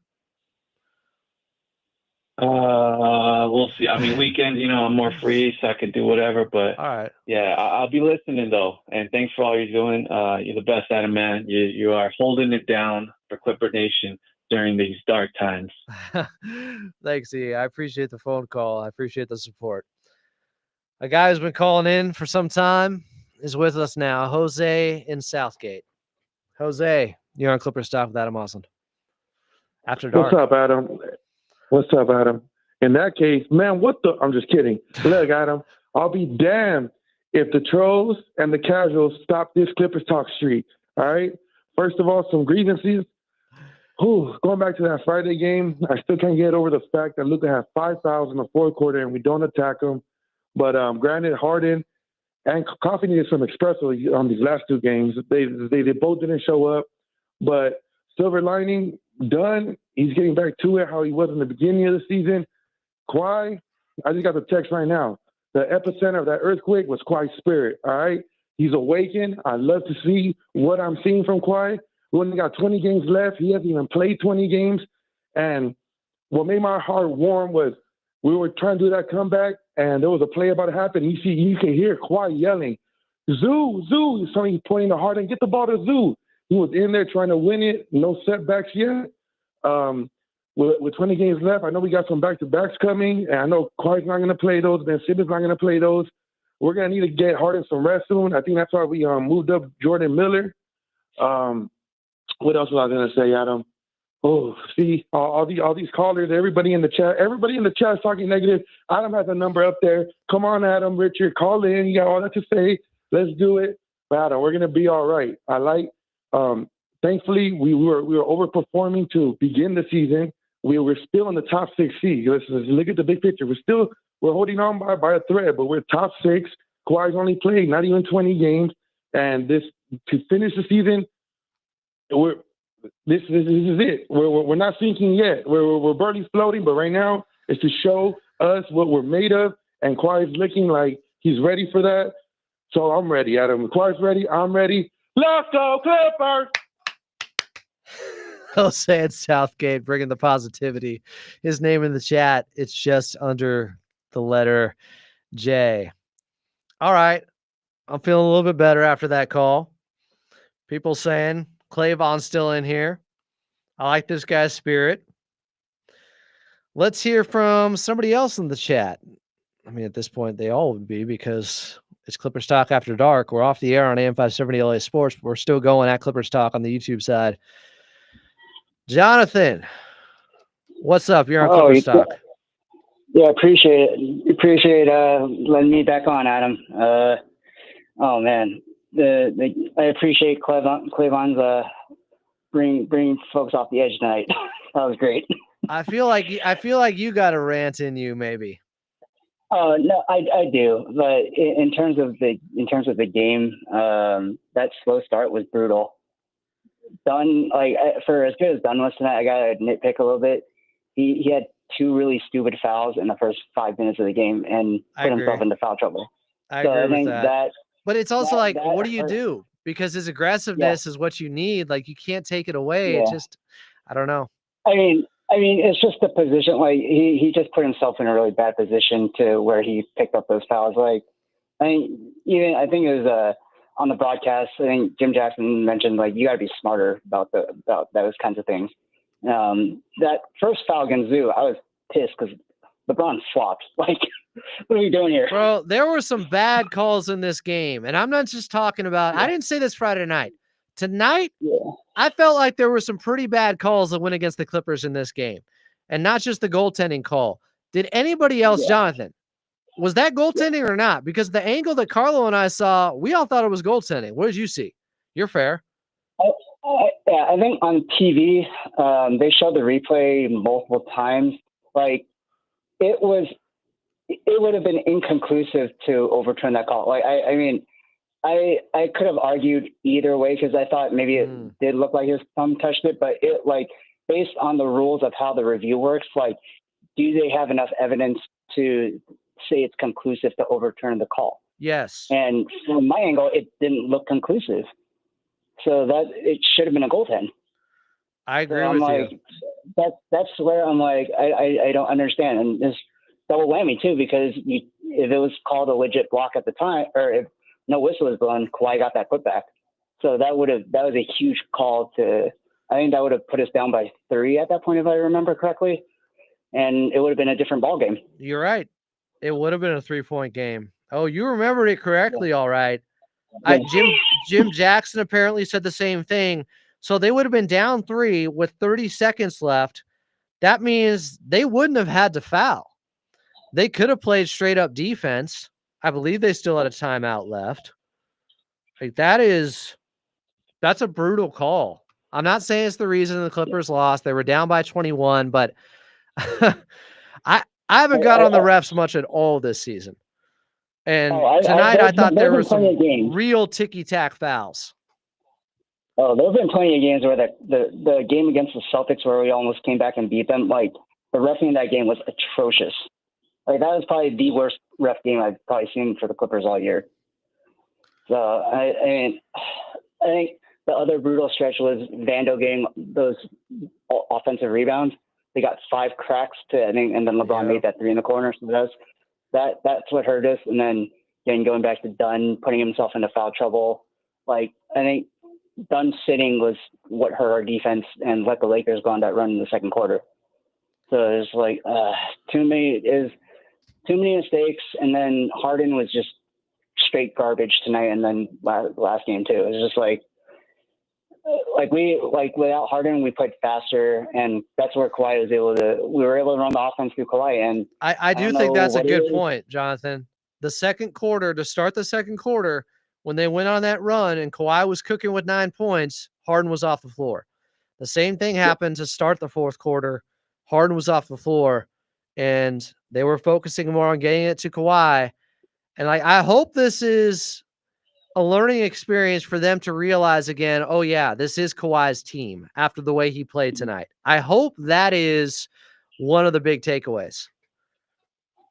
Speaker 11: We'll see. I mean, weekends, I'm more free, so I can do whatever. But
Speaker 2: all right,
Speaker 11: yeah, I'll be listening though. And thanks for all you're doing. You're the best at it, man. You are holding it down for Clipper Nation during these dark times.
Speaker 2: Thanks, E. I appreciate the phone call. I appreciate the support. A guy who's been calling in for some time is with us now, Jose in Southgate. Jose, you're on Clipper Stock with Adam Osland. After dark.
Speaker 12: What's up, Adam? In that case, man, I'm just kidding. Look, Adam, I'll be damned if the trolls and the casuals stop this Clippers talk streak. All right? First of all, some grievances. Going back to that Friday game, I still can't get over the fact that Luka had 5 fouls in the fourth quarter and we don't attack him. But granted, Harden and Coffee needed some espresso on these last 2 games. They both didn't show up. But silver lining, done. He's getting back to it how he was in the beginning of the season. Kawhi, I just got the text right now. The epicenter of that earthquake was Kawhi's spirit, all right? He's awakened. I love to see what I'm seeing from Kawhi. We only got 20 games left. He hasn't even played 20 games. And what made my heart warm was we were trying to do that comeback, and there was a play about to happen. You can hear Kawhi yelling, Zoo, Zoo. So he's pointing to Harden, get the ball to Zoo. He was in there trying to win it. No setbacks yet. With 20 games left, I know we got some back-to-backs coming, and I know Kawhi's not going to play those. Ben Simmons not going to play those. We're going to need to get Harden some rest soon. I think that's why we moved up Jordan Miller. What else was I going to say, Adam? Oh, see, all these callers, everybody in the chat is talking negative. Adam has a number up there. Come on, Adam, Richard, call in. You got all that to say. Let's do it. But Adam, we're going to be all right. Thankfully, we were overperforming to begin the season. We were still in the top 6 seed. Let's look at the big picture. We're holding on by a thread, but we're top 6. Kawhi's only played not even 20 games. And to finish the season, this is it. We're not sinking yet. We're barely floating, but right now it's to show us what we're made of. And Kawhi's looking like he's ready for that. So I'm ready, Adam. Kawhi's ready. I'm ready. Let's go, Clippers!
Speaker 2: Jose at Southgate, bringing the positivity. His name in the chat, it's just under the letter J. All right. I'm feeling a little bit better after that call. People saying Clavon's still in here. I like this guy's spirit. Let's hear from somebody else in the chat. I mean, at this point, they all would be because it's Clippers Talk After Dark. We're off the air on AM 570 LA Sports, but we're still going at Clippers Talk on the YouTube side. Jonathan, what's up? You're on Clippers Talk.
Speaker 13: Yeah, appreciate letting me back on, Adam. Oh man, I appreciate Clavon's bring folks off the edge tonight. That was great.
Speaker 2: I feel like you got a rant in you, maybe.
Speaker 13: Oh no, I do. But in terms of the game, that slow start was brutal. Dunn, like for as good as Dunn was tonight, I gotta nitpick a little bit. He had 2 really stupid fouls in the first 5 minutes of the game and put himself into foul trouble.
Speaker 2: I agree with that. But it's also
Speaker 13: that
Speaker 2: what do you
Speaker 13: hurt.
Speaker 2: do? Because his aggressiveness is what you need. Like, you can't take it away.
Speaker 13: Yeah.
Speaker 2: It just, I don't know.
Speaker 13: I mean, it's just the position. Like he just put himself in a really bad position to where he picked up those fouls. Like, I think it was on the broadcast. I think Jim Jackson mentioned like you got to be smarter about those kinds of things. That first foul against Zoo, I was pissed because LeBron flopped. Like, what are we doing here?
Speaker 2: Bro, there were some bad calls in this game, and I'm not just talking about. I didn't say this Friday night. Tonight, I felt like there were some pretty bad calls that went against the Clippers in this game, and not just the goaltending call. Did anybody else, Jonathan, was that goaltending or not? Because the angle that Carlo and I saw, we all thought it was goaltending. What did you see? You're fair.
Speaker 13: Yeah, I think on TV, they showed the replay multiple times. Like, it would have been inconclusive to overturn that call. Like, I mean, I could have argued either way because I thought maybe it did look like his thumb touched it, but it, like, based on the rules of how the review works, like, do they have enough evidence to say it's conclusive to overturn the call?
Speaker 2: Yes.
Speaker 13: And from my angle, it didn't look conclusive. So that it should have been a goaltend.
Speaker 2: I agree
Speaker 13: with you. That's where I'm like, I don't understand. And it's double whammy too, because if it was called a legit block at the time, or if no whistle was blown, Kawhi got that putback. So that was a huge call I think that would have put us down by 3 at that point, if I remember correctly. And it would have been a different ball game.
Speaker 2: You're right. It would have been a 3-point game. Oh, you remembered it correctly. All right. Jim Jackson apparently said the same thing. So they would have been down 3 with 30 seconds left. That means they wouldn't have had to foul. They could have played straight up defense. I believe they still had a timeout left. Like, that's a brutal call. I'm not saying it's the reason the Clippers lost. They were down by 21, but I haven't got on the refs much at all this season. And tonight I thought there were some real ticky-tack fouls.
Speaker 13: Oh, there have been plenty of games where the game against the Celtics where we almost came back and beat them. Like, the reffing in that game was atrocious. Like, that was probably the worst ref game I've probably seen for the Clippers all year. So, I think the other brutal stretch was Vando getting those offensive rebounds. They got 5 cracks and then LeBron made that 3 in the corner. So that's what hurt us. And then going back to Dunn, putting himself into foul trouble. Like, I think Dunn sitting was what hurt our defense and let the Lakers go on that run in the second quarter. So it's like too many mistakes, and then Harden was just straight garbage tonight, and then last game too. It was just like without Harden, we played faster, and that's where Kawhi we were able to run the offense through Kawhi. And
Speaker 2: I do think that's a good point, Jonathan. The second quarter, to start the second quarter, when they went on that run and Kawhi was cooking with 9 points, Harden was off the floor. The same thing happened to start the fourth quarter. Harden was off the floor, and they were focusing more on getting it to Kawhi. And I hope this is a learning experience for them to realize again, oh yeah, this is Kawhi's team after the way he played tonight. I hope that is one of the big takeaways.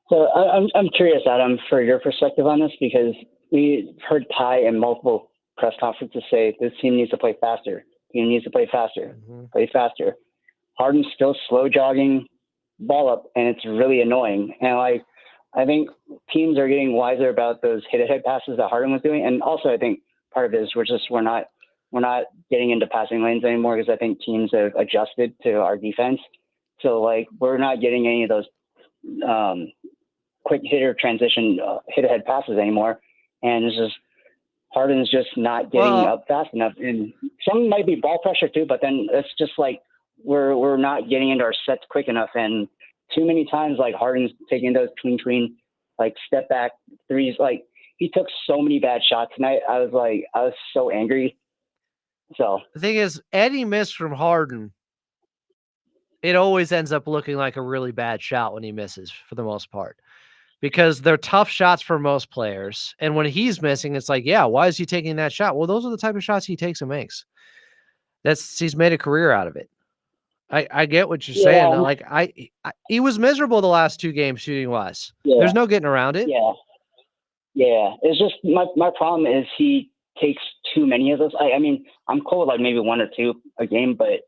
Speaker 13: So I'm curious, Adam, for your perspective on this, because we heard Ty in multiple press conferences say this team needs to play faster. Team needs to play faster, play faster. Harden's still slow jogging ball up, and it's really annoying. And I think teams are getting wiser about those hit-ahead passes that Harden was doing. And also, I think part of it is we're not getting into passing lanes anymore, because I think teams have adjusted to our defense. So we're not getting any of those quick hitter transition hit-ahead passes anymore. And it's just Harden's just not getting up fast enough. And some might be ball pressure too, but then it's just we're not getting into our sets quick enough. And too many times, Harden's taking those tween, step back threes. He took so many bad shots tonight. I was so angry. So
Speaker 2: the thing is, any miss from Harden, it always ends up looking like a really bad shot when he misses for the most part, because they're tough shots for most players. And when he's missing, it's like, yeah, why is he taking that shot? Well, those are the type of shots he takes and makes. He's made a career out of it. I get what you're saying.
Speaker 13: yeah,
Speaker 2: Like he was miserable the last 2 games shooting wise.
Speaker 13: yeah,
Speaker 2: There's no getting around it.
Speaker 13: yeah. It's just my problem is he takes too many of those. I mean, I'm cool with like maybe 1 or 2 a game, but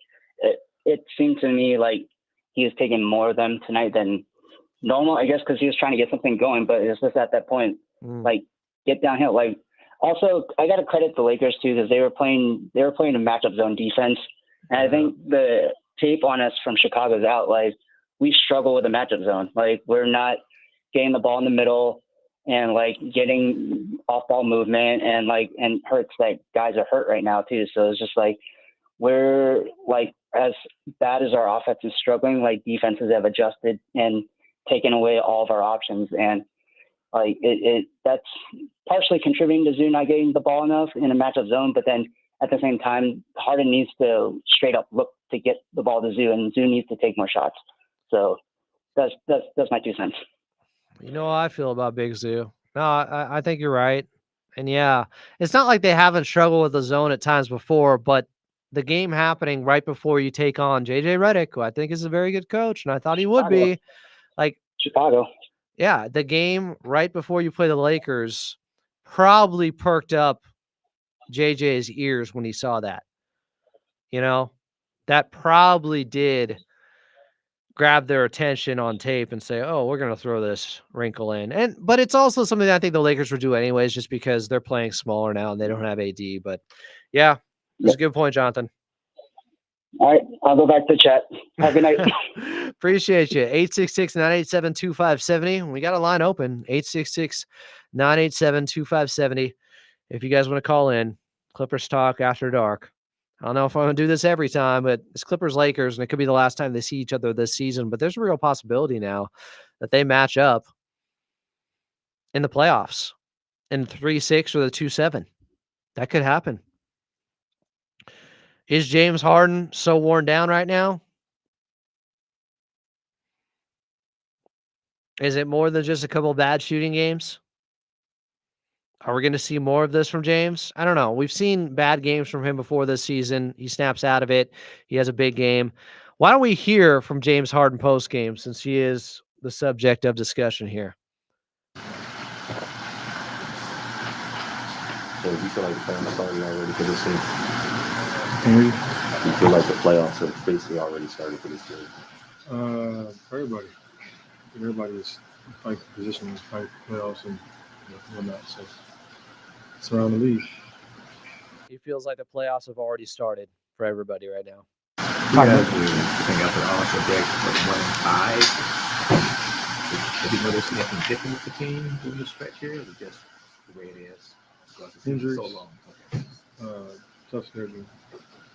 Speaker 13: it seemed to me like he was taking more of them tonight than normal. I guess because he was trying to get something going, but it's just at that point, like get downhill. Like also, I got to credit the Lakers too because they were playing a matchup zone defense, and I think the tape on us from Chicago is out. Like we struggle with the matchup zone. Like we're not getting the ball in the middle and like getting off ball movement and hurts. Like guys are hurt right now too. So it's just like we're like as bad as our offense is struggling, like defenses have adjusted and taken away all of our options. And like that's partially contributing to Zoo not getting the ball enough in a matchup zone. But then at the same time, Harden needs to straight up look to get the ball to Zoo, and Zoo needs to take more shots. So that's my 2 cents.
Speaker 2: You know how I feel about Big Zoo. No, I think you're right. And yeah, it's not like they haven't struggled with the zone at times before, but the game happening right before you take on JJ Redick, who I think is a very good coach, and I thought he would be. Like
Speaker 13: Chicago.
Speaker 2: Yeah, the game right before you play the Lakers probably perked up JJ's ears when he saw that. You know, that probably did grab their attention on tape and say, "Oh, we're going to throw this wrinkle in." But it's also something that I think the Lakers would do anyways, just because they're playing smaller now and they don't have AD. But yeah, that's a good point, Jonathan.
Speaker 13: All right, I'll go back to chat. Have a good night.
Speaker 2: Appreciate you. 866-987-2570. We got a line open. 866-987-2570. If you guys want to call in, Clippers Talk After Dark. I don't know if I'm going to do this every time, but it's Clippers-Lakers, and it could be the last time they see each other this season. But there's a real possibility now that they match up in the playoffs in 3-6 or the 2-7. That could happen. Is James Harden so worn down right now? Is it more than just a couple bad shooting games? Are we going to see more of this from James? I don't know. We've seen bad games from him before this season. He snaps out of it. He has a big game. Why don't we hear from James Harden post-game, since he is the subject of discussion here?
Speaker 14: So do you feel like the playoffs started already for this team? Do you feel like the playoffs have basically already started for this team?
Speaker 9: For everybody. Everybody's fighting for position, fighting for playoffs and whatnot. So it's around the league.
Speaker 2: He feels like the playoffs have already started for everybody right now.
Speaker 15: Yeah, I think after the All-Star break, 1-5. Did you notice anything different with the team during the stretch here, or is it just the way it is? Because it's
Speaker 9: Injuries.
Speaker 15: so long. Okay.
Speaker 9: Tough schedule.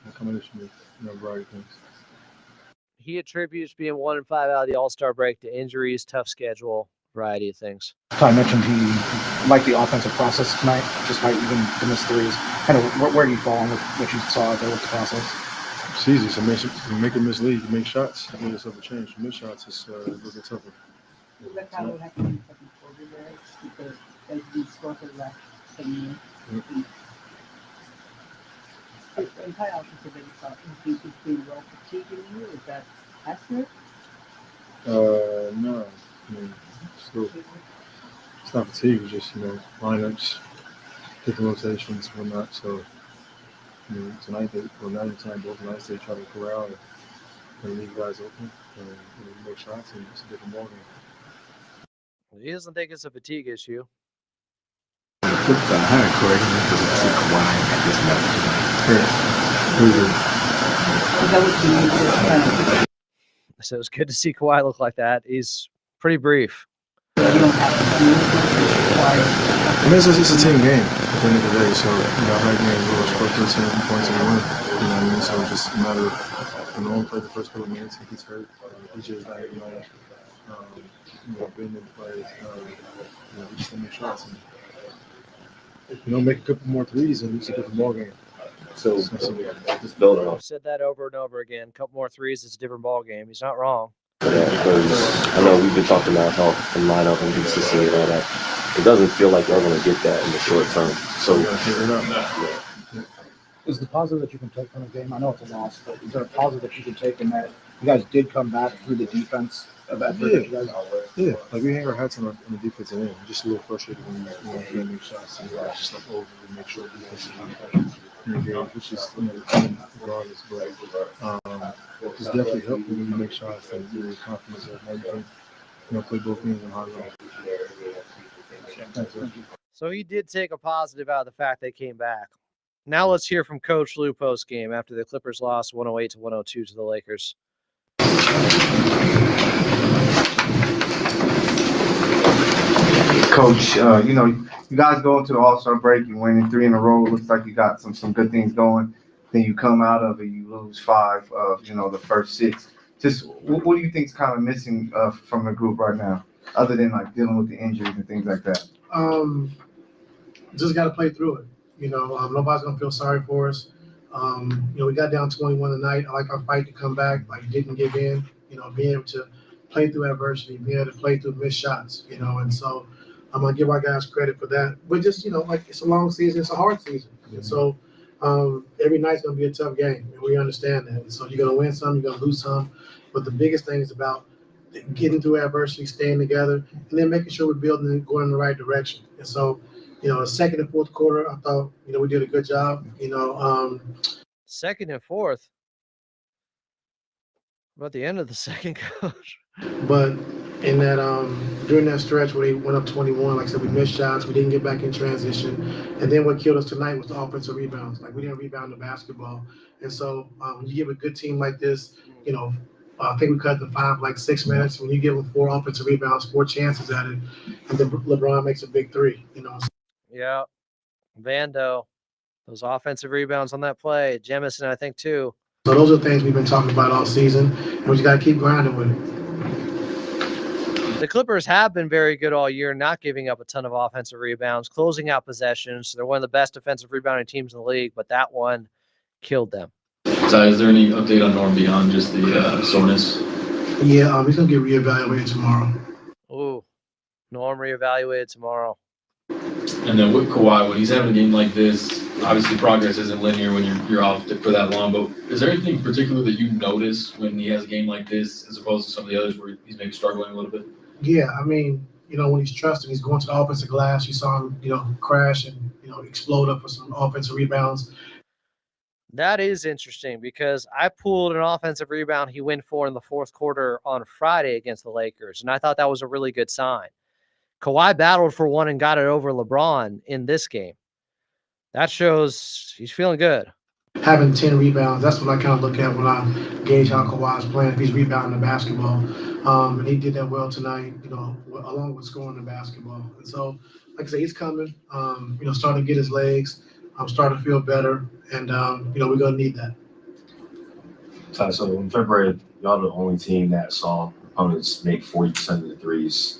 Speaker 9: A combination of a variety of things.
Speaker 2: He attributes being 1-5 out of the All-Star break to injuries, tough schedule, variety of things.
Speaker 16: Ty mentioned he liked the offensive process tonight, despite even the missed threes. Kind of where do you fall on with what you saw out there with the process?
Speaker 9: It's easy. So make a miss lead. You make shots. You make yourself a change. You miss shots. It's a little bit tougher.
Speaker 17: And Ty also said that he thought he's being well fatigued in you. Is that accurate?
Speaker 9: No. I mean, it's not fatigue. It's just, lineups, different rotations, whatnot. So, tonight, now you're trying both nights, they try to corral and leave guys open and make shots, and it's a different ballgame.
Speaker 2: He doesn't think it's a fatigue issue.
Speaker 15: On the flip side, how encouraging is it to see Kawhi at this level tonight?
Speaker 17: Is that what you need to kind of...
Speaker 2: So it's good to see Kawhi look like that. He's pretty brief.
Speaker 17: You don't have to do Kawhi.
Speaker 9: I mean, it's a team game at the end of the day. So, I've had games where we're scored 13 points and we win. You know what I mean? So it's just a matter of, only played the first couple of minutes. He gets hurt. DJ's not hitting on it. Being in play, we just make shots. And if you don't make a couple more threes, then it's a different ballgame.
Speaker 14: So just build
Speaker 2: I've
Speaker 14: off.
Speaker 2: said that over and over again. A couple more threes, it's a different ball game. He's not wrong.
Speaker 14: Yeah, because I know we've been talking about health and lineup and consistency and all that. It doesn't feel like y'all going to get that in the short term. So
Speaker 16: Is the positive that you can take from the game? I know it's a loss, but is there a positive that you can take in that you guys did come back through the defense of that?
Speaker 9: Yeah, like we hang our hats on the defensive end. Just a little frustrated when you make shots and just like over and make sure the defense is in the game, which is regardless. But it's definitely helpful when you make shots and your confidence and everything. Play both ends and hard work.
Speaker 2: So he did take a positive out of the fact they came back. Now let's hear from Coach Lue post game after the Clippers lost 108-102 to the Lakers.
Speaker 18: Coach, you guys go into the All-Star break, you winning 3 in a row. Looks like you got some good things going. Then you come out of it, you lose 5 of the first 6. Just what do you think is kind of missing from the group right now, other than like dealing with the injuries and things like that?
Speaker 19: Just got to play through it. Nobody's gonna feel sorry for us. We got down 21 tonight. I like our fight to come back, didn't give in. Being able to play through adversity, being able to play through missed shots. And so I'm gonna give our guys credit for that. But just it's a long season, it's a hard season, and so every night's gonna be a tough game, and we understand that. And so you're gonna win some, you're gonna lose some, but the biggest thing is about getting through adversity, staying together, and then making sure we're building and going in the right direction. And so. Second and fourth quarter, I thought, we did a good job.
Speaker 2: Second and fourth. About the end of the second, Coach.
Speaker 19: But in that, during that stretch where they went up 21, like I said, we missed shots. We didn't get back in transition. And then what killed us tonight was the offensive rebounds. We didn't rebound the basketball. And so when you give a good team like this, I think we cut the 5 6 minutes. When you give them 4 offensive rebounds, 4 chances at it, and then LeBron makes a big 3,
Speaker 2: Yeah. Vando. Those offensive rebounds on that play. Jemison, I think, too.
Speaker 19: So those are things we've been talking about all season, and we just got to keep grinding with it.
Speaker 2: The Clippers have been very good all year, not giving up a ton of offensive rebounds, closing out possessions. They're one of the best defensive rebounding teams in the league, but that one killed them.
Speaker 8: So is there any update on Norm beyond just the soreness?
Speaker 19: Yeah, he's going to get reevaluated tomorrow.
Speaker 2: Ooh, Norm reevaluated tomorrow.
Speaker 8: And then with Kawhi, when he's having a game like this, obviously progress isn't linear when you're off for that long, but is there anything particular that you notice when he has a game like this as opposed to some of the others where he's maybe struggling a little bit?
Speaker 19: Yeah, when he's trusting, he's going to the offensive glass. You saw him, crash and, explode up for some offensive rebounds.
Speaker 2: That is interesting because I pulled an offensive rebound he went for in the fourth quarter on Friday against the Lakers, and I thought that was a really good sign. Kawhi battled for one and got it over LeBron in this game. That shows he's feeling good.
Speaker 19: Having 10 rebounds, that's what I kind of look at when I gauge how Kawhi's playing, if he's rebounding the basketball. And he did that well tonight, along with scoring the basketball. And so, like I said, he's coming, starting to get his legs. I'm starting to feel better, and, we're going to need that.
Speaker 14: So in February, y'all the only team that saw opponents make 40% of the threes.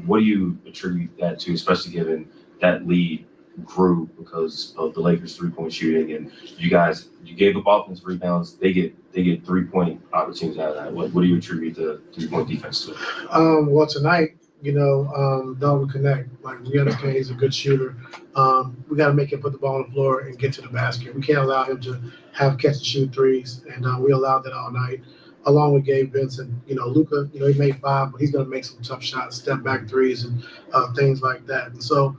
Speaker 14: What do you attribute that to, especially given that lead grew because of the Lakers' 3-point shooting, and you gave up offensive rebounds. They get 3-point opportunities out of that. What do you attribute the 3-point defense to?
Speaker 19: Well, tonight, Dalvin connect. We understand he's a good shooter. We got to make him put the ball on the floor and get to the basket. We can't allow him to have catch and shoot threes, and we allowed that all night. Along with Gabe Vincent, Luka, he made 5, but he's going to make some tough shots, step back threes, and things like that. And so,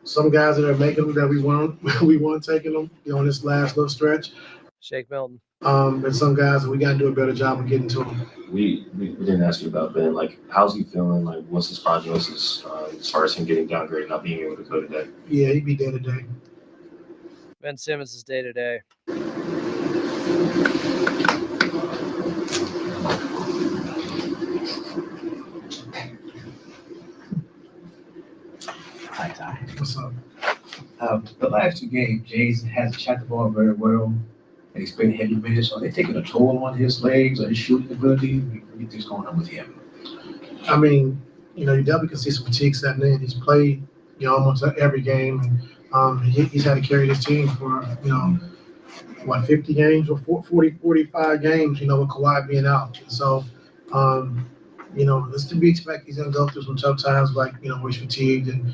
Speaker 19: some guys that are making them that we weren't taking them, in this last little stretch.
Speaker 2: Shake Milton.
Speaker 19: And some guys, we got to do a better job of getting to them.
Speaker 14: We didn't ask you about Ben. How's he feeling? What's his prognosis as far as him getting downgraded, not being able to go today?
Speaker 19: Yeah, he'd be day to day.
Speaker 2: Ben Simmons is day to day.
Speaker 16: Hi, Ty.
Speaker 19: What's up?
Speaker 16: The last 2 games, Jays has shot the ball very well, and he's played heavy minutes. Are they taking a toll on his legs or his shooting ability? What do you think's going on with him?
Speaker 19: You definitely can see some fatigue setting in. He's played, almost every game, and he's had to carry this team for, 50 games or 45 games, with Kawhi being out. And so, it's to be expected. He's going to go through some tough times, like, where he's fatigued and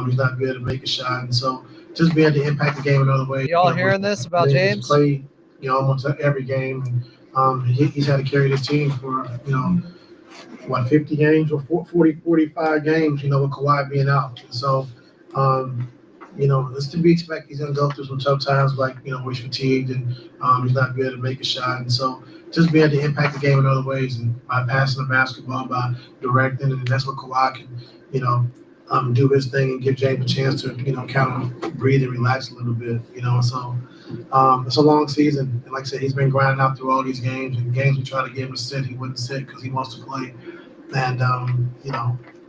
Speaker 19: he's not good to make a shot. And so just being able to impact the game another way.
Speaker 2: Y'all hearing this about James?
Speaker 19: Play, almost every game. And he's had to carry this team for, 50 games or 45 games, with Kawhi being out. And so, it's to be expected. He's going to go through some tough times, like, where he's fatigued and he's not good to make a shot. And so just being able to impact the game in other ways, and by passing the basketball, by directing, and that's what Kawhi can, do his thing and give James a chance to, kind of breathe and relax a little bit, So it's a long season. And like I said, he's been grinding out through all these games, and games we try to get him to sit, he wouldn't sit because he wants to play. And,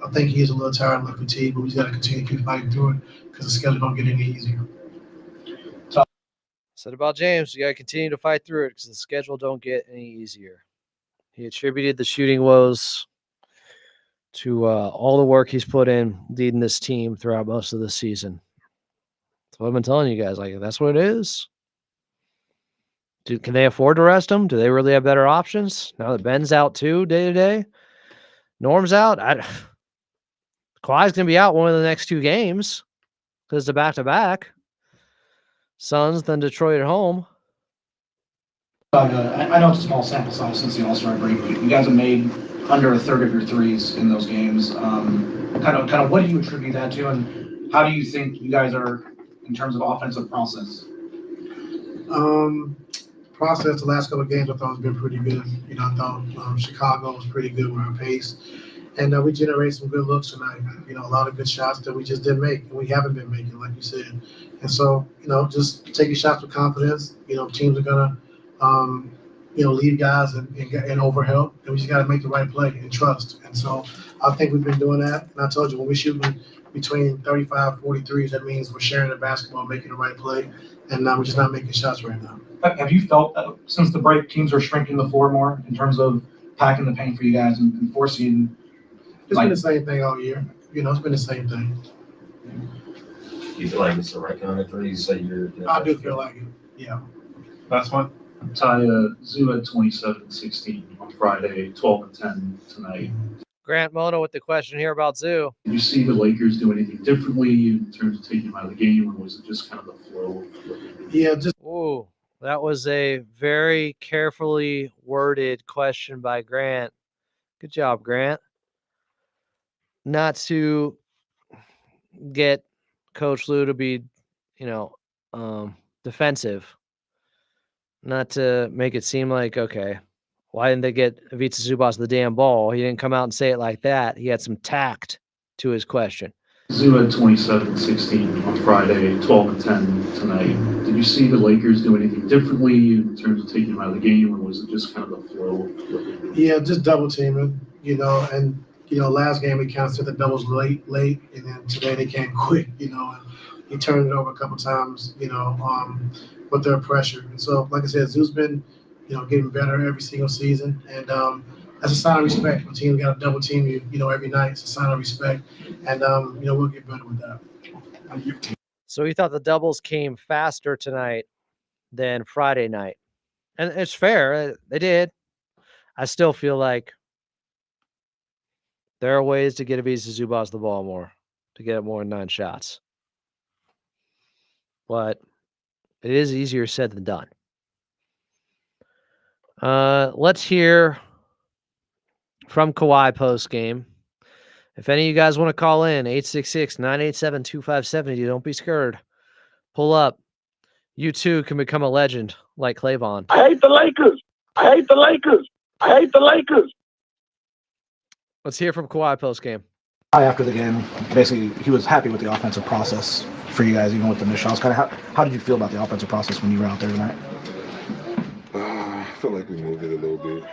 Speaker 19: I think he is a little tired, a little fatigued, but we just got to continue to keep fighting through it because the schedule don't get any easier.
Speaker 2: Said about James, you got to continue to fight through it because the schedule don't get any easier. He attributed the shooting woes to all the work he's put in leading this team throughout most of the season. That's what I've been telling you guys. Like, that's what it is. Can they afford to rest him? Do they really have better options? Now that Ben's out too, day to day. Norm's out. Kawhi's going to be out one of the next 2 games because it's a back-to-back. Suns, then Detroit at home.
Speaker 20: I know it's a small sample size since the All-Star break. You guys have made under a third of your threes in those games. Kind of what do you attribute that to, and how do you think you guys are in terms of offensive process?
Speaker 19: Process the last couple of games I thought has been pretty good. I thought Chicago was pretty good with our pace. And we generated some good looks tonight. A lot of good shots that we just didn't make, and we haven't been making, like you said. And so, just taking shots with confidence. Teams are gonna, leave guys and overhelp, and we just got to make the right play and trust. And so, I think we've been doing that. And I told you, when we're shooting between 35, 43s, that means we're sharing the basketball, making the right play, and we're just not making shots right now.
Speaker 20: Have you felt that since the break, teams are shrinking the floor more in terms of packing the paint for you guys and forcing?
Speaker 19: It's been the same thing all year. It's been the same thing.
Speaker 14: You feel like it's the right kind of threes? So
Speaker 19: I do feel like it. Yeah.
Speaker 21: Last one. Ty Zoo at 27-16 on Friday, 12-10 tonight.
Speaker 2: Grant Mona with the question here about Zoo.
Speaker 21: Did you see the Lakers do anything differently in terms of taking him out of the game, or was it just kind of the flow?
Speaker 19: Yeah, just.
Speaker 2: Ooh, that was a very carefully worded question by Grant. Good job, Grant. Not to get Coach Lue to be, defensive. Not to make it seem like, okay, why didn't they get Ivica Zubac the damn ball? He didn't come out and say it like that. He had some tact to his question.
Speaker 21: Zoo at 27-16 on Friday, 12-10 tonight. Did you see the Lakers do anything differently in terms of taking him out of the game, or was it just kind of the flow?
Speaker 19: Yeah, just double teaming, and last game we counted the doubles late, and then today they came quick, and he turned it over a couple times, with their pressure. And so, like I said, Zoo's been, getting better every single season, and that's a sign of respect. When teams got to double team you, every night, it's a sign of respect, and we'll get better with that.
Speaker 2: So he thought the doubles came faster tonight than Friday night, and it's fair. They did. I still feel like there are ways to get Ivica Zubac the ball more, to get it more than 9 shots. But it is easier said than done. Let's hear from Kawhi post-game. If any of you guys want to call in, 866-987-2570, don't be scared. Pull up. You too can become a legend like Clavon.
Speaker 10: I hate the Lakers. I hate the Lakers. I hate the Lakers.
Speaker 2: Let's hear from Kawhi post-game.
Speaker 22: After the game, basically, he was happy with the offensive process for you guys, even with the missed shots. Kind of, how did you feel about the offensive process when you were out there tonight?
Speaker 23: I feel like we moved it a little bit.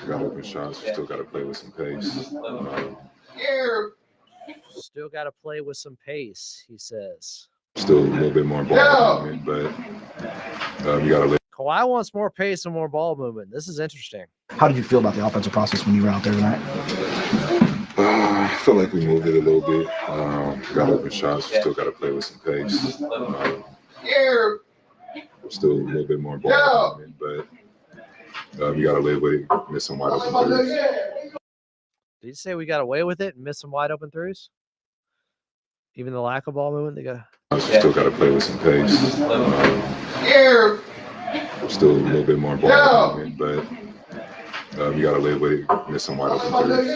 Speaker 23: Got open shots. Still got to play with some pace.
Speaker 2: Still got to play with some pace, he says.
Speaker 23: Still a little bit more ball movement, but you got to.
Speaker 2: Kawhi wants more pace and more ball movement. This is interesting.
Speaker 22: How did you feel about the offensive process when you were out there tonight?
Speaker 23: I feel like we moved it a little bit. Got open shots. We still got to play with some pace. Still a little bit more ball movement, but we got to live with it. Miss some wide open threes.
Speaker 2: Did you say we got away with it and missed some wide open threes? Even the lack of ball movement, they got.
Speaker 23: We still got to play with some pace. Still a little bit more ball movement, but we got to live with it. Miss some wide open threes.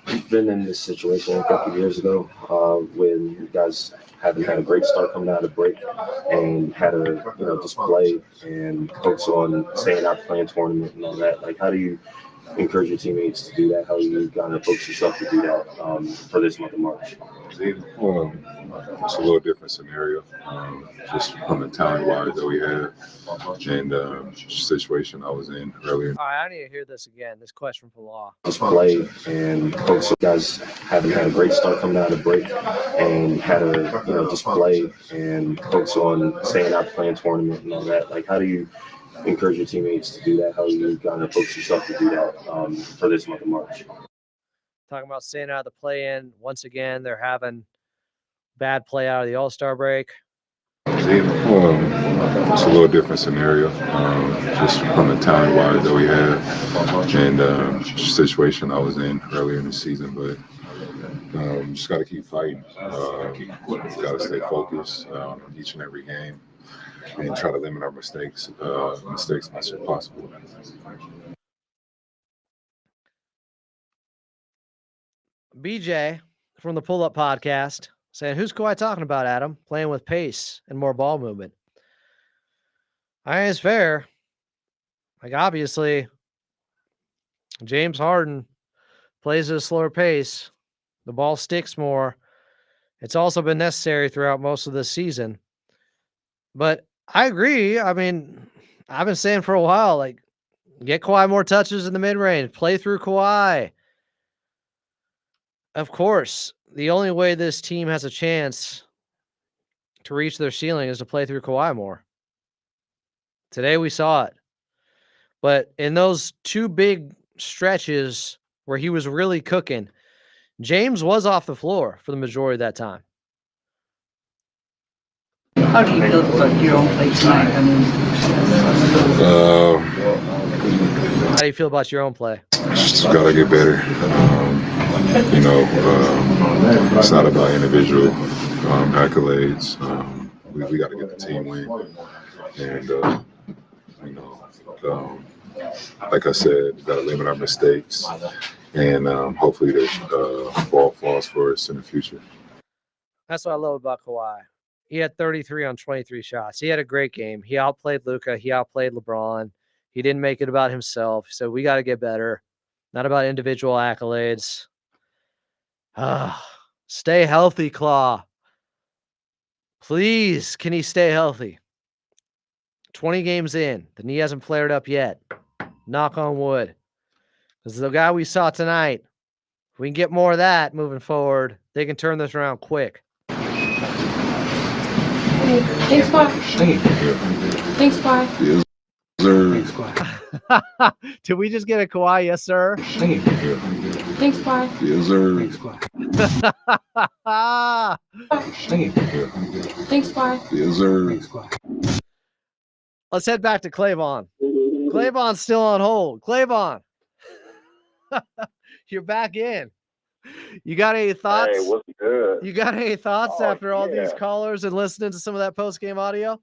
Speaker 14: You've been in this situation a couple of years ago when you guys haven't had a great start coming out of break and had a just play and focus on staying out playing tournament and all that. Like, how do you encourage your teammates to do that? How do you kind of focus yourself to do that for this month of March?
Speaker 23: Well, it's a little different scenario, just from the talent-wise that we have and situation I was in earlier.
Speaker 2: All right, I need to hear this again. This question from Law.
Speaker 14: Just play and focus. You guys haven't had a great start coming out of break and had a just play and focus on staying out playing tournament and all that. Like, how do you encourage your teammates to do that? How do you kind of focus yourself to do that for this month of March?
Speaker 2: Talking about staying out of the play-in. Once again, they're having bad play out of the All-Star break.
Speaker 23: Well, it's a little different scenario, just from the talent-wise that we have and situation I was in earlier in the season. But just got to keep fighting. Got to stay focused each and every game and try to limit our mistakes as much as possible.
Speaker 2: BJ from the Pull Up Podcast saying, who's Kawhi talking about, Adam? Playing with pace and more ball movement. I think it's fair. Like, obviously, James Harden plays at a slower pace. The ball sticks more. It's also been necessary throughout most of this season. But I agree. I mean, I've been saying for a while, like, get Kawhi more touches in the mid-range. Play through Kawhi. Of course, the only way this team has a chance to reach their ceiling is to play through Kawhi more. Today we saw it. But in those two big stretches where he was really cooking, James was off the floor for the majority of that time.
Speaker 17: How do you feel about your own play tonight? I mean,
Speaker 2: how do you feel about your own play?
Speaker 23: Just got to get better. It's not about individual accolades. We got to get the team win. And, like I said, got to limit our mistakes. And hopefully there's ball falls for us in the future.
Speaker 2: That's what I love about Kawhi. He had 33 on 23 shots. He had a great game. He outplayed Luka. He outplayed LeBron. He didn't make it about himself. So we got to get better. Not about individual accolades. Stay healthy, Claw. Please, can he stay healthy? 20 games in. The knee hasn't flared up yet. Knock on wood. Because the guy we saw tonight, if we can get more of that moving forward, they can turn this around quick.
Speaker 1: Thanks, Kawhi. Thanks, Kawhi.
Speaker 23: Yes, sir.
Speaker 2: Did we just get a Kawhi? Yes, sir.
Speaker 1: Thanks, Kawhi.
Speaker 23: Yes, sir.
Speaker 1: Thanks, Kawhi.
Speaker 23: Yes, sir.
Speaker 2: Let's head back to Clavon. Clavon's still on hold. Clavon, you're back in. You got any thoughts?
Speaker 10: Hey, what's good?
Speaker 2: You got any thoughts after all these callers and listening to some of that post-game audio?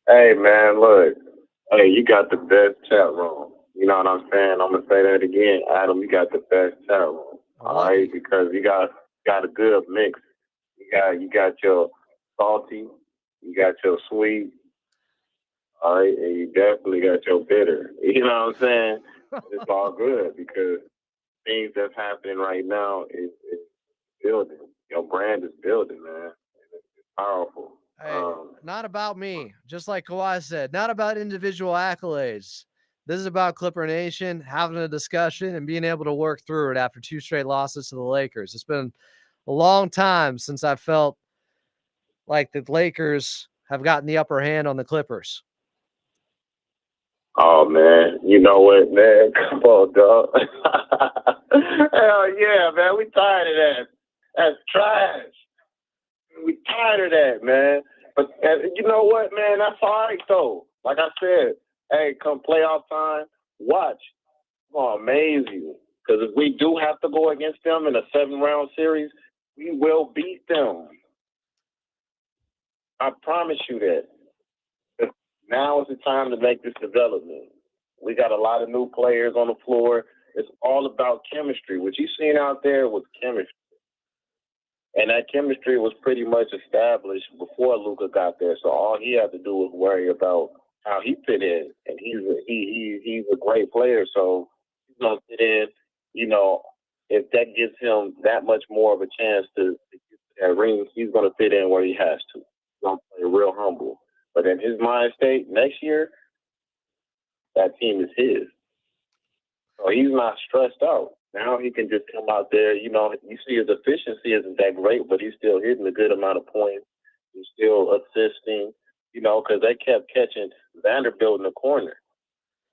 Speaker 10: Hey, man, look. Hey, you got the best chat room. You know what I'm saying? I'm going to say that again. Adam, you got the best chat room. All right? Because you got a good mix. You got your salty. You got your sweet. All right? And you definitely got your bitter. You know what I'm saying? It's all good because things that's happening right now is building. Your brand is building, man. It's powerful.
Speaker 2: Hey, not about me. Just like Kawhi said, not about individual accolades. This is about Clipper Nation having a discussion and being able to work through it after 2 straight losses to the Lakers. It's been a long time since I felt like the Lakers have gotten the upper hand on the Clippers.
Speaker 10: Oh, man. You know what, man? Come on, dog. Hell yeah, man. We tired of that. That's trash. We tired of that, man. But you know what, man? That's all right, though. Like I said, hey, come playoff time, watch. I'm going to amaze you. Because if we do have to go against them in a 7-round series, we will beat them. I promise you that. Now is the time to make this development. We got a lot of new players on the floor. It's all about chemistry. What you seen out there was chemistry. And that chemistry was pretty much established before Luka got there. So all he had to do was worry about how he fit in. And he's a great player, so he's gonna fit in. You know, if that gives him that much more of a chance to get to that ring, he's gonna fit in where he has to. He's gonna play real humble. But in his mind state, next year, that team is his. So he's not stressed out. Now he can just come out there. You know, you see his efficiency isn't that great, but he's still hitting a good amount of points. He's still assisting, you know, because they kept catching Vanderbilt in the corner.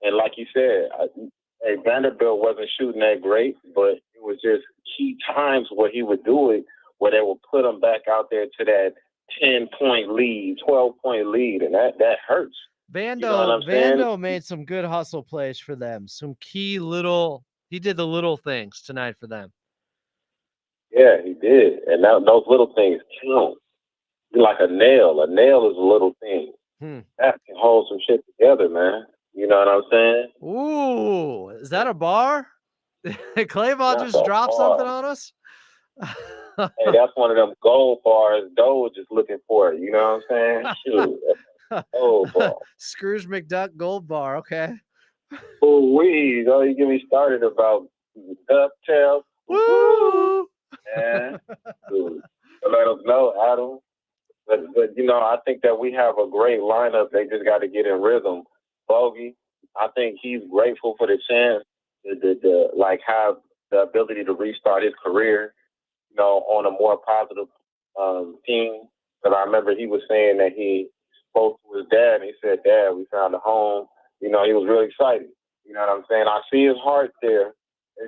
Speaker 10: And like you said, Vanderbilt wasn't shooting that great, but it was just key times where he would do it, where they would put him back out there to that 10-point lead, 12-point lead, and that hurts.
Speaker 2: Vando made some good hustle plays for them. Some key little. He did the little things tonight for them.
Speaker 10: Yeah, he did, and now those little things count. Like a nail. A nail is a little thing. That can hold some shit together, man. You know what I'm saying?
Speaker 2: Ooh, is that a bar? Clayvon just dropped something on us?
Speaker 10: Hey, that's one of them gold bars. Doe was just looking for it. You know what I'm saying? Shoot. Gold bar.
Speaker 2: Scrooge McDuck gold bar. Okay.
Speaker 10: Ooh, wee. Don't you get me started about DuckTales.
Speaker 2: Woo!
Speaker 10: Man. Dude. Let us know, Adam. But, you know, I think that we have a great lineup. They just got to get in rhythm. Bogey, I think he's grateful for the chance to like have the ability to restart his career, you know, on a more positive team. Because I remember he was saying that he spoke to his dad and he said, "Dad, we found a home." You know, he was really excited. You know what I'm saying? I see his heart there.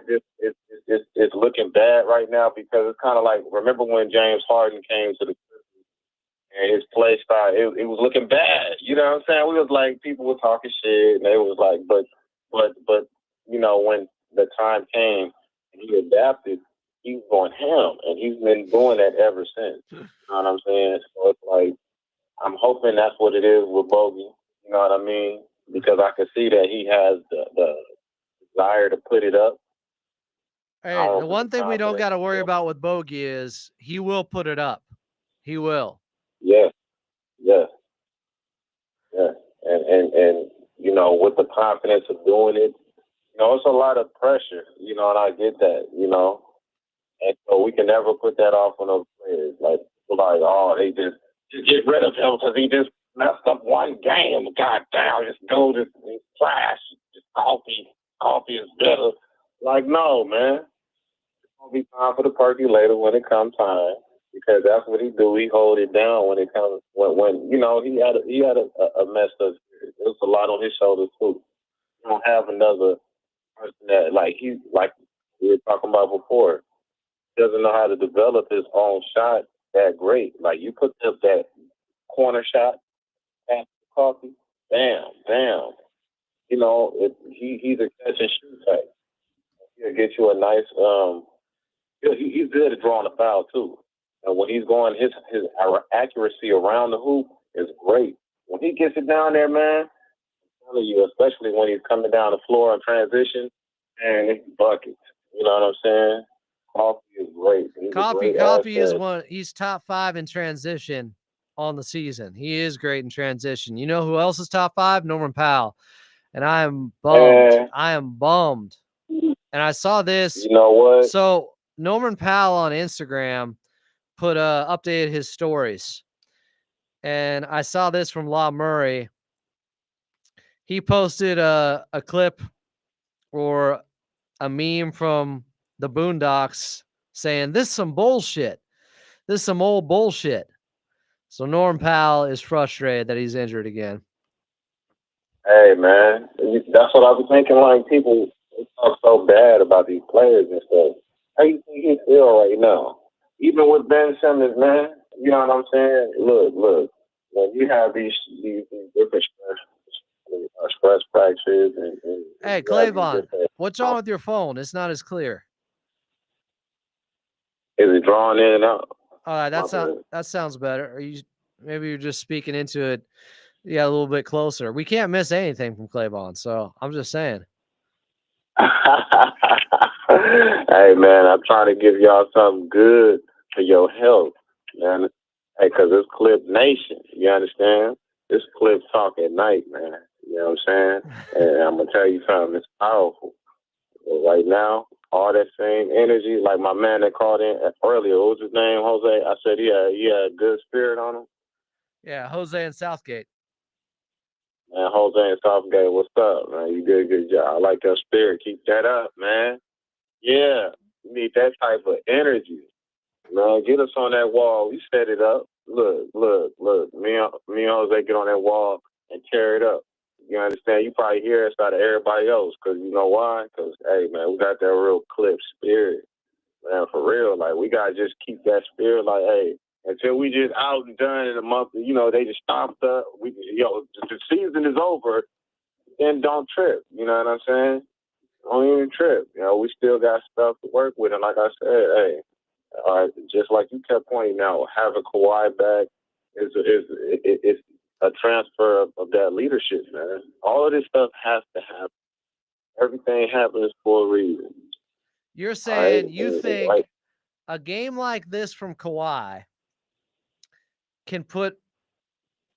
Speaker 10: It's looking bad right now because it's kind of like, remember when James Harden came to the and his play style, it was looking bad. You know what I'm saying? We was like, people were talking shit, and they was like, but, you know, when the time came and he adapted, he was going ham, and he's been doing that ever since. You know what I'm saying? So it's like, I'm hoping that's what it is with Bogey. You know what I mean? Because I can see that he has the desire to put it up.
Speaker 2: Hey, the one thing we don't got to worry about with Bogey is he will put it up. He will.
Speaker 10: Yes. And you know, with the confidence of doing it, you know, it's a lot of pressure, you know, and I get that, you know. And so we can never put that off on those players. Like, oh, they just get rid of him because he just messed up one game. God damn, this dude is trash. Just coffee is better. Like, no, man. It's going to be time for the percolator when it comes time. Because that's what he do. He hold it down when it comes when you know he had a messed up spirit. There was a lot on his shoulders too. You don't have another person that like we were talking about before. Doesn't know how to develop his own shot that great. Like you put up that corner shot after coffee, bam. You know, he's a catch and shoot type. He'll get you a nice he's good at drawing a foul too. And when he's going, his accuracy around the hoop is great. When he gets it down there, man, I'm telling you, especially when he's coming down the floor in transition, man, it's buckets. You know what I'm saying? Coffee is great.
Speaker 2: Coffee is he's top 5 in transition on the season. He is great in transition. You know who else is top 5? Norman Powell. And I am bummed. And I saw this.
Speaker 10: You know what?
Speaker 2: So Norman Powell on Instagram updated his stories, and I saw this from Law Murray. He posted a clip or a meme from the Boondocks saying, "This is some bullshit. This is some old bullshit." So Norm Powell is frustrated that he's injured again.
Speaker 10: Hey, man, that's what I was thinking. Like people we talk so bad about these players and stuff. How you think he feel right now? Even with Ben Simmons, man. You know what I'm saying? Look. When you have these different stress fractures and
Speaker 2: Hey, Clavon, what's wrong with your phone? It's not as clear.
Speaker 10: Is it drawn in and out?
Speaker 2: All right, that sounds better. Maybe you're just speaking into it, a little bit closer. We can't miss anything from Clavon, so I'm just saying.
Speaker 10: Hey man, I'm trying to give y'all something good for your health, man. Hey, cause it's Clip Nation. You understand? It's Clip Talk at night, man. You know what I'm saying? And I'm gonna tell you something. It's powerful. Right now, all that same energy, like my man that called in earlier. What was his name? Jose. I said he had a good spirit on him.
Speaker 2: Yeah, Jose and Southgate.
Speaker 10: Man, Jose and Southgate, what's up, man? You did a good job. I like that spirit. Keep that up, man. Yeah, you need that type of energy. Man, get us on that wall. We set it up. Look. Me and Jose get on that wall and tear it up. You understand? You probably hear us out of everybody else. Because you know why? Because, hey, man, we got that real Clip spirit. Man, for real. Like, we got to just keep that spirit like, hey, until we just out and done in a month, they just stomped up. The season is over, then don't trip. You know what I'm saying? Don't even trip. We still got stuff to work with. And like I said, hey, all right, just like you kept pointing out, having Kawhi back is a transfer of that leadership, man. All of this stuff has to happen. Everything happens for a reason.
Speaker 2: You're saying you think
Speaker 10: like,
Speaker 2: a game like this from Kawhi can put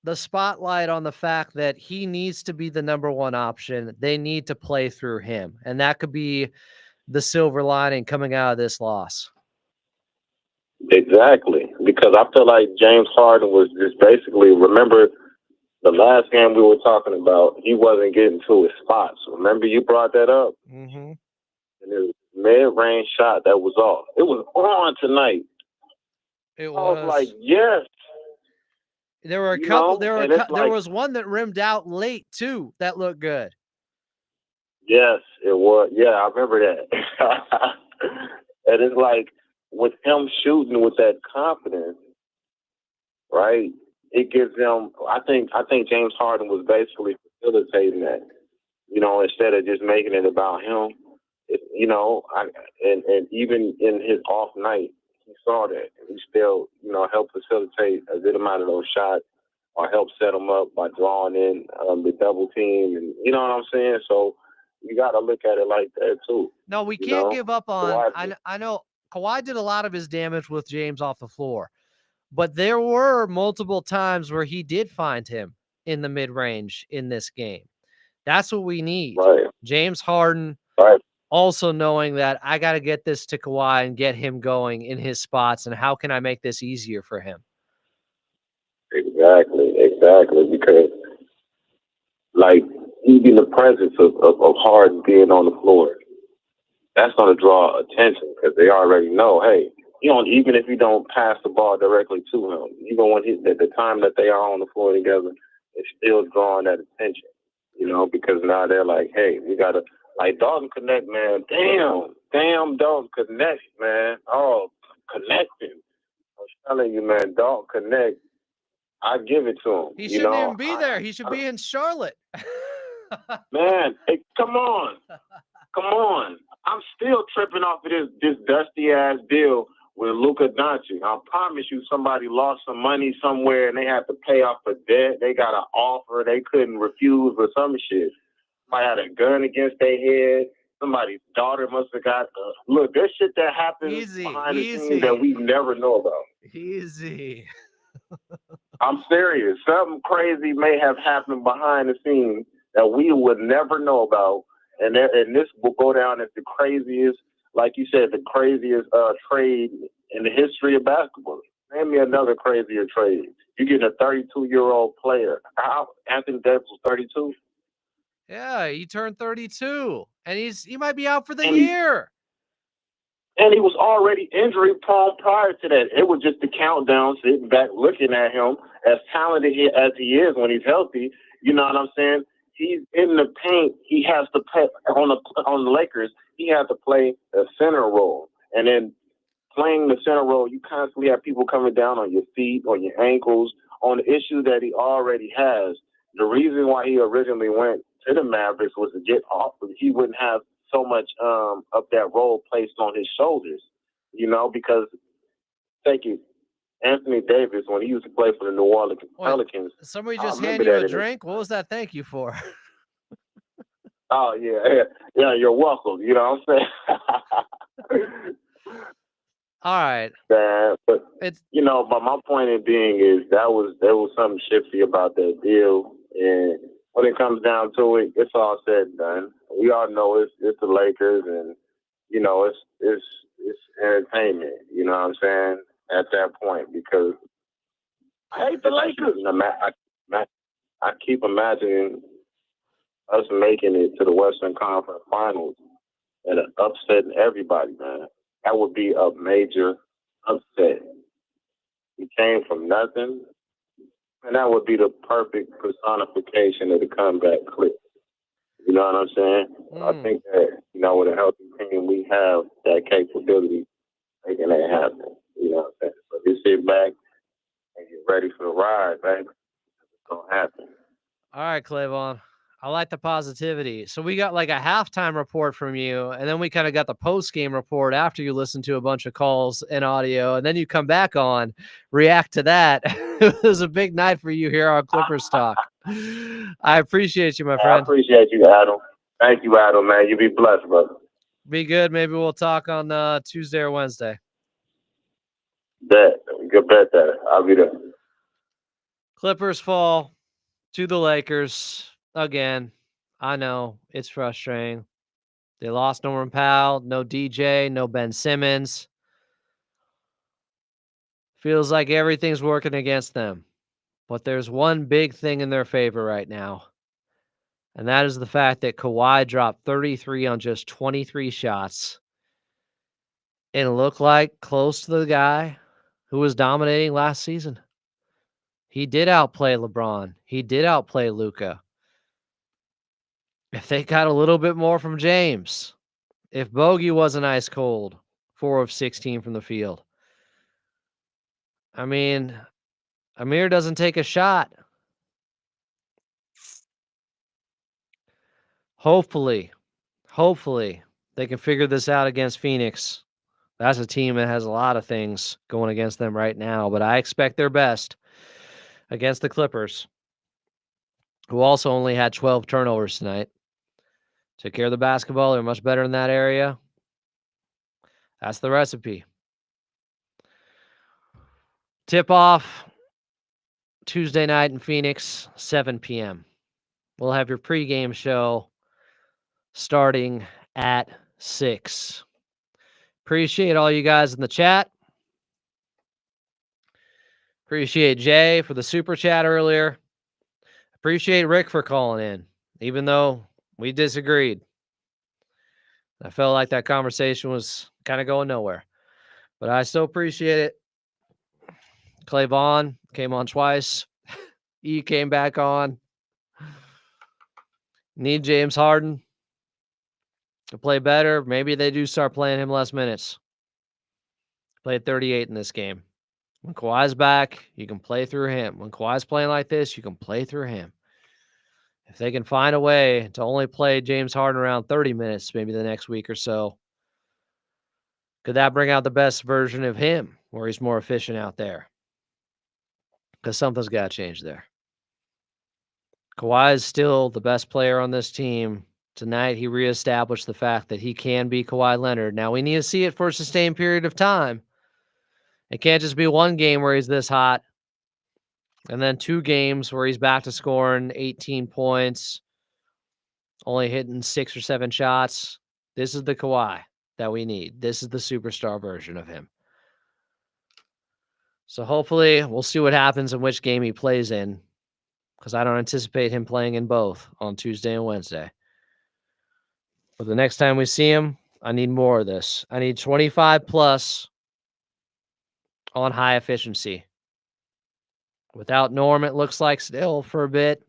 Speaker 2: the spotlight on the fact that he needs to be the number one option. They need to play through him. And that could be the silver lining coming out of this loss.
Speaker 10: Exactly. Because I feel like James Harden was just basically, remember the last game we were talking about, he wasn't getting to his spots. Remember you brought that up?
Speaker 2: Mm-hmm.
Speaker 10: And it was a mid-range shot that was off. It was on tonight.
Speaker 2: I
Speaker 10: was like, yes.
Speaker 2: There were a couple. There was one that rimmed out late too. That looked good.
Speaker 10: Yes, it was. Yeah, I remember that. And it's like with him shooting with that confidence, right? It gives them. I think James Harden was basically facilitating that. Instead of just making it about him. And even in his off night, he saw that. And he still, helped facilitate a good amount of those shots or help set them up by drawing in the double team. And you know what I'm saying? So you got to look at it like that, too.
Speaker 2: No, we can't give up on – I know Kawhi did a lot of his damage with James off the floor. But there were multiple times where he did find him in the mid-range in this game. That's what we need.
Speaker 10: Right.
Speaker 2: James Harden –
Speaker 10: right.
Speaker 2: Also knowing that I got to get this to Kawhi and get him going in his spots, and how can I make this easier for him?
Speaker 10: Exactly. Because, like, even the presence of Harden being on the floor, that's going to draw attention because they already know, hey, even if you don't pass the ball directly to him, even when at the time that they are on the floor together, it's still drawing that attention, because now they're like, hey, we got to. Like Dalton Connect, man. Damn Dalton Connect, man. Oh, connecting. I'm telling you, man, Dalton Connect, I give it to him.
Speaker 2: He shouldn't even be there. He should be in Charlotte.
Speaker 10: Man, hey, come on. I'm still tripping off of this dusty-ass deal with Luka Doncic. I promise you somebody lost some money somewhere and they have to pay off a debt. They got an offer they couldn't refuse or some shit. Somebody had a gun against their head. Somebody's daughter must have got look, there's shit that happens behind the scenes that we never know about.
Speaker 2: Easy.
Speaker 10: I'm serious. Something crazy may have happened behind the scenes that we would never know about. And this will go down as the craziest, like you said, the craziest trade in the history of basketball. Name me another crazier trade. You're getting a 32-year-old player. Anthony Davis was 32.
Speaker 2: Yeah, he turned 32, and he might be out for the year.
Speaker 10: And he was already injury prone prior to that. It was just the countdown, sitting back, looking at him as talented as he is when he's healthy. You know what I'm saying? he's in the paint. He has to play on the Lakers. He has to play a center role, and then playing the center role, you constantly have people coming down on your feet, on your ankles, on the issue that he already has. The reason why he originally went to the Mavericks was to get off. He wouldn't have so much of that role placed on his shoulders, because thank you. Anthony Davis, when he used to play for the New Orleans Pelicans.
Speaker 2: Somebody
Speaker 10: I
Speaker 2: just
Speaker 10: remember
Speaker 2: hand you
Speaker 10: that
Speaker 2: a
Speaker 10: in the-
Speaker 2: drink? What was that thank you for?
Speaker 10: Oh, yeah, you're welcome. You know what I'm saying?
Speaker 2: All right.
Speaker 10: But but my point in being is there was something shifty about that deal, and when it comes down to it, it's all said and done. We all know it's the Lakers, and it's entertainment. You know what I'm saying? At that point, because I hate the Lakers. I keep imagining us making it to the Western Conference Finals and upsetting everybody, man. That would be a major upset. We came from nothing, and that would be the perfect personification of the comeback clip. You know what I'm saying? I think that, with a healthy team, we have that capability of making that happen. You know what I'm saying? So just sit back and get ready for the ride, baby. It's going to happen.
Speaker 2: All right, Clavon. I like the positivity. So we got like a halftime report from you, and then we kind of got the post-game report after you listened to a bunch of calls and audio, and then you come back on, react to that. It was a big night for you here on Clippers Talk. I appreciate you, my friend.
Speaker 10: I appreciate you, Adam. Thank you, Adam, man. You be blessed, brother.
Speaker 2: Be good. Maybe we'll talk on Tuesday or Wednesday.
Speaker 10: Bet. Good bet that. I'll be there.
Speaker 2: Clippers fall to the Lakers again. I know it's frustrating. They lost Norman Powell, no DJ, no Ben Simmons. Feels like everything's working against them. But there's one big thing in their favor right now. And that is the fact that Kawhi dropped 33 on just 23 shots. And looked like close to the guy who was dominating last season. He did outplay LeBron. He did outplay Luka. If they got a little bit more from James, if Bogey wasn't ice cold, 4 of 16 from the field. I mean, Amir doesn't take a shot. Hopefully, they can figure this out against Phoenix. That's a team that has a lot of things going against them right now, but I expect their best against the Clippers, who also only had 12 turnovers tonight. Took care of the basketball. They're much better in that area. That's the recipe. Tip-off Tuesday night in Phoenix, 7 p.m. We'll have your pregame show starting at 6. Appreciate all you guys in the chat. Appreciate Jay for the super chat earlier. Appreciate Rick for calling in, even though we disagreed. I felt like that conversation was kind of going nowhere. But I still appreciate it. Clay Vaughn came on twice. E came back on. Need James Harden to play better. Maybe they do start playing him less minutes. Played 38 in this game. When Kawhi's back, you can play through him. When Kawhi's playing like this, you can play through him. If they can find a way to only play James Harden around 30 minutes, maybe the next week or so, could that bring out the best version of him where he's more efficient out there? Because something's got to change there. Kawhi is still the best player on this team. Tonight, he reestablished the fact that he can be Kawhi Leonard. Now, we need to see it for a sustained period of time. It can't just be one game where he's this hot and then 2 games where he's back to scoring 18 points, only hitting 6 or 7 shots. This is the Kawhi that we need. This is the superstar version of him. So hopefully we'll see what happens in which game he plays in, because I don't anticipate him playing in both on Tuesday and Wednesday. But the next time we see him, I need more of this. I need 25 plus on high efficiency. Without Norm, it looks like still for a bit.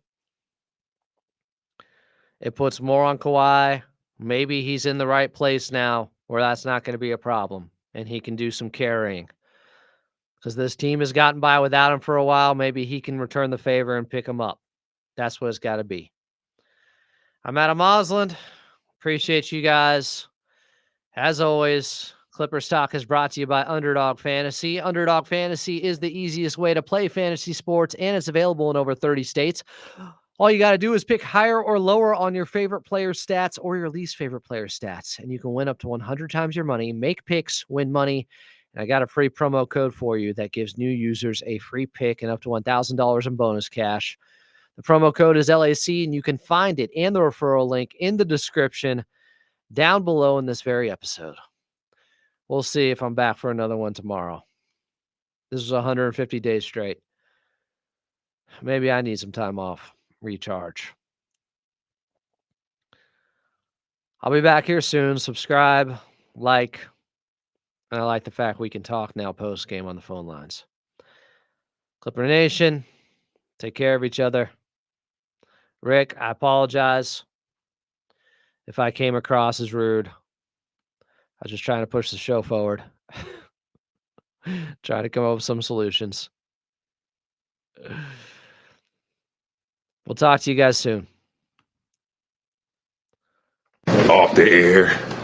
Speaker 2: It puts more on Kawhi. Maybe he's in the right place now where that's not going to be a problem and he can do some carrying. Because this team has gotten by without him for a while. Maybe he can return the favor and pick him up. That's what it's got to be. I'm Adam Osland. Appreciate you guys. As always, Clippers Talk is brought to you by Underdog Fantasy. Underdog Fantasy is the easiest way to play fantasy sports, and it's available in over 30 states. All you got to do is pick higher or lower on your favorite player's stats or your least favorite player's stats, and you can win up to 100 times your money, make picks, win money. And I got a free promo code for you that gives new users a free pick and up to $1,000 in bonus cash. The promo code is LAC, and you can find it and the referral link in the description down below in this very episode. We'll see if I'm back for another one tomorrow. This is 150 days straight. Maybe I need some time off, recharge. I'll be back here soon. Subscribe, like, and I like the fact we can talk now post-game on the phone lines. Clipper Nation, take care of each other. Rick, I apologize if I came across as rude. I was just trying to push the show forward. Trying to come up with some solutions. We'll talk to you guys soon.
Speaker 23: Off the air.